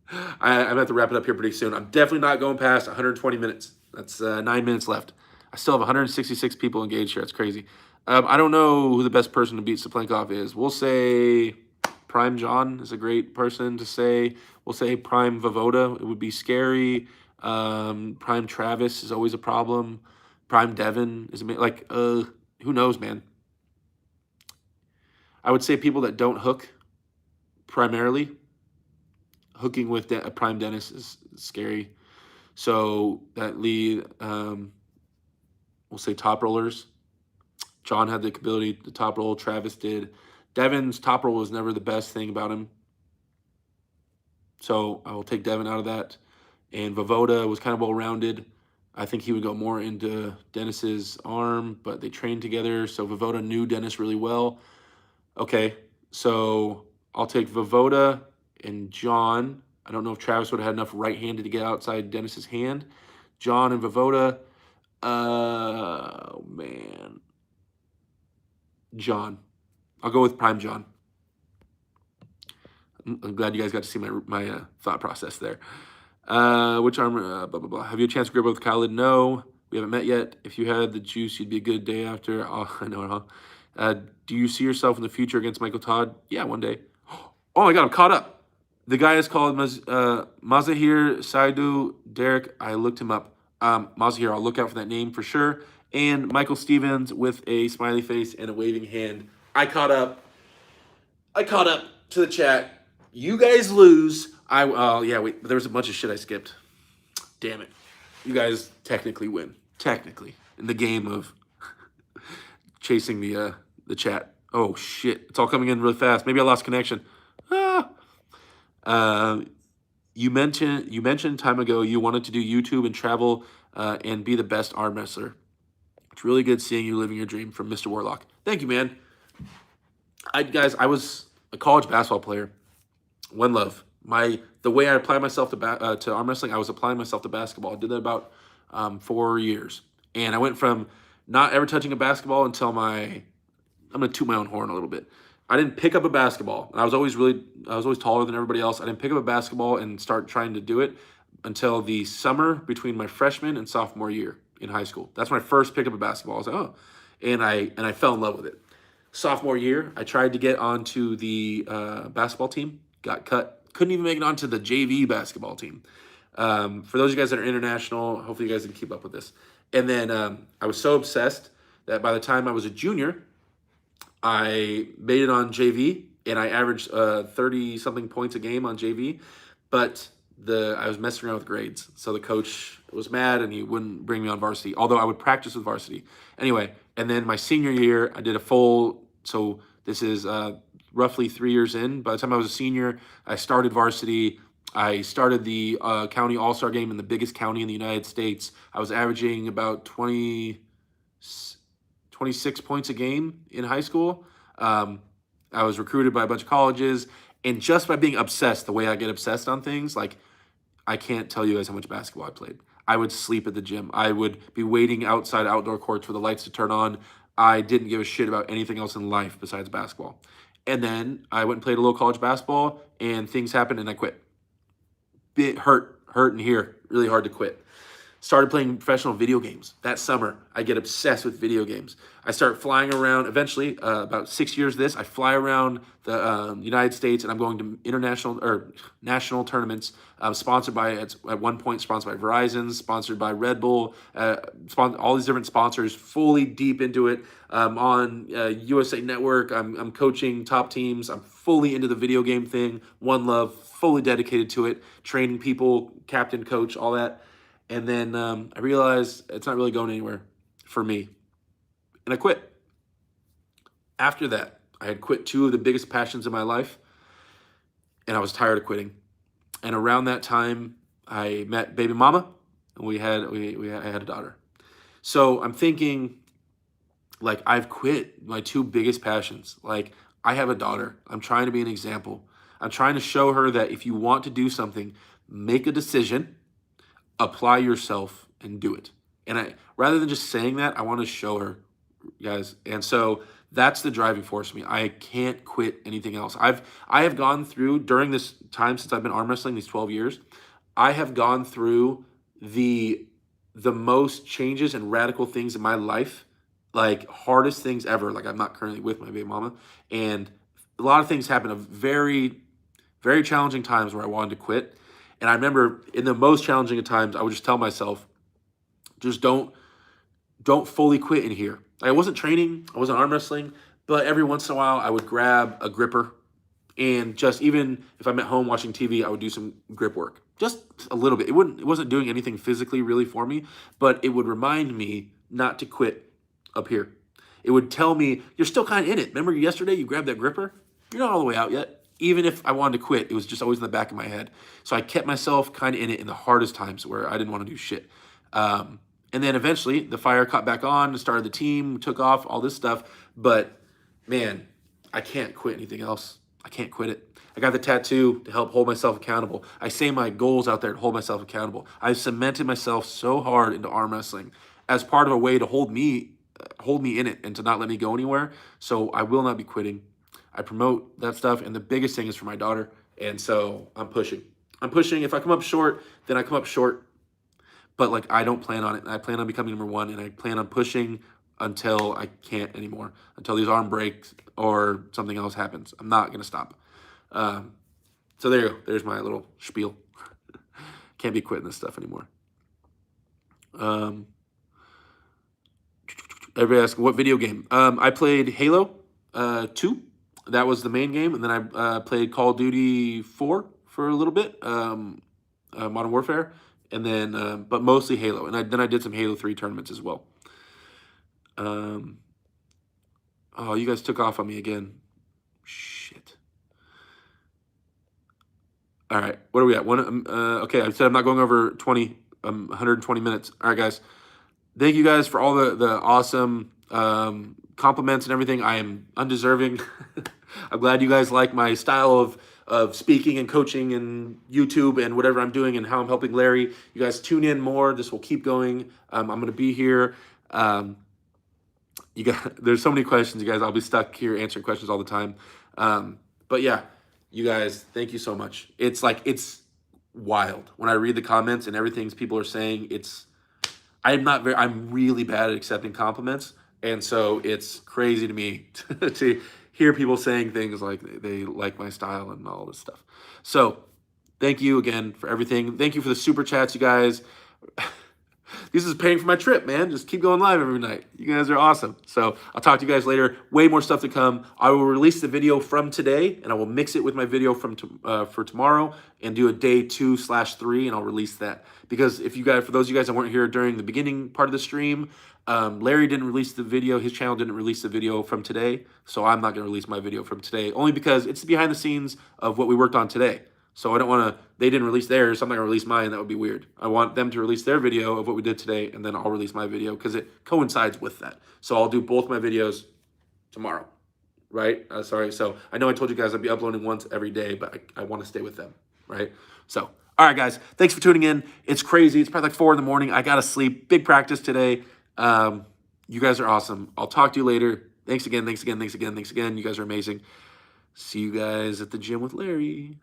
I'm going to have to wrap it up here pretty soon. I'm definitely not going past 120 minutes. That's 9 minutes left. I still have 166 people engaged here. It's crazy. I don't know who the best person to beat Saplenkov is. We'll say Prime John is a great person to say. We'll say Prime Vovoda. It would be scary. Prime Travis is always a problem. Prime Devin is like, who knows, man? I would say people that don't hook primarily. Hooking with Prime Dennis is scary. So that lead, we'll say top rollers. John had the ability to top roll. Travis did. Devin's top roll was never the best thing about him. So I will take Devin out of that. And Vovoda was kind of well-rounded. I think he would go more into Dennis's arm, but they trained together. So Vovoda knew Dennis really well. Okay, so I'll take Vovoda and John. I don't know if Travis would have had enough right-handed to get outside Dennis's hand. John and Vovoda. Oh, man. John. I'll go with Prime John. I'm glad you guys got to see my thought process there. Which arm? Blah, blah, blah. Have you a chance to grip with Khaled? No. We haven't met yet. If you had the juice, you'd be a good day after. Oh, I know it, huh? Do you see yourself in the future against Michael Todd? Yeah, one day. Oh my God, I'm caught up. The guy is called Mazahir Saidu. Derek, I looked him up. Mazahir, I'll look out for that name for sure. And Michael Stevens with a smiley face and a waving hand. I caught up to the chat. You guys lose. Yeah, wait, there was a bunch of shit I skipped. Damn it. You guys technically win. Technically. In the game of chasing the chat. Oh, shit. It's all coming in really fast. Maybe I lost connection. You mentioned time ago you wanted to do YouTube and travel and be the best arm wrestler. It's really good seeing you living your dream from Mr. Warlock. Thank you, man. Guys, I was a college basketball player. One love. The way I apply myself to arm wrestling, I was applying myself to basketball. I did that about 4 years. And I went from not ever touching a basketball until I'm going to toot my own horn a little bit. I didn't pick up a basketball. And I was always taller than everybody else. I didn't pick up a basketball and start trying to do it until the summer between my freshman and sophomore year in high school. That's when I first picked up a basketball. I was like, oh. And I fell in love with it. Sophomore year, I tried to get onto the basketball team. Got cut. Couldn't even make it onto the JV basketball team. For those of you guys that are international, hopefully you guys can keep up with this. And then I was so obsessed that by the time I was a junior, I made it on JV and I averaged 30 something points a game on JV, but I was messing around with grades, so the coach was mad and he wouldn't bring me on varsity. Although I would practice with varsity anyway. And then my senior year, I did a full. So this is roughly 3 years in. By the time I was a senior, I started varsity. I started the county all-star game in the biggest county in the United States. I was averaging about 26 points a game in high school. I was recruited by a bunch of colleges, and just by being obsessed, the way I get obsessed on things, like I can't tell you guys how much basketball I played. I would sleep at the gym. I would be waiting outside outdoor courts for the lights to turn on. I didn't give a shit about anything else in life besides basketball. And then I went and played a little college basketball, and things happened, and I quit. Bit hurt in here, really hard to quit. Started playing professional video games. That summer, I get obsessed with video games. I start flying around. Eventually, about 6 years I fly around the United States, and I'm going to international or national tournaments, sponsored by, at one point, sponsored by Verizon, sponsored by Red Bull, all these different sponsors, fully deep into it. On USA Network, I'm coaching top teams. I'm fully into the video game thing. One love, fully dedicated to it, training people, captain, coach, all that. And then I realized it's not really going anywhere for me. And I quit. After that, I had quit two of the biggest passions in my life, and I was tired of quitting. And around that time, I met baby mama, and I had a daughter. So I'm thinking, like, I've quit my two biggest passions. Like, I have a daughter. I'm trying to be an example. I'm trying to show her that if you want to do something, make a decision, apply yourself, and do it. And rather than just saying that, I want to show her, guys. And so that's the driving force for me. I can't quit anything else. I have gone through, during this time since I've been arm wrestling, these 12 years, I have gone through the most changes and radical things in my life, like hardest things ever. Like, I'm not currently with my baby mama, and a lot of things happened of very, very challenging times where I wanted to quit. And I remember in the most challenging of times, I would just tell myself, just don't fully quit in here. I wasn't training, I wasn't arm wrestling, but every once in a while I would grab a gripper, and just, even if I'm at home watching TV, I would do some grip work. Just a little bit. It wasn't doing anything physically really for me, but it would remind me not to quit up here. It would tell me, you're still kind of in it. Remember yesterday you grabbed that gripper? You're not all the way out yet. Even if I wanted to quit, it was just always in the back of my head. So I kept myself kind of in it in the hardest times where I didn't want to do shit. And then eventually the fire caught back on, started the team, took off, all this stuff. But man, I can't quit anything else. I can't quit it. I got the tattoo to help hold myself accountable. I say my goals out there to hold myself accountable. I've cemented myself so hard into arm wrestling as part of a way to hold me in it and to not let me go anywhere. So I will not be quitting. I promote that stuff, and the biggest thing is for my daughter, and so I'm pushing. If I come up short, then I come up short, but like, I don't plan on it. I plan on becoming number one, and I plan on pushing until I can't anymore, until these arm breaks or something else happens. I'm not going to stop. So there you go. There's my little spiel. Can't be quitting this stuff anymore. Everybody asking, what video game? I played Halo 2. That was the main game, and then I played Call of Duty 4 for a little bit, Modern Warfare, and then but mostly Halo. And then I did some Halo 3 tournaments as well. Oh, you guys took off on me again. Shit. All right, what are we at? Okay, I said I'm not going over 120 minutes. All right, guys. Thank you guys for all the awesome compliments and everything. I am undeserving. I'm glad you guys like my style of speaking and coaching and YouTube and whatever I'm doing and how I'm helping Larry. You guys tune in more. This will keep going. I'm going to be here. There's so many questions, you guys. I'll be stuck here answering questions all the time. But yeah, you guys, thank you so much. It's wild when I read the comments and everything people are saying. I'm really bad at accepting compliments. And so it's crazy to me to hear people saying things like they like my style and all this stuff. So thank you again for everything. Thank you for the super chats, you guys. This is paying for my trip, man. Just keep going live every night. You guys are awesome. So I'll talk to you guys later. Way more stuff to come. I will release the video from today, and I will mix it with my video from for tomorrow and do a day 2/3, and I'll release that. Because if you guys, for those of you guys that weren't here during the beginning part of the stream, Larry didn't release the video. His channel didn't release the video from today, so I'm not going to release my video from today, only because it's the behind the scenes of what we worked on today. So I don't want to, they didn't release theirs, so I'm not going to release mine. That would be weird. I want them to release their video of what we did today, and then I'll release my video because it coincides with that. So I'll do both my videos tomorrow, right? Sorry. So I know I told you guys I'd be uploading once every day, but I want to stay with them, right? So, all right, guys, thanks for tuning in. It's crazy. It's probably like 4 in the morning. I got to sleep. Big practice today. You guys are awesome. I'll talk to you later. Thanks again. Thanks again. Thanks again. Thanks again. You guys are amazing. See you guys at the gym with Larry.